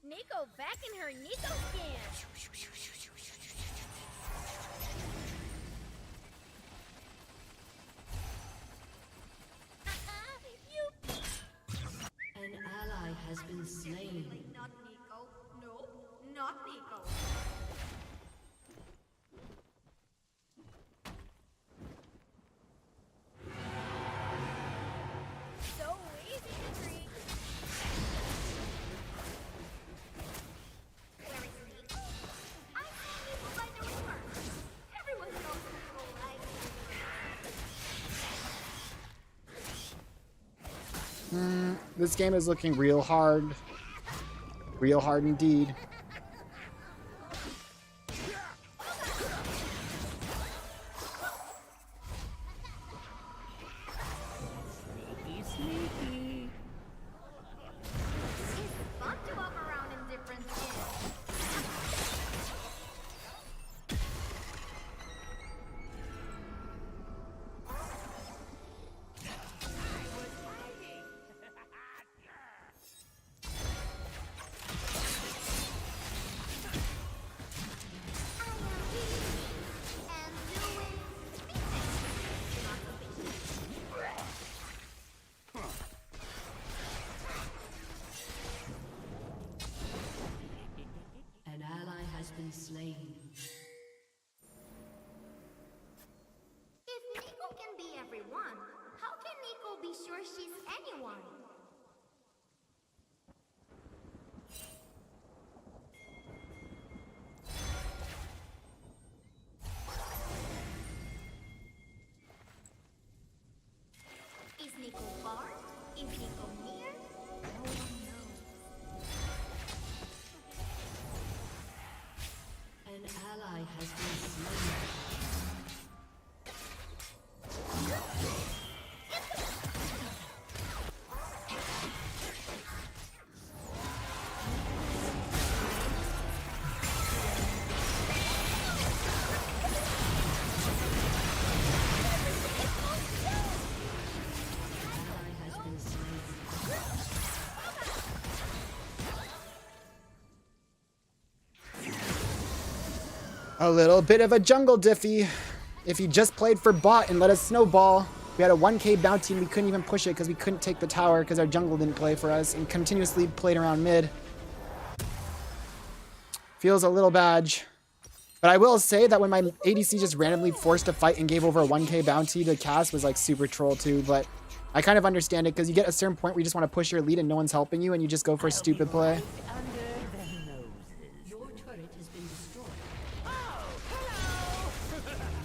Nico back in her Nico skin. You An ally has been slain. not Nico. No, not Nico. So easy to treat. Where is Nico? I saw Nico by the river. Everyone knows Nico likes the river. This game is looking real hard. Real hard indeed. It's fun to walk around in different skins. An ally has been slain. If Nico can be everyone, how can Nico be sure she's anyone? Is Nico far? Is Nico near? No one knows. An ally has been slain. Ally has been slain. A little bit of a jungle diffy. If he just played for bot and let us snowball, we had a 1k bounty and we couldn't even push it because we couldn't take the tower because our jungle didn't play for us and continuously played around mid. Feels a little bad. But I will say that when my ADC just randomly forced a fight and gave over a 1k bounty to cast was like super troll too, but I kind of understand it because you get a certain point where you just want to push your lead and no one's helping you and you just go for a stupid play. Under their noses. Your turret has been destroyed. Oh, hello!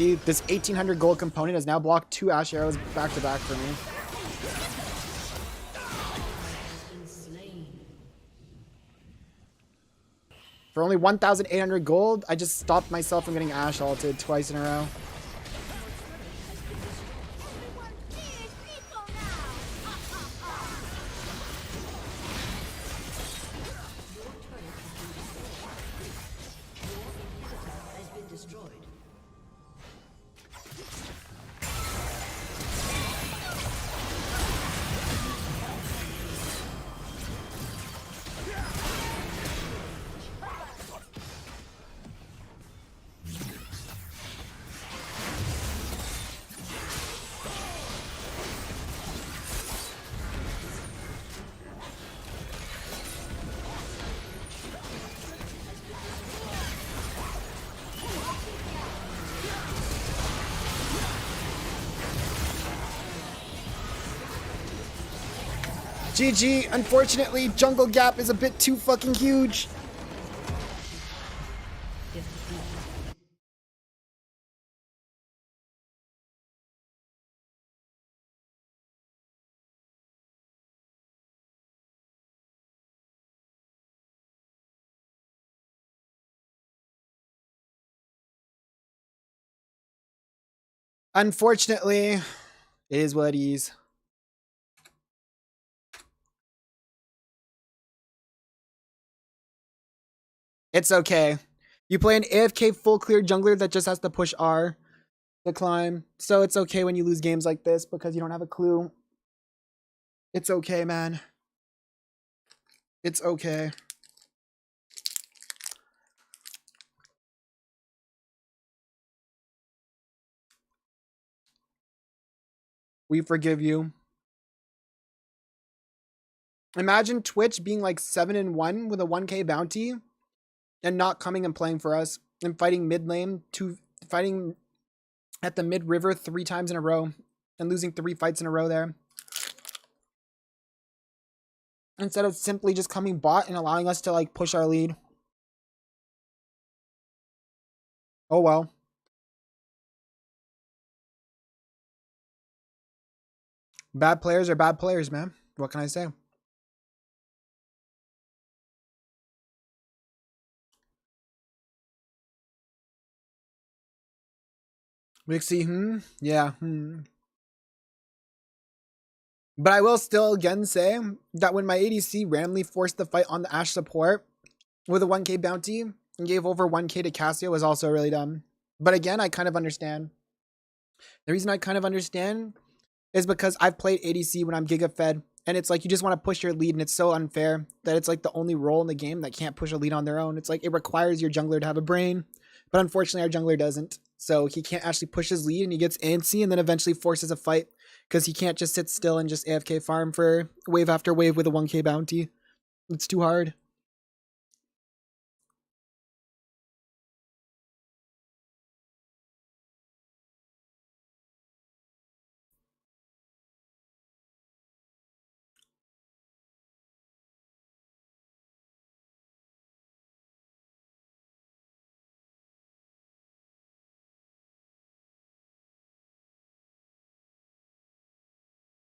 see, this 1800 gold component has now blocked 2 Ash arrows back to back for me. For only 1,800 gold, I just stopped myself from getting Ash ulted twice in a row. Everyone fears Nico now. Has been destroyed. GG, unfortunately, jungle gap is a bit too fucking huge. Unfortunately, it is what it is. It's okay. You play an AFK full clear jungler that just has to push R to climb. So it's okay when you lose games like this because you don't have a clue. It's okay, man. It's okay. We forgive you. Imagine Twitch being like 7-1 with a 1k bounty and not coming and playing for us and fighting mid lane fighting at the mid river 3 times in a row and losing 3 fights in a row there. Instead of simply just coming bot and allowing us to like push our lead. Oh well. Bad players are bad players, man. What can I say? Mixie, yeah, But I will still again say that when my ADC randomly forced the fight on the Ashe support with a 1k bounty and gave over 1k to Cassio was also really dumb. But again, I kind of understand. The reason I kind of understand is because I've played ADC when I'm Giga fed, and it's like you just want to push your lead, and it's so unfair that it's like the only role in the game that can't push a lead on their own. It's like it requires your jungler to have a brain, but unfortunately our jungler doesn't. So he can't actually push his lead, and he gets antsy and then eventually forces a fight because he can't just sit still and just AFK farm for wave after wave with a 1k bounty. It's too hard.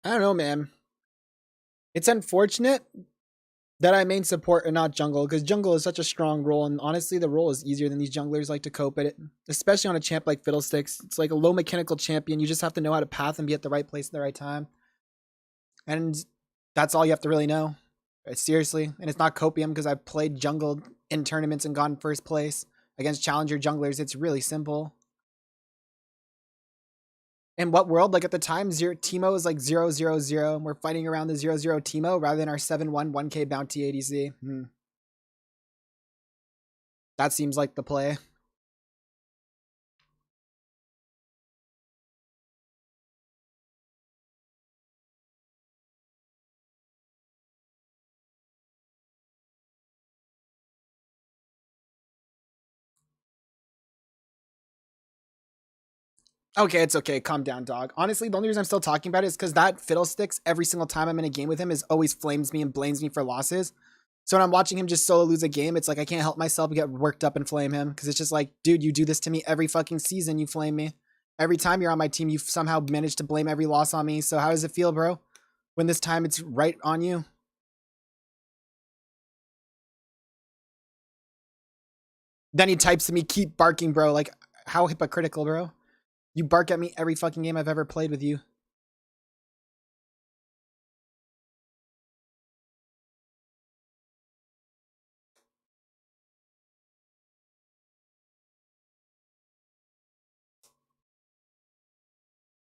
I don't know, man. It's unfortunate that I main support and not jungle, because jungle is such a strong role, and honestly the role is easier than these junglers like to cope at it, especially on a champ like Fiddlesticks. It's like a low mechanical champion. You just have to know how to path and be at the right place at the right time, and that's all you have to really know. Seriously. And it's not copium because I've played jungle in tournaments and gotten first place against challenger junglers. It's really simple. In what world? Like at the time, Teemo is like 0-0-0, and we're fighting around the 0-0 Teemo rather than our 7-1 1k bounty ADC. That seems like the play. Okay, it's okay. Calm down, dog. Honestly, the only reason I'm still talking about it is because that Fiddlesticks, every single time I'm in a game with him, is always flames me and blames me for losses. So when I'm watching him just solo lose a game, it's like I can't help myself but get worked up and flame him. Because it's just like, dude, you do this to me every fucking season. You flame me. Every time you're on my team, you somehow manage to blame every loss on me. So how does it feel, bro? When this time it's right on you? Then he types to me, keep barking, bro. Like, how hypocritical, bro? You bark at me every fucking game I've ever played with you.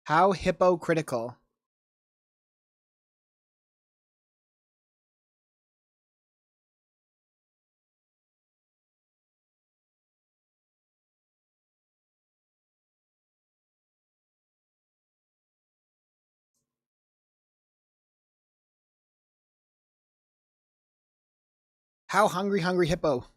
How hypocritical. How hungry, hungry hippo.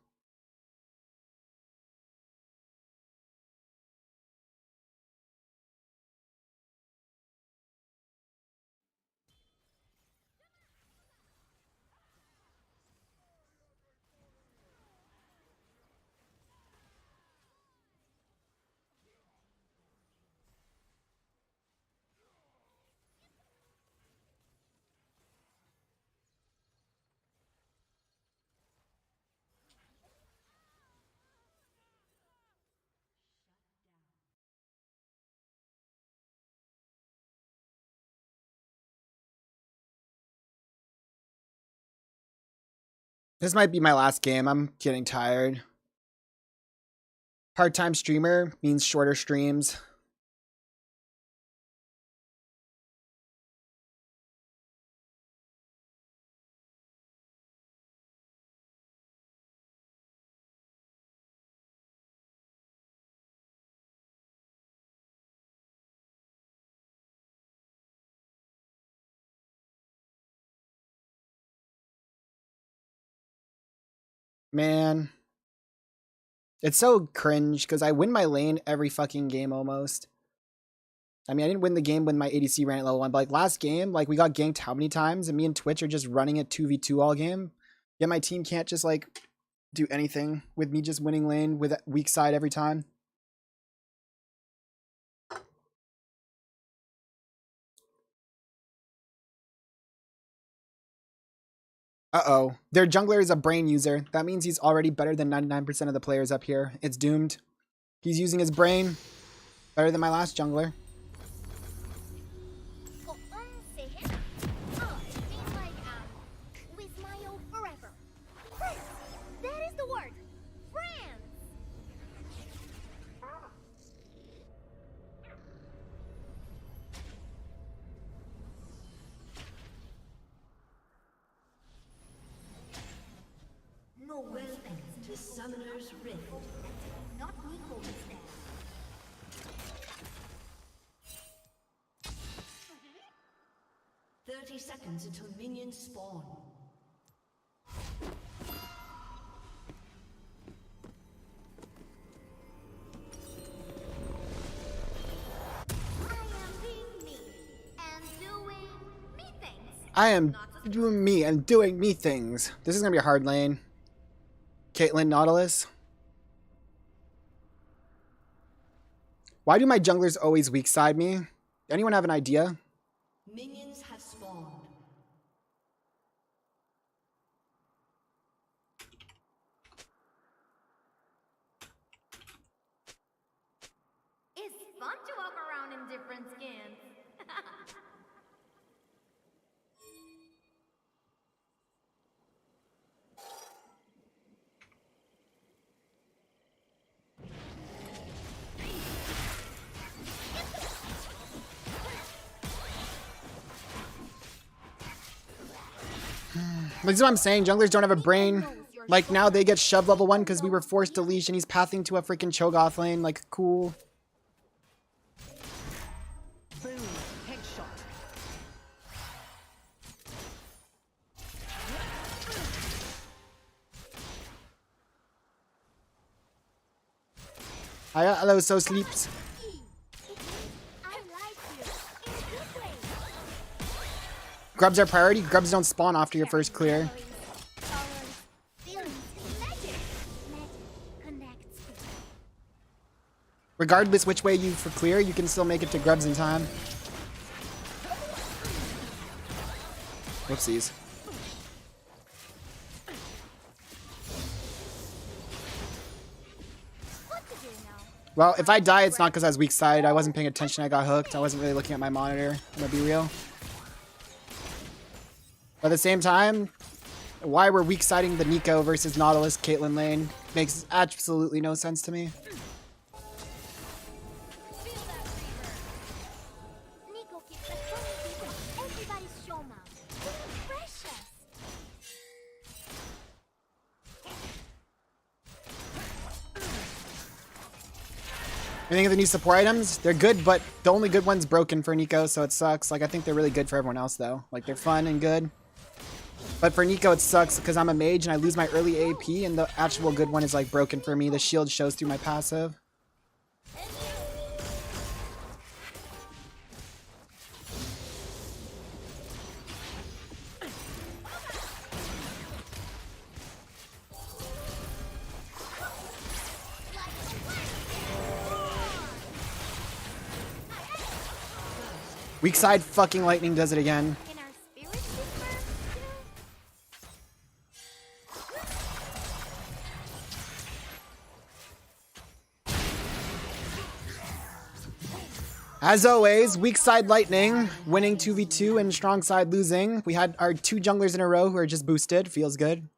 This might be my last game. I'm getting tired. Part-time streamer means shorter streams. Man. It's so cringe because I win my lane every fucking game almost. I mean, I didn't win the game when my ADC ran at level 1, but like last game, like we got ganked how many times? And me and Twitch are just running it 2v2 all game. Yet my team can't just like do anything with me just winning lane with weak side every time. Uh-oh. Their jungler is a brain user. That means he's already better than 99% of the players up here. It's doomed. He's using his brain. Better than my last jungler. Say it. Oh, it means like, with smile forever. That is the word. Friends. No welcome to Summoner's Rift. Not Nico instead. 30 seconds until minions spawn. I am being me and doing me things. I am doing me and doing me things. This is going to be a hard lane. Caitlyn Nautilus. Why do my junglers always weak side me? Anyone have an idea? Minions have spawned. It's fun to walk around in different skins. This is what I'm saying. Junglers don't have a brain. Like, now they get shoved level 1 because we were forced to leash and he's pathing to a freaking Cho'Gath lane. Like, cool. Boom. Headshot. Hello, so sleeps. I like you in a good way. Grubs are priority. Grubs don't spawn after your first clear. Feelings, magic. Magic connects people. Regardless which way you for clear, you can still make it to grubs in time. Whoopsies. What to do now? Well, if I die, it's not because I was weak sided. I wasn't paying attention. I got hooked. I wasn't really looking at my monitor. I'm gonna be real. But at the same time, why we're weak siding the Nico versus Nautilus Caitlyn lane makes absolutely no sense to me. Feel that fever. Nico keeps the trophy of everybody's showma. Precious. Anything of the new support items? They're good, but the only good one's broken for Nico, so it sucks. Like, I think they're really good for everyone else, though. Like, they're fun and good. But for Nico, it sucks because I'm a mage and I lose my early AP, and the actual good one is, like, broken for me. The shield shows through my passive. Weak side fucking lightning does it again. Can our spirits whisper? As always, weak side lightning, winning 2v2 and strong side losing. We had our 2 junglers in a row who are just boosted. Feels good.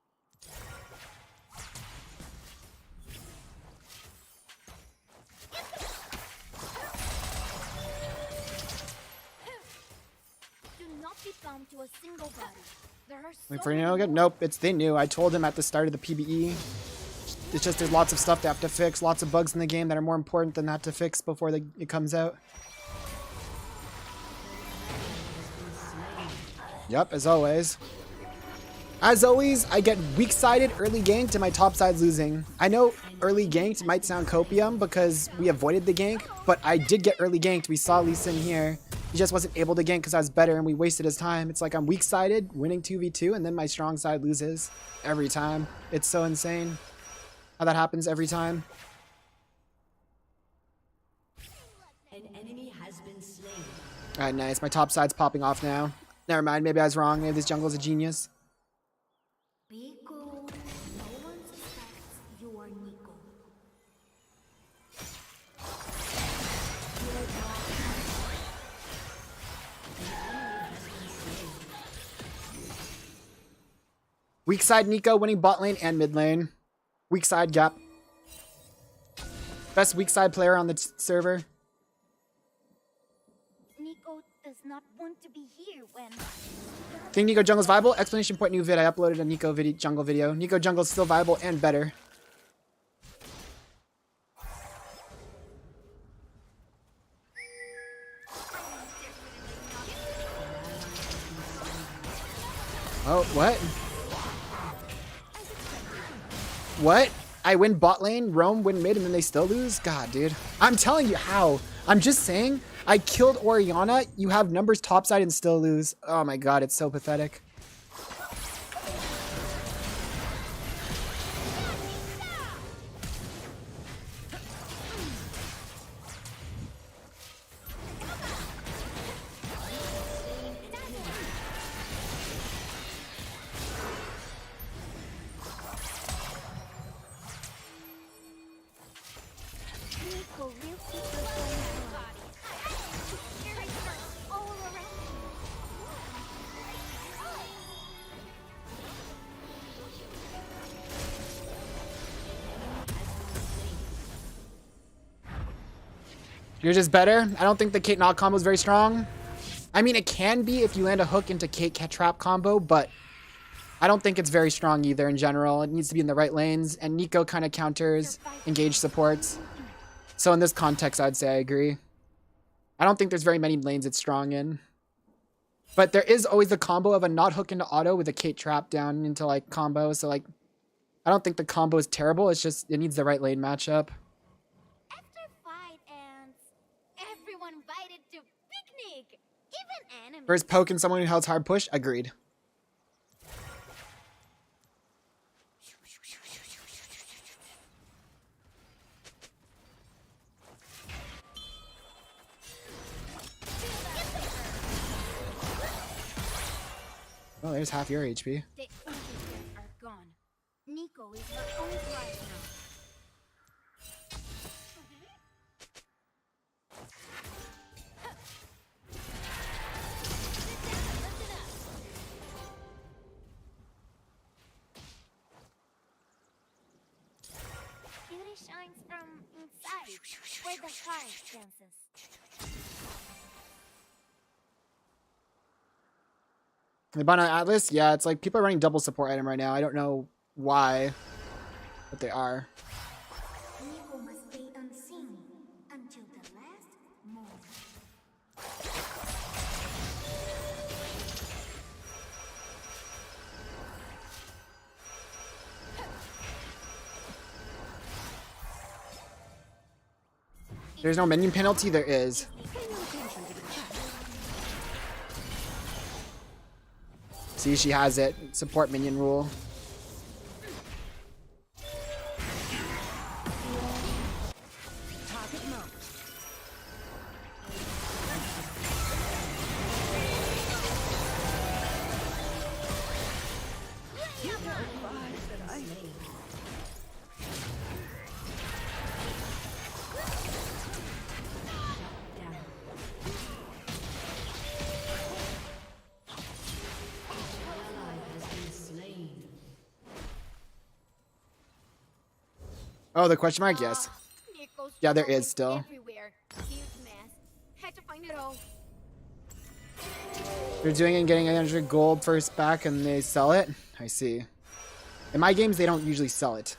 Do not be bound to a single body. There are Wait so for many Noga? Nope, they knew. I told him at the start of the PBE. It's just there's lots of stuff they have to fix, lots of bugs in the game that are more important than that to fix before it comes out. Yep, as always. As always, I get weak-sided early ganked and my top side's losing. I know early ganked might sound copium because we avoided the gank, but I did get early ganked. We saw Lee Sin here. He just wasn't able to gank because I was better and we wasted his time. It's like I'm weak-sided, winning 2v2, and then my strong side loses every time. It's so insane how that happens every time. An enemy has been slain. Alright, nice. My top side's popping off now. Never mind, maybe I was wrong. Maybe this jungle's a genius. Be cool. No one suspects you are Nico. Weak side Nico winning bot lane and mid lane. Weak side gap. Best weak side player on the server. Nico does not want to be here when... Think Nico jungle's viable? Explanation point new vid. I uploaded a Nico jungle video. Nico jungle's still viable and better. Oh, what? What? I win bot lane, roam, win mid, and then they still lose? God, dude. I'm telling you how. I'm just saying, I killed Orianna, you have numbers topside and still lose. Oh my god, it's so pathetic. Nico will keep your own body. Spirit hurts all around You're just better? I don't think the Kate knock combo is very strong. I mean, it can be if you land a hook into Kate trap combo, but I don't think it's very strong either in general. It needs to be in the right lanes, and Nico kind of counters, engage supports. So in this context, I'd say I agree. I don't think there's very many lanes it's strong in. But there is always the combo of a not hook into auto with a Kate trap down into like combo. So like, I don't think the combo is terrible. It's just, it needs the right lane matchup. After fight ends, everyone invited to picnic. Even enemies. First poke and someone who held hard push, agreed. Oh, there's half your HP. The ingredients are gone. Nico is her own right now. Beauty shines from inside, where the heart dances. Libana Atlas? Yeah, it's like people are running double support item right now. I don't know why, but they are. Nico must stay unseen until the last moment. There's no minion penalty? There is. See, she has it. Support minion rule. Oh, the question mark? Yes. Nico's Yeah, there trouble is still. everywhere. Huge mess. Had to find it all. They're doing it and getting 800 gold first back and they sell it? I see. In my games, they don't usually sell it.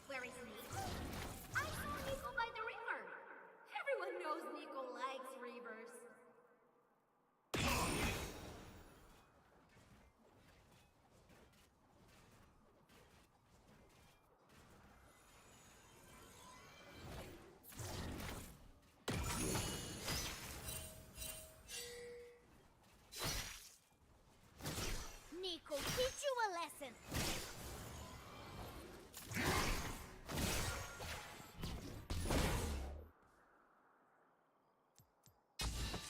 Where is Nico? I saw Nico by the river. Everyone knows Nico likes rivers. Nico, teach you a lesson.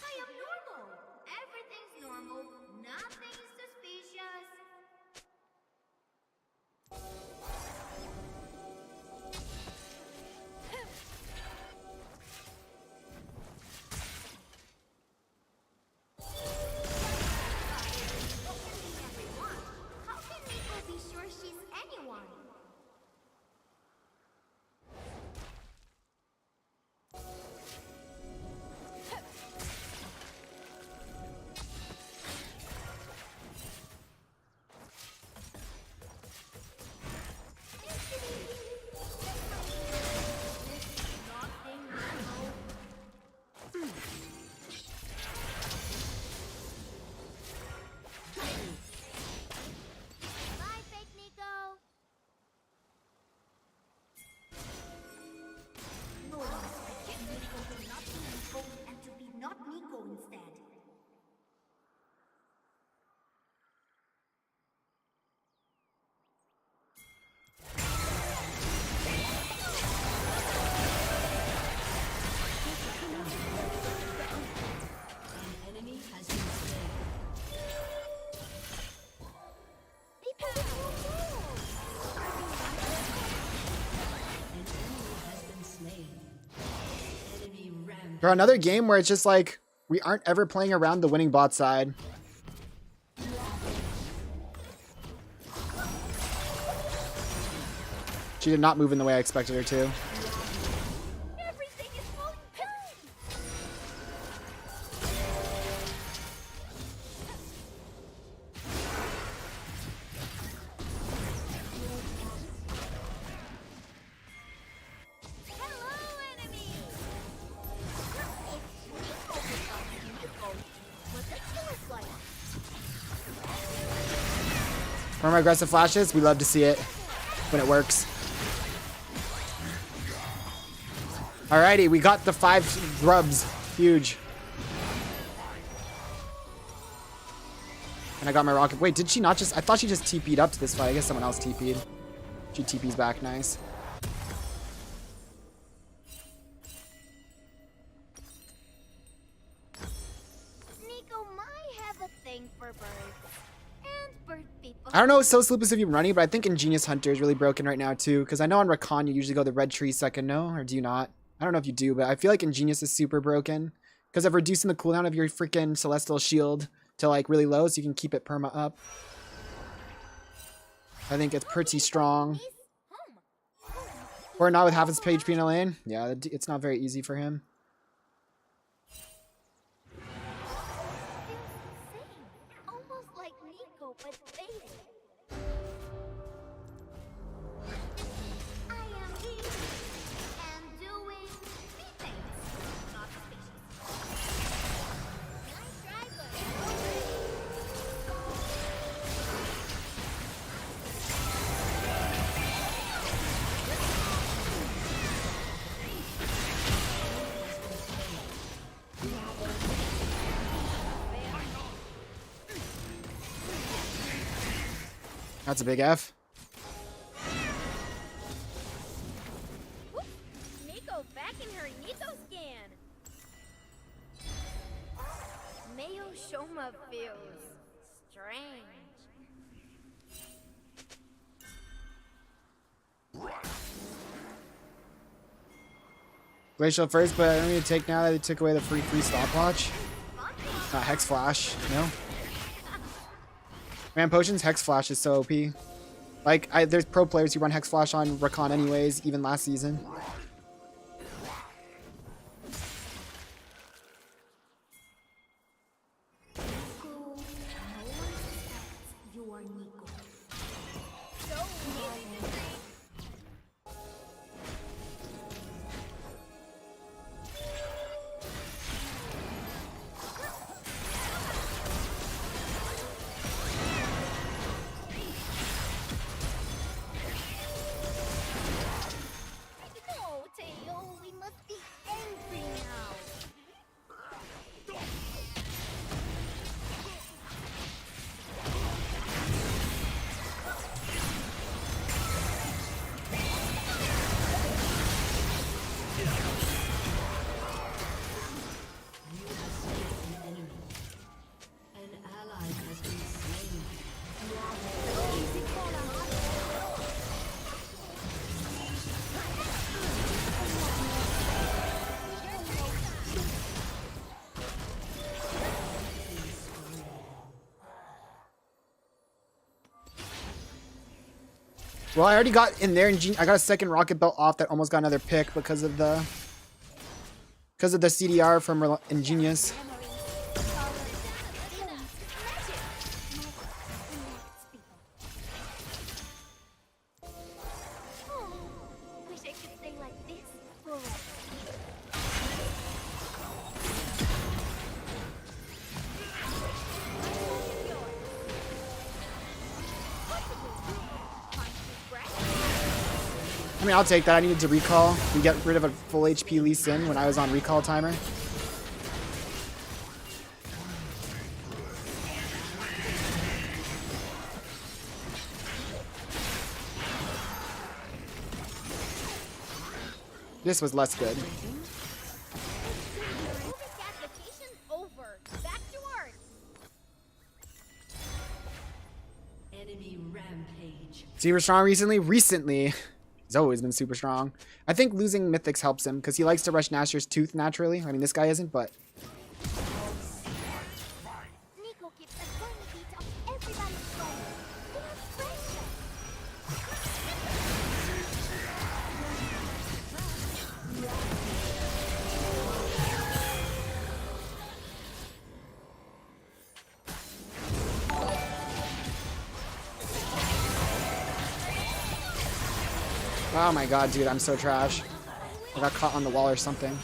I am normal. Everything's normal. Nothing suspicious. How can Nico be sure she's anyone? Bye, fake Nico. No one expected Nico to not be Nico and to be not Nico instead. An enemy has been slain. Be careful. An enemy has been slain. Enemy rampage. For another game where it's just like, we aren't ever playing around the winning bot side. She did not move in the way I expected her to. Everything is falling apart. Hello, enemy. If Nico becomes Nico, what does he look like? From aggressive flashes, we love to see it when it works. Alrighty, we got the 5 grubs. Huge. And I got my rocket. Wait, did she not just... I thought she just TP'd up to this fight. I guess someone else TP'd. She TP's back. Nice. for birds. And bird people. I don't know what So Sloop is if you're running, but I think Ingenious Hunter is really broken right now too. Because I know on Rakan you usually go the red tree second, no? Or do you not? I don't know if you do, but I feel like Ingenious is super broken. Because of reducing the cooldown of your freaking Celestial Shield to like really low so you can keep it perma up. I think it's pretty strong. Or not with half his HP in a lane. Yeah, it's not very easy for him. Almost like Nico, but faded. I am here and doing me things, not suspicious. Nice try, That's a big F. Whoop. Nico back in her Nico scan. Mayo Shoma feels strange. Glacial first, but I don't need to take now that they took away the free stopwatch. Hex Flash, no? Man, Potion's Hex Flash is so OP. Like, there's pro players who run Hex Flash on Rakan anyways, even last season. You are Nico. No, Teo, we must be angry now. An ally has been slain. Well, I already got in there, and I got a second rocket belt off that almost got another pick because of the CDR from Ingenious. Wish I could stay like this forever. I mean, I'll take that. I needed to recall and get rid of a full HP Lee Sin when I was on recall timer. This was less good. Application over. Back to work. Enemy rampage. Super strong recently? Recently. He's always been super strong. I think losing Mythics helps him because he likes to rush Nasher's Tooth naturally. I mean, this guy isn't, but... Nico keeps a tiny beat of everybody's phone. We have pressure. Oh my god, dude, I'm so trash. I got caught on the wall or something.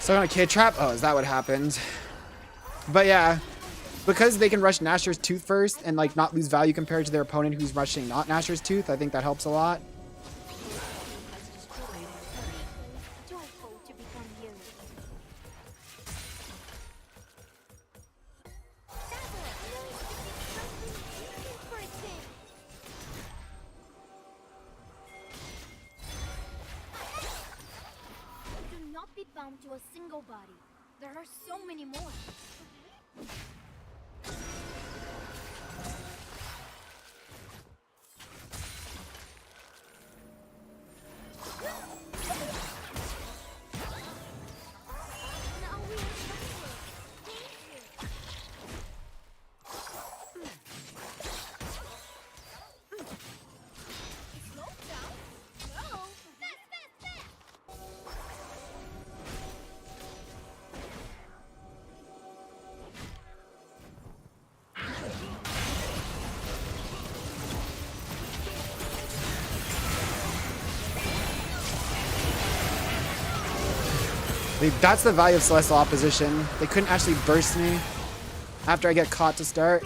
So on a kid trap? Oh, is that what happened? But yeah, Because they can rush Nashor's Tooth first and like not lose value compared to their opponent who's rushing not Nashor's Tooth, I think that helps a lot. Joyful to become you. Do not be bound to a single body. There are so many more. Now we are slow down. No. Fast. That's the value of Celestial Opposition. They couldn't actually burst me after I get caught to start.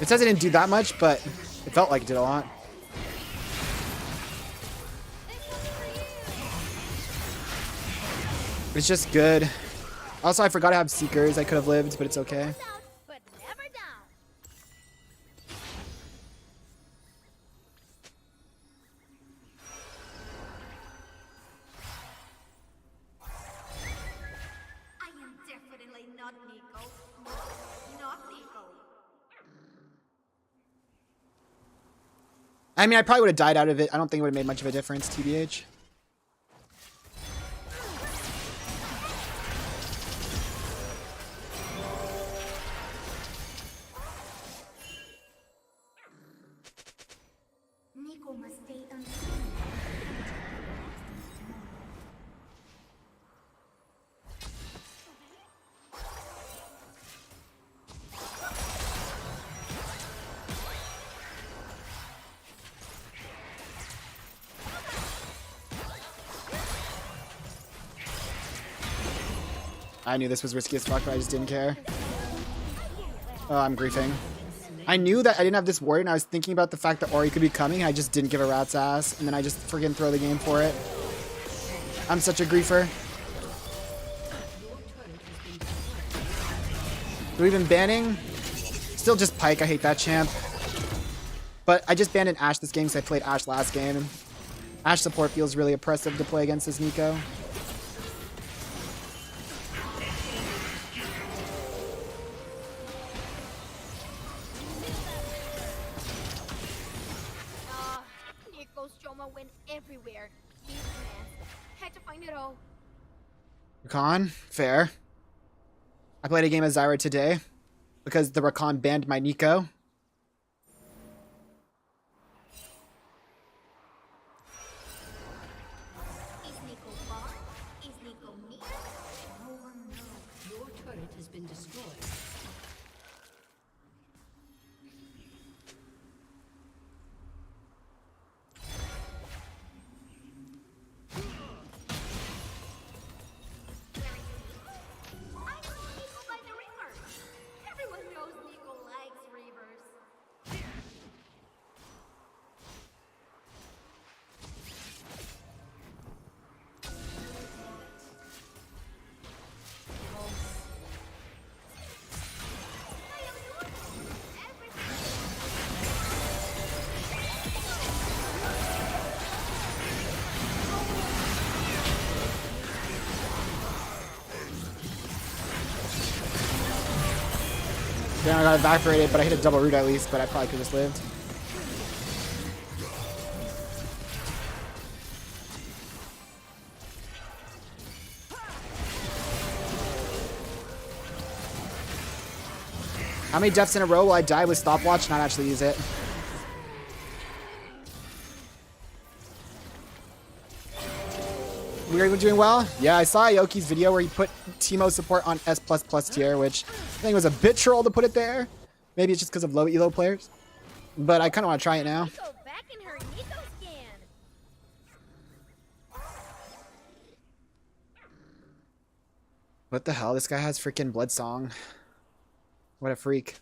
It says it didn't do that much, but it felt like it did a lot. It's just good. Also, I forgot to have Seekers. I could have lived, but it's okay. Out, but never down. I am definitely not Nico. Not Nico. I mean, I probably would have died out of it. I don't think it would have made much of a difference, TBH. Nico must stay unseen. I knew this was risky as fuck, but I just didn't care. Oh, I'm griefing. I knew that I didn't have this ward, and I was thinking about the fact that Ori could be coming, and I just didn't give a rat's ass, and then I just friggin' throw the game for it. I'm such a griefer. Do we even banning? Still just Pike, I hate that champ. But I just banned an Ashe this game because I played Ashe last game. Ashe support feels really oppressive to play against this Nico. Nico's trauma went everywhere. He's mad. Had to find it all. Rakan, fair. I played a game of Zyra today because the Rakan banned my Nico. Is Nico far? Is Nico near? No one knows. Your turret has been destroyed. I know Nico by the river. Everyone knows Nico likes rivers. I am normal. Damn, I got evaporated, but I hit a double root at least, but I probably could have just lived. How many deaths in a row will I die with stopwatch and not actually use it? We're doing well? Yeah, I saw Aoki's video where he put Teemo support on S++ tier, which I think was a bit troll to put it there. Maybe it's just because of low elo players. But I kind of want to try it now. Nico back in her Nico skin. What the hell? This guy has freaking blood song. What a freak.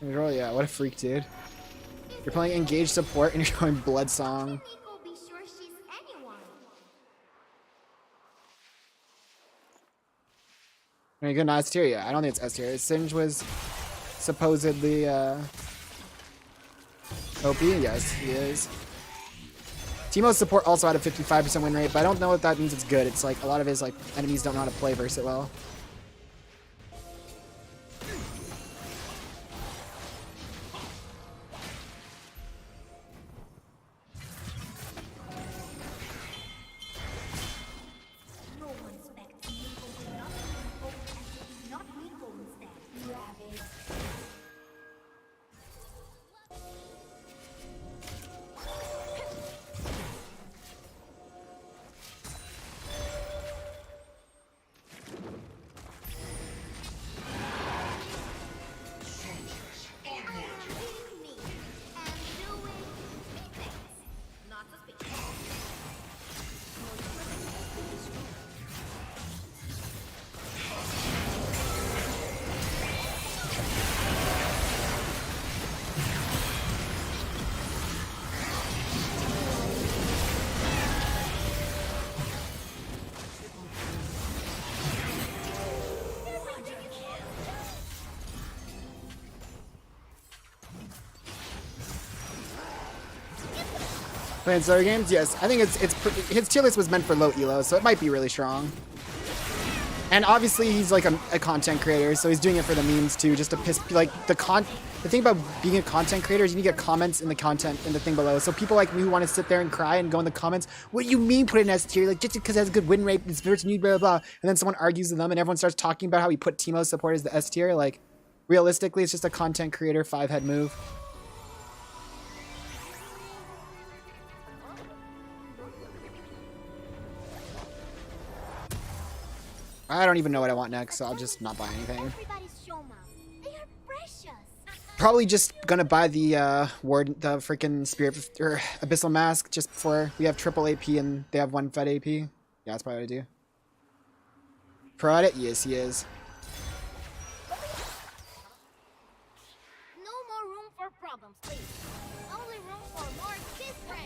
Yeah, what a freak, dude. You're playing engaged support and you're going blood song. Nico be sure she's anyone? I mean, good S tier, yeah. I don't think it's S tier. Singe was supposedly OP. Yes, he is. Teemo's support also had a 55% win rate, but I don't know if that means it's good. It's like a lot of his like enemies don't know how to play versus it well. No one expects Nico to not Nico and not Nico instead. Rabbit. Playing Solar Games? Yes. I think his tier list was meant for low elo, so it might be really strong. And obviously he's like a content creator, so he's doing it for the memes too, just to piss like the thing about being a content creator is you need to get comments in the content in the thing below. So people like me who want to sit there and cry and go in the comments, what do you mean put it in S tier? Like just because it has a good win rate, it's versus new, blah, blah, blah. And then someone argues with them and everyone starts talking about how he put Teemo support as the S tier. Like realistically, it's just a content creator 5-head move. I don't even know what I want next, so I'll just not buy anything. Everybody's Shoma. They are precious. Probably just gonna buy the the freaking spirit or abyssal mask just before we have triple AP and they have 1 fed AP. Yeah, that's probably what I do. Pro at it? Yes, he is. No more room for problems, please. Only room for more kiss friends.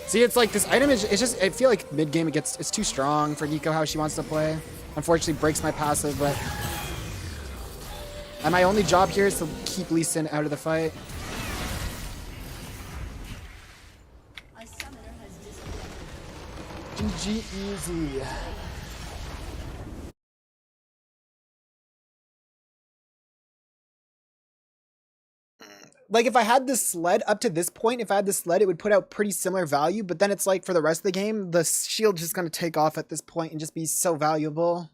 See, it's like this item is it's just I feel like mid game it's too strong for Nico how she wants to play. Unfortunately, breaks my passive, but and my only job here is to keep Lee Sin out of the fight. GG easy. Like if I had this sled up to this point, if I had this sled, it would put out pretty similar value. But then it's like for the rest of the game, the shield's just going to take off at this point and just be so valuable.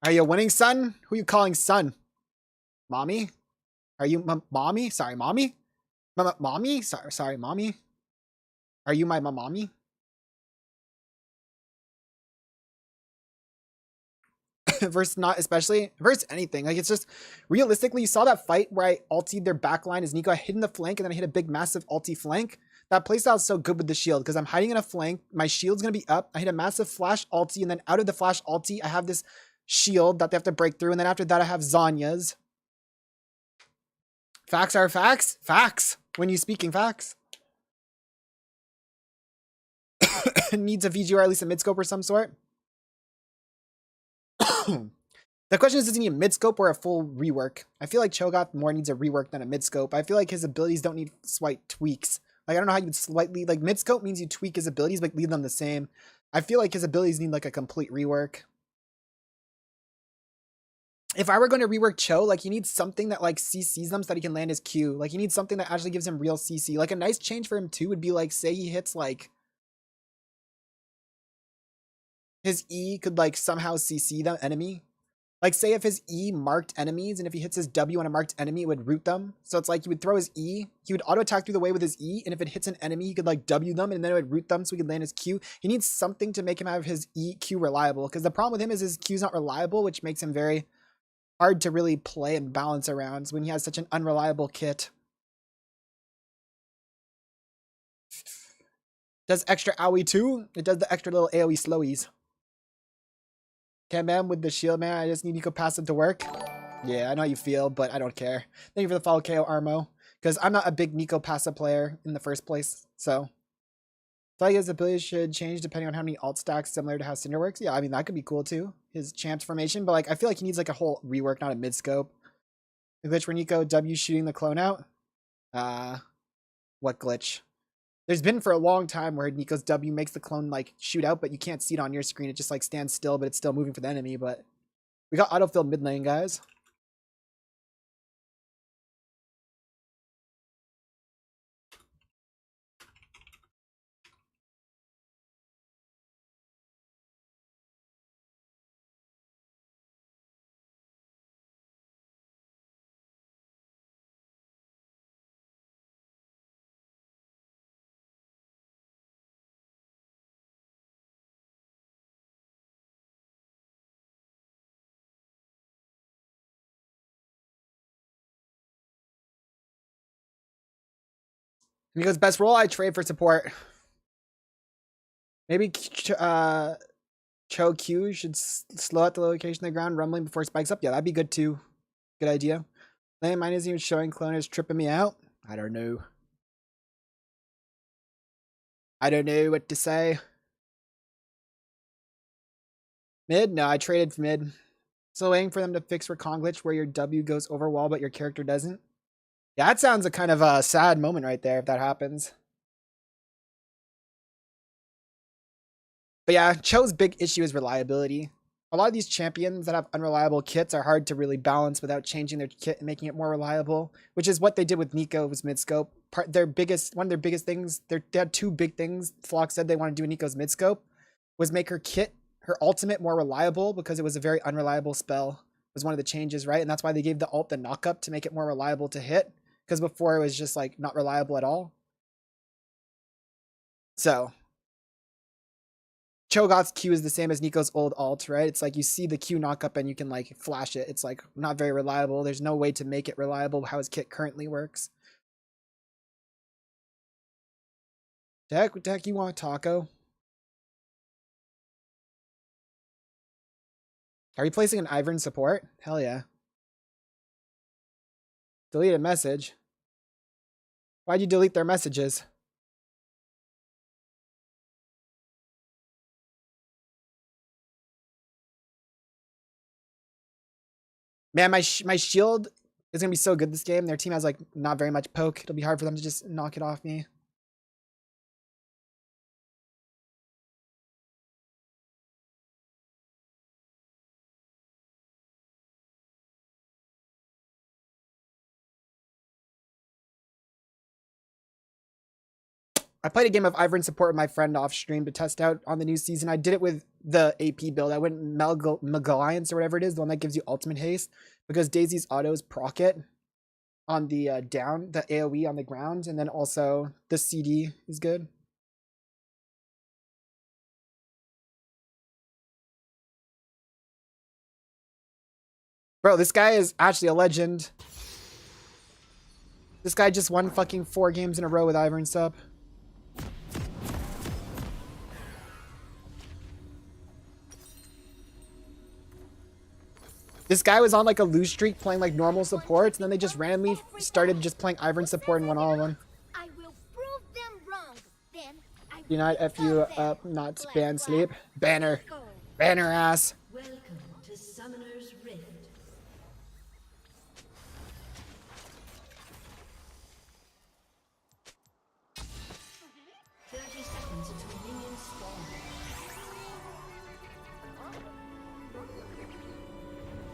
Are you winning, son? Who are you calling son? Mommy? Are you mommy? Sorry, mommy? Mommy? Sorry, mommy? Are you my mommy? Versus not especially versus anything. Like it's just realistically, you saw that fight where I ultied their backline as Nico. I hid in the flank and then I hit a big massive ulti flank. That playstyle is so good with the shield because I'm hiding in a flank. My shield's gonna be up. I hit a massive flash ulti, and then out of the flash ulti, I have this shield that they have to break through, and then after that, I have Zanya's. Facts are facts. Facts. When you speaking facts. Needs a VG or at least a midscope or some sort. The question is, does he need a mid-scope or a full rework? I feel like Cho'Gath more needs a rework than a mid-scope. I feel like his abilities don't need slight tweaks. Like, I don't know how you would slightly... Like, mid-scope means you tweak his abilities, but leave them the same. I feel like his abilities need, like, a complete rework. if I were going to rework Cho, like he needs something that like CCs them so that he can land his Q. Like he needs something that actually gives him real CC. Like a nice change for him too would be like, say he hits like his E could like somehow CC the enemy. Like say if his E marked enemies and if he hits his W on a marked enemy, it would root them. So it's like he would throw his E, he would auto attack through the way with his E, and if it hits an enemy, he could like W them and then it would root them so he could land his Q. He needs something to make him have his E Q reliable because the problem with him is his Q's not reliable, which makes him very hard to really play and balance around when he has such an unreliable kit. Does extra AoE too? It does the extra little AoE slowies. Cam with the shield, man. I just need Nico passive to work. Yeah, I know how you feel, but I don't care. Thank you for the follow, KO Armo. Because I'm not a big Nico passive player in the first place, so. I feel like his ability should change depending on how many alt stacks, similar to how Cinder works. Yeah, I mean, that could be cool too. His champs formation, but like I feel like he needs like a whole rework, not a mid-scope. The glitch where Nico W shooting the clone out? What glitch? There's been for a long time where Nico's W makes the clone like shoot out, but you can't see it on your screen. It just like stands still, but it's still moving for the enemy. But we got autofilled mid lane, guys. Nico's best role, I trade for support. Maybe Cho Q should slow out the location of the ground, rumbling before it spikes up. Yeah, that'd be good too. Good idea. Lane, mine isn't even showing clone is tripping me out. I don't know. I don't know what to say. Mid? No, I traded for mid. Still waiting for them to fix Recon glitch where your W goes over wall but your character doesn't. Yeah, that sounds a kind of a sad moment right there if that happens. But yeah, Cho's big issue is reliability. A lot of these champions that have unreliable kits are hard to really balance without changing their kit and making it more reliable, which is what they did with Nico was mid-scope. One of their biggest things, they had two big things Flock said they want to do in Nico's mid-scope, was make her kit, her ultimate more reliable because it was a very unreliable spell. Was one of the changes, right? And that's why they gave the ult the knock-up to make it more reliable to hit, because before it was just like not reliable at all. So Cho'Gath's Q is the same as Nico's old alt, right? It's like you see the Q knock up and you can like flash it. It's like not very reliable. There's no way to make it reliable how his kit currently works. What the heck you want, Taco? Are you placing an Ivern support? Hell yeah. Delete a message. Why'd you delete their messages? Man, my shield is going to be so good this game. Their team has like not very much poke. It'll be hard for them to just knock it off me. I played a game of Ivern support with my friend off stream to test out on the new season. I did it with the AP build. I went Megalliance or whatever it is, the one that gives you ultimate haste, because Daisy's autos proc it on the down, the AoE on the ground, and then also the CD is good. Bro, this guy is actually a legend. This guy just won fucking 4 games in a row with Ivern sub. This guy was on like a lose streak playing like normal supports, and then they just randomly started just playing Ivern support and won all of them. I will prove them wrong. Then I Do not F you up, not ban sleep. Banner. Banner ass. Welcome to Summoner's Rift. 30 seconds until minions spawn.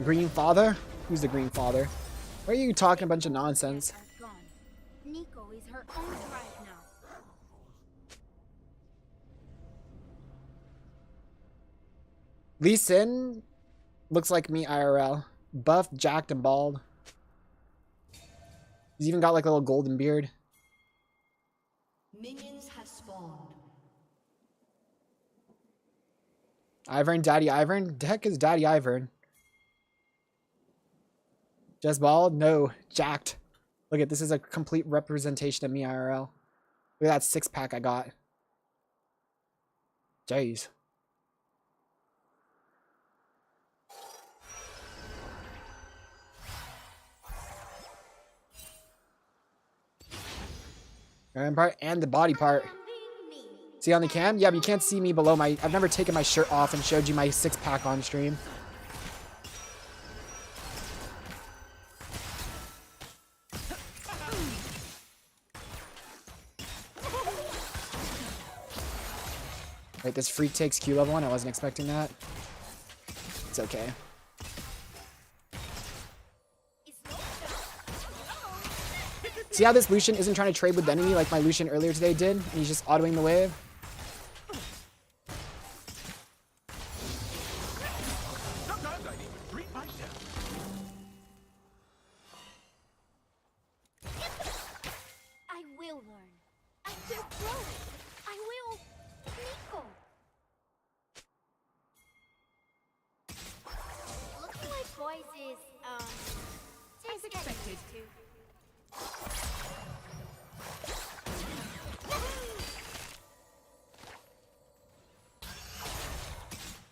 Green Father? Who's the Green Father? Why are you talking a bunch of nonsense? Are gone. Nico is her own tribe now. Lee Sin looks like me IRL. Buff, jacked, and bald. He's even got like a little golden beard. Minions have spawned. Ivern, Daddy Ivern? The heck is Daddy Ivern? Just bald? No, jacked. Look at this is a complete representation of me IRL. Look at that 6-pack I got. Jeez. Arm part and the body part. See on the cam? Yeah, but you can't see me below my... I've never taken my shirt off and showed you my 6-pack on stream. Wait, this freak takes Q level 1? I wasn't expecting that. It's okay. See how this Lucian isn't trying to trade with the enemy like my Lucian earlier today did? And he's just autoing the wave? I will learn. I will grow. I will... Nico. Looking like boys is, as expected.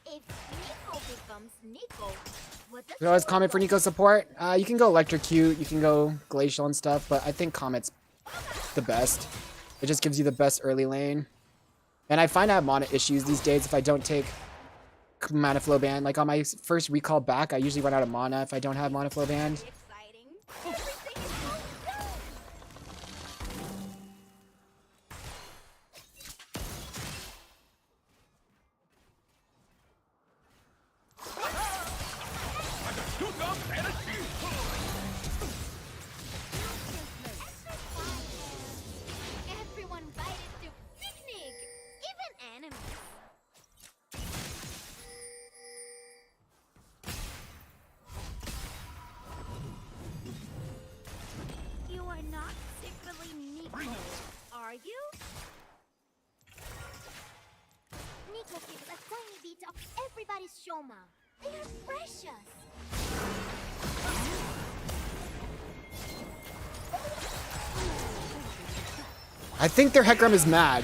If Nico becomes Nico, what does You always comment for Nico support? You can go Electrocute, you can go Glacial and stuff, but I think Comet's the best. It just gives you the best early lane. And I find I have mana issues these days if I don't take mana flow band. Like on my first recall back, I usually run out of mana if I don't have mana flow band. exciting? Everything is going down. Everyone invited to picnic, even animals. You are not secretly Nico, are you? Nico gives a tiny bit of everybody's shoma. They are precious. I think their Hecarim is mad.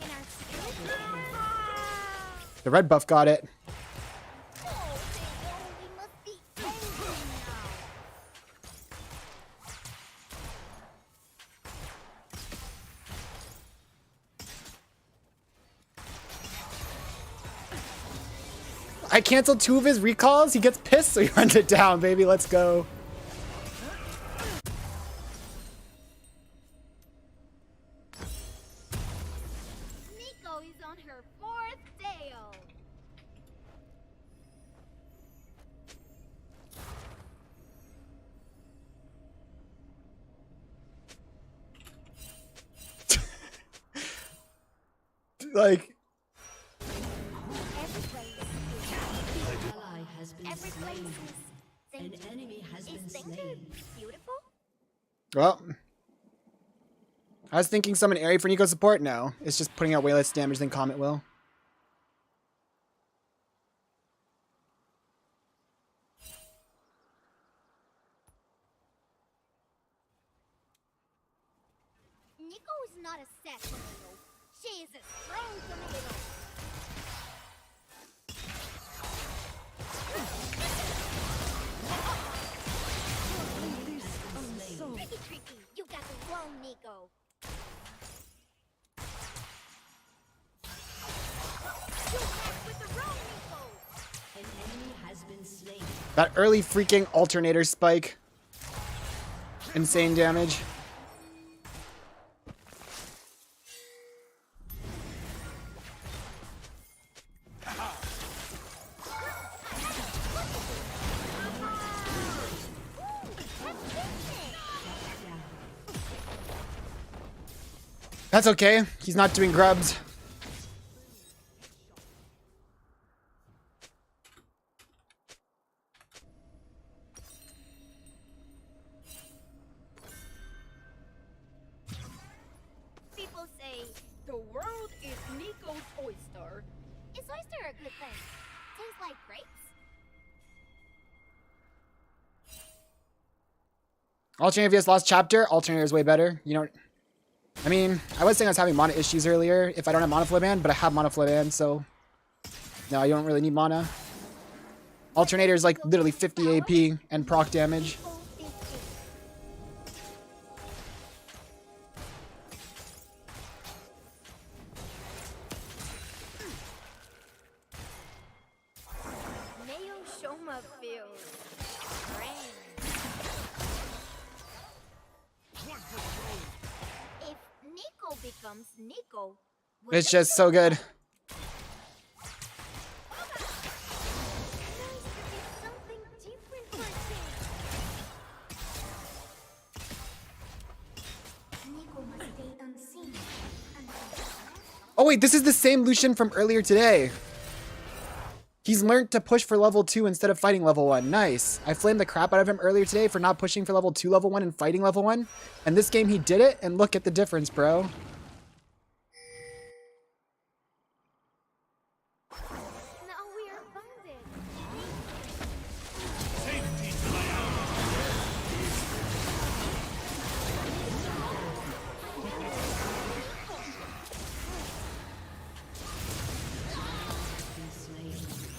In our spirit, The red buff got it. oh, we must be angry now. I canceled 2 of his recalls. He gets pissed, so he runs it down, baby. Let's go. Nico is on her 4th tail. Like, Ally has been Every place slain. is An sanctuary. enemy has been Is sanctuary slain. beautiful? well. I was thinking summon Aerie for Nico support. No, it's just putting out way less damage than Comet will. Nico is not a sad tomato. She is a strong tomato. Tricky, tricky. You got the wrong Nico. You messed with the wrong Nico. An enemy has been slain. That early freaking alternator spike. Insane damage. That's okay. He's not doing grubs. People say the world is Nico's oyster. Is oyster a good thing? Tastes like grapes? Alternator vs Lost Chapter. Alternator is way better. You know, I mean, I was saying I was having mana issues earlier if I don't have mana flow band, but I have mana flow band, so no, you don't really need mana. Alternator is like literally 50 AP and proc damage. If Nico becomes Nico, It's just so good. something different for a change. Nico must stay unseen. Oh wait, this is the same Lucian from earlier today. He's learned to push for level 2 instead of fighting level 1. Nice. I flamed the crap out of him earlier today for not pushing for level 2, level 1, and fighting level 1. And this game he did it, and look at the difference, bro. Now we are bonded. Been slain.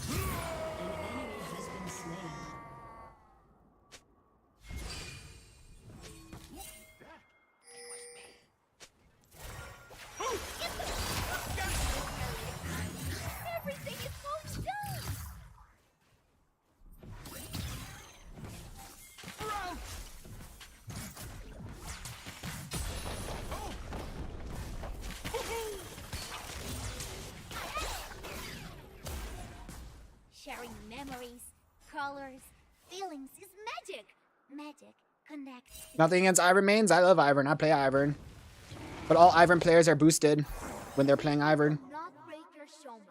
An enemy has been slain. Everything is so done. Sharing memories, colors, feelings is magic. Magic connects. Nothing against Ivern mains. I love Ivern. I play Ivern. But all Ivern players are boosted when they're playing Ivern, Not break your showman.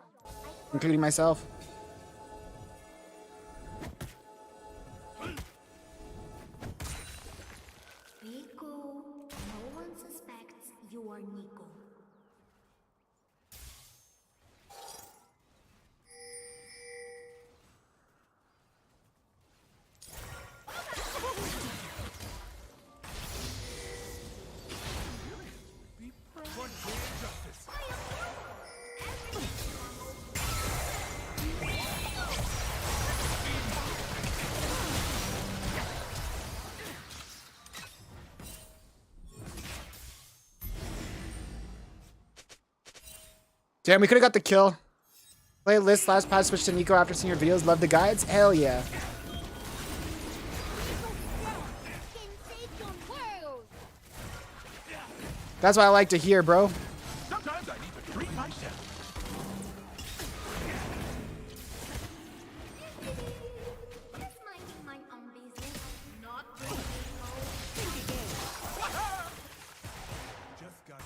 including myself. Nico, no one suspects you are Nico. Damn, we could have got the kill. Playlist last patch switched to Nico after seeing your videos. Love the guides. Hell yeah. Can take your world. That's what I like to hear, bro. Sometimes I need to treat myself. Just minding my own business, not Nico. Just got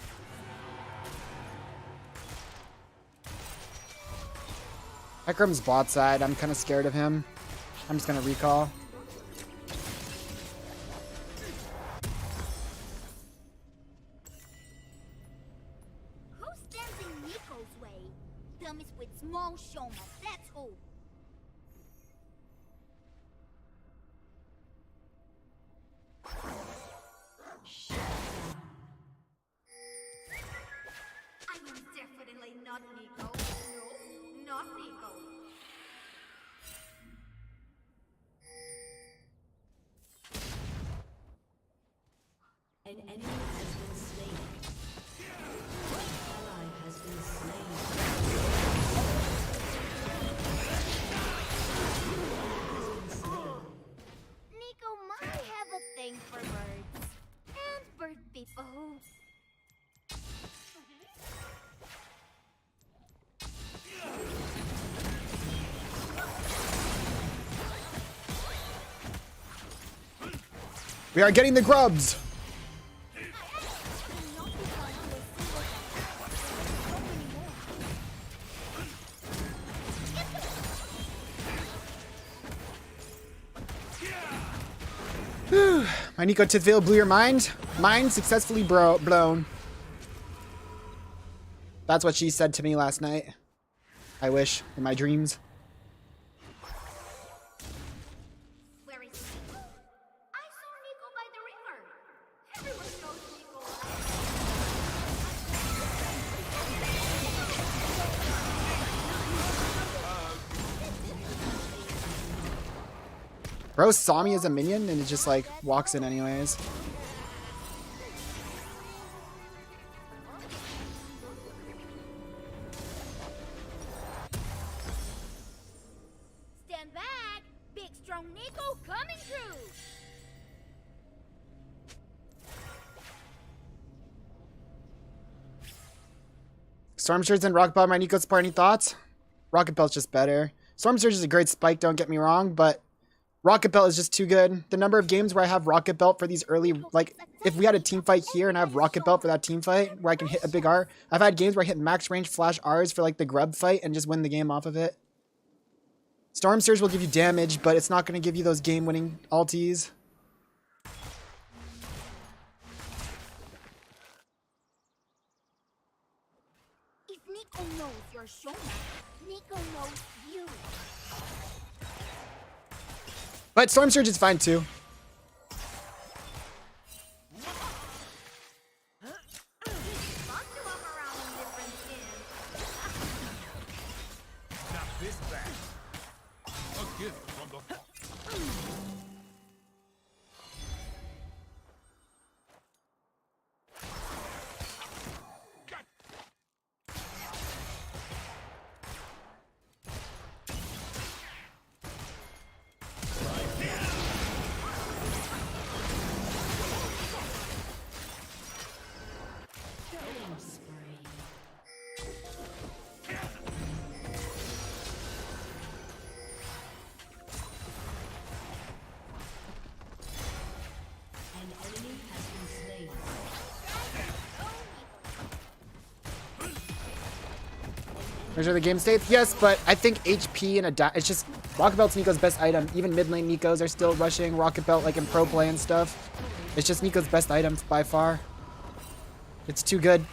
Ekram's bot side. I'm kind of scared of him. I'm just going to recall. Who stands in Nico's way? Dummies with small showman, that's who. I am definitely not Nico. No, not Nico. An enemy has been slain. An ally has been slain. Nico might have a thing for birds. And bird people. We are getting the grubs. Not because My Nico Tithville blew your mind. Mind successfully blown. That's what she said to me last night. I wish, in my dreams. Where is Nico? I saw Nico by the river. Everyone knows Nico. Bro saw me as a minion and it just like walks in anyways. Stand back! Big strong Nico coming through! Storm Surge and Rocket Belt, my Nico support, any thoughts? Rocket Belt's just better. Storm Surge is a great spike, don't get me wrong, but Rocket Belt is just too good. The number of games where I have Rocket Belt for these early, like, if we had a team fight here and I have Rocket Belt for that team fight where I can hit a big R. I've had games where I hit max range flash Rs for like the grub fight and just win the game off of it. Storm Surge will give you damage, but it's not going to give you those game-winning ultis. If Nico knows you're Shona, Nico knows you. But Storm Surge is fine too. Fun to walk around in different skins. Not this bad. A gift from the fox. Killing spree. An enemy has been slain. Measure the game state? Yes, but I think HP and it's just Rocket Belt's Nico's best item. Even mid lane Nico's are still rushing Rocket Belt like in pro play and stuff. It's just Nico's best item by far. It's too good.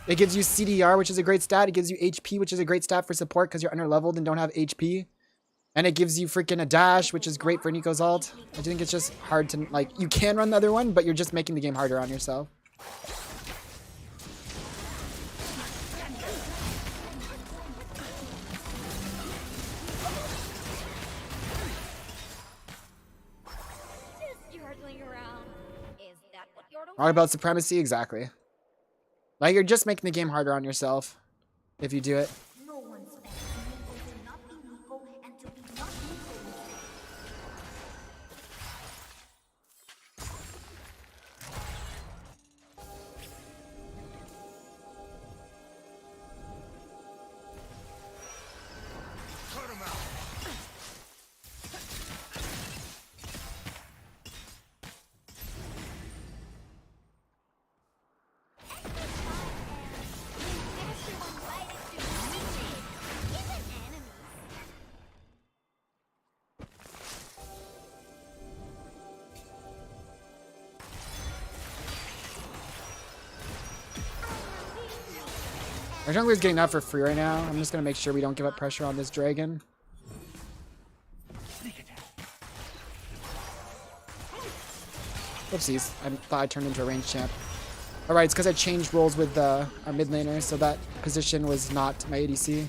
It gives you CDR, which is a great stat. It gives you HP, which is a great stat for support because you're under-leveled and don't have HP. And it gives you freaking a dash, which is great for Nico's ult. I think it's just hard to, like, you can run the other one, but you're just making the game harder on yourself. Just yardling around. Is that what you're doing? Rocket Belt supremacy? Exactly. Like, you're just making the game harder on yourself if you do it. No one expects Nico to not be Nico and to be not Nico. Cut him out. Everyone invited to meet it, even enemies. Our jungler's getting that for free right now. I'm just gonna make sure we don't give up pressure on this dragon. Oopsies. I thought I turned into a ranged champ. Alright, it's because I changed roles with our mid laner, so that position was not my ADC.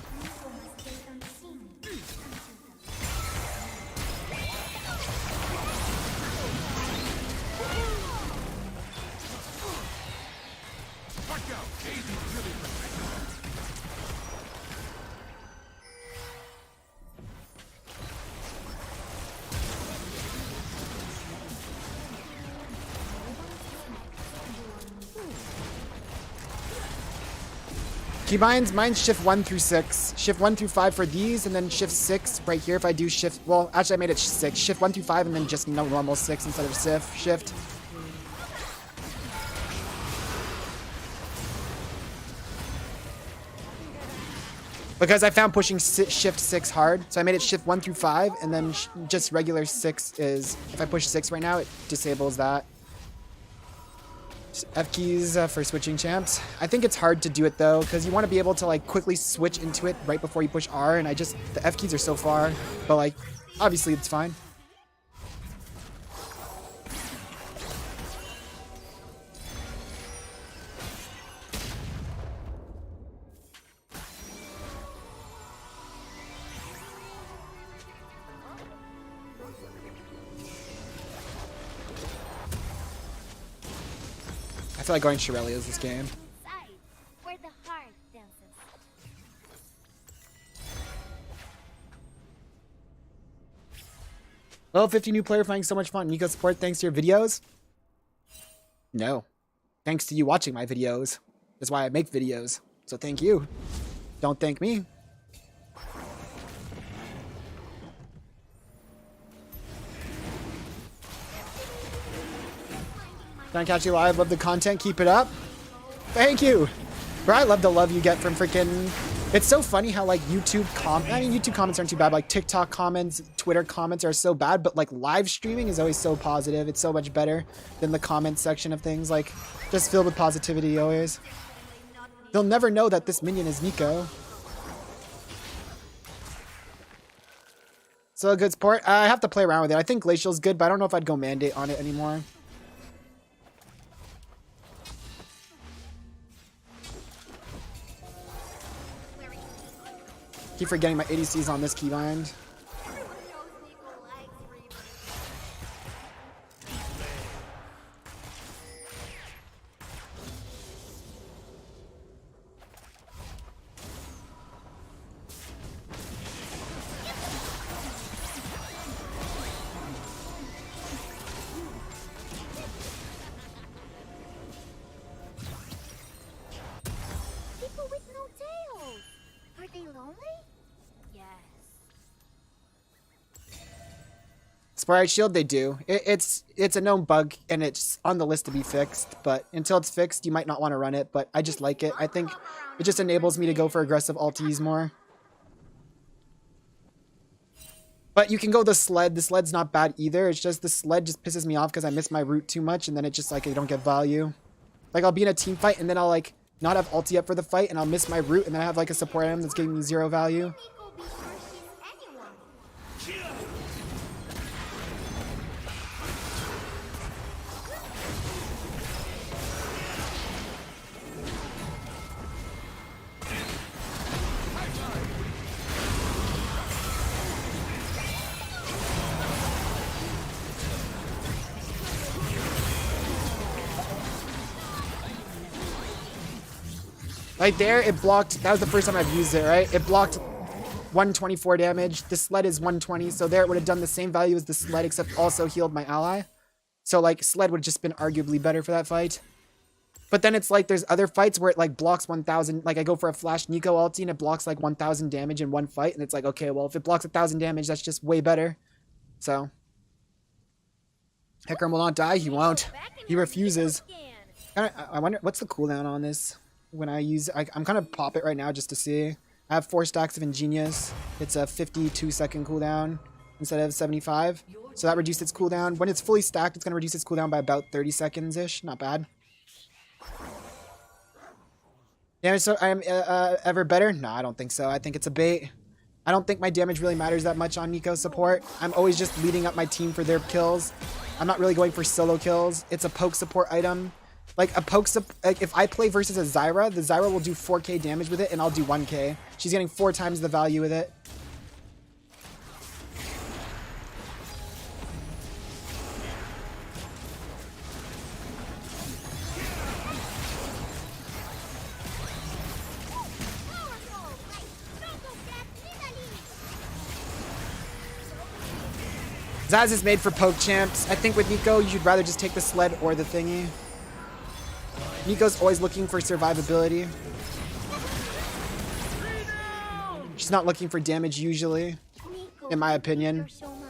Watch out. Daisy's really protecting. Keybinds, mine's shift 1 through 6. Shift 1 through 5 for these, and then shift 6 right here if I do shift... Well, actually I made it 6. Shift 1 through 5 and then just normal 6 instead of shift. Because I found pushing shift 6 hard, so I made it shift 1 through 5, and then just regular 6 is... If I push 6 right now, it disables that. F keys for switching champs. I think it's hard to do it though, because you want to be able to like quickly switch into it right before you push R, and the F keys are so far, but like, obviously it's fine. I feel like going Shirelia's this game. Inside, where the heart dances. Oh, 50 new player finding so much fun. Nico support thanks to your videos? No. Thanks to you watching my videos. That's why I make videos. So thank you. Don't thank me. Trying to catch you live. Love the content. Keep it up. Thank you. Bro, I love the love you get from freaking... It's so funny how like YouTube comments aren't too bad. Like TikTok comments, Twitter comments are so bad, but like live streaming is always so positive. It's so much better than the comment section of things. Like just filled with positivity always. They'll never know that this minion is Nico. So a good sport. I have to play around with it. I think Glacial's good, but I don't know if I'd go mandate on it anymore. Keep forgetting my ADC's on this keybind. Everyone knows Nico likes reading. People with no tails. Are they lonely? Yes. Spire Shield, they do. It's a known bug, and it's on the list to be fixed, but until it's fixed, you might not want to run it, but I just like it. I think it just enables me to go for aggressive ultis more. But you can go the sled. The sled's not bad either. It's just the sled just pisses me off because I miss my root too much, and then it's just like I don't get value. Like I'll be in a team fight, and then I'll like not have ulti up for the fight, and I'll miss my root, and then I have like a support item that's giving me 0 value. Nico be versus anyone. Right there, it blocked. That was the first time I've used it, right? It blocked 124 damage. The sled is 120, so there it would have done the same value as the sled, except also healed my ally. So, like, sled would have just been arguably better for that fight. But then it's like there's other fights where it, like, blocks 1,000. Like, I go for a flash Nico ulti, and it blocks, like, 1,000 damage in one fight. And it's like, okay, well, if it blocks 1,000 damage, that's just way better. So, Hecarim will not die. He won't. He refuses. I wonder, what's the cooldown on this? When I use, I'm kind of pop it right now just to see. I have 4 stacks of Ingenious. It's a 52-second cooldown instead of 75. So that reduced its cooldown. When it's fully stacked, it's going to reduce its cooldown by about 30 seconds-ish. Not bad. Damage, so I am ever better? No, I don't think so. I think it's a bait. I don't think my damage really matters that much on Nico support. I'm always just leading up my team for their kills. I'm not really going for solo kills. It's a poke support item. Like a poke like if I play versus a Zyra, the Zyra will do 4k damage with it and I'll do 1k. She's getting 4 times the value with it. Zaz is made for poke champs. I think with Nico, you should rather just take the sled or the thingy. Nico's always looking for survivability. She's not looking for damage usually, in my opinion.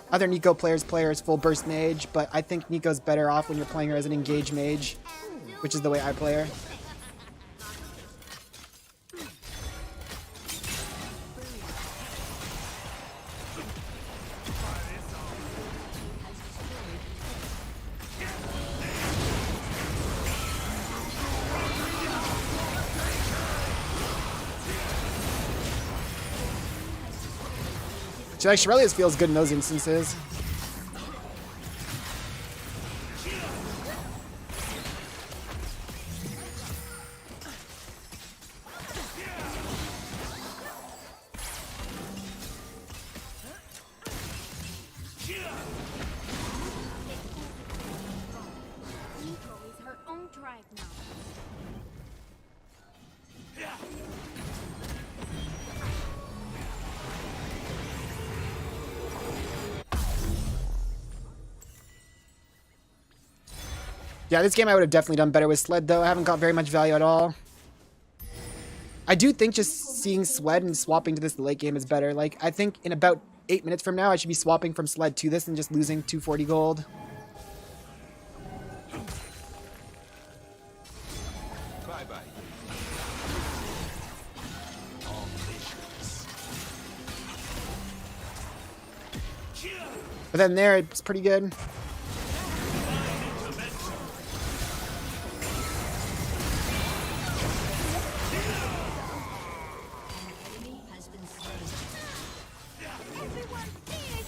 Other Nico players play her as full burst mage, but I think Nico's better off when you're playing her as an engage mage, which is the way I play her. So like Shirelius feels good in those instances. Nico is her own tribe now. Yeah, this game I would have definitely done better with Sled, though. I haven't got very much value at all. I do think just seeing Sled and swapping to this late game is better. Like, I think in about 8 minutes from now, I should be swapping from Sled to this and just losing 240 gold. Bye-bye. But then there, it's pretty good.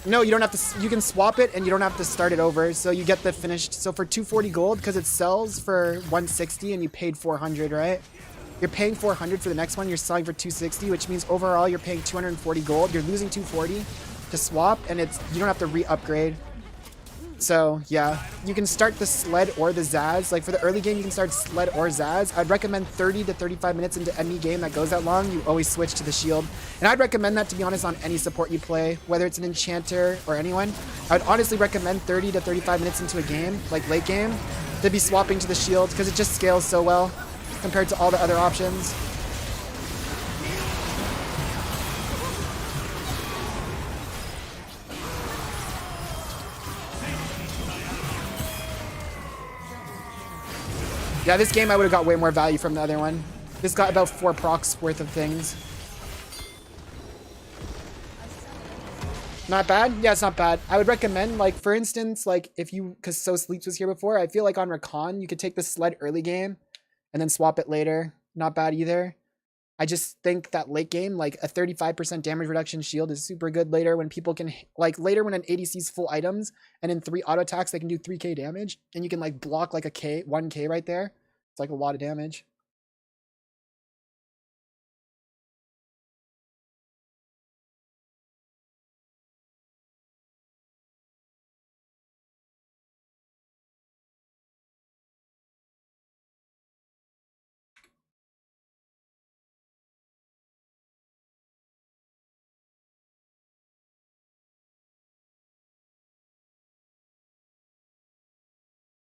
No, you don't have to. You can swap it and you don't have to start it over. So you get the finished. So for 240 gold, because it sells for 160 and you paid 400, right? You're paying 400 for the next one. You're selling for 260, which means overall you're paying 240 gold. You're losing 240 to swap, and you don't have to re-upgrade. So yeah, you can start the Sled or the Zaz. Like for the early game, you can start Sled or Zaz. I'd recommend 30 to 35 minutes into any game that goes that long, you always switch to the shield. And I'd recommend that, to be honest, on any support you play, whether it's an enchanter or anyone. I'd honestly recommend 30 to 35 minutes into a game, like late game, to be swapping to the shield because it just scales so well compared to all the other options. Yeah, this game I would have got way more value from the other one. This got about 4 procs worth of things. Not bad? Yeah, it's not bad. I would recommend, like, for instance, like, if you, because So Sleeps was here before, I feel like on Rakan, you could take the Sled early game and then swap it later. Not bad either. I just think that late game, like, a 35% damage reduction shield is super good later when people can, like, later when an ADC's full items and in 3 auto attacks, they can do 3k damage and you can, like, block, like, 1k right there. It's, like, a lot of damage.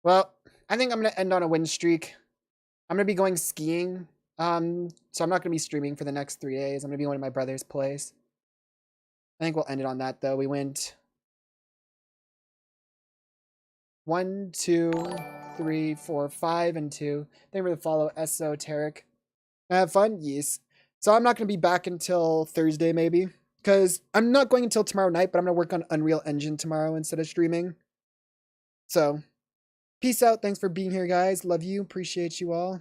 Well, I think I'm going to end on a win streak. I'm going to be going skiing. So I'm not going to be streaming for the next 3 days. I'm going to be going to my brother's place. I think we'll end it on that, though. We went 1, 2, 3, 4, 5, and 2. Thank you for the follow, Esoteric. Have fun? Yes. So I'm not going to be back until Thursday, maybe. Because I'm not going until tomorrow night, but I'm going to work on Unreal Engine tomorrow instead of streaming. So, peace out. Thanks for being here, guys. Love you. Appreciate you all.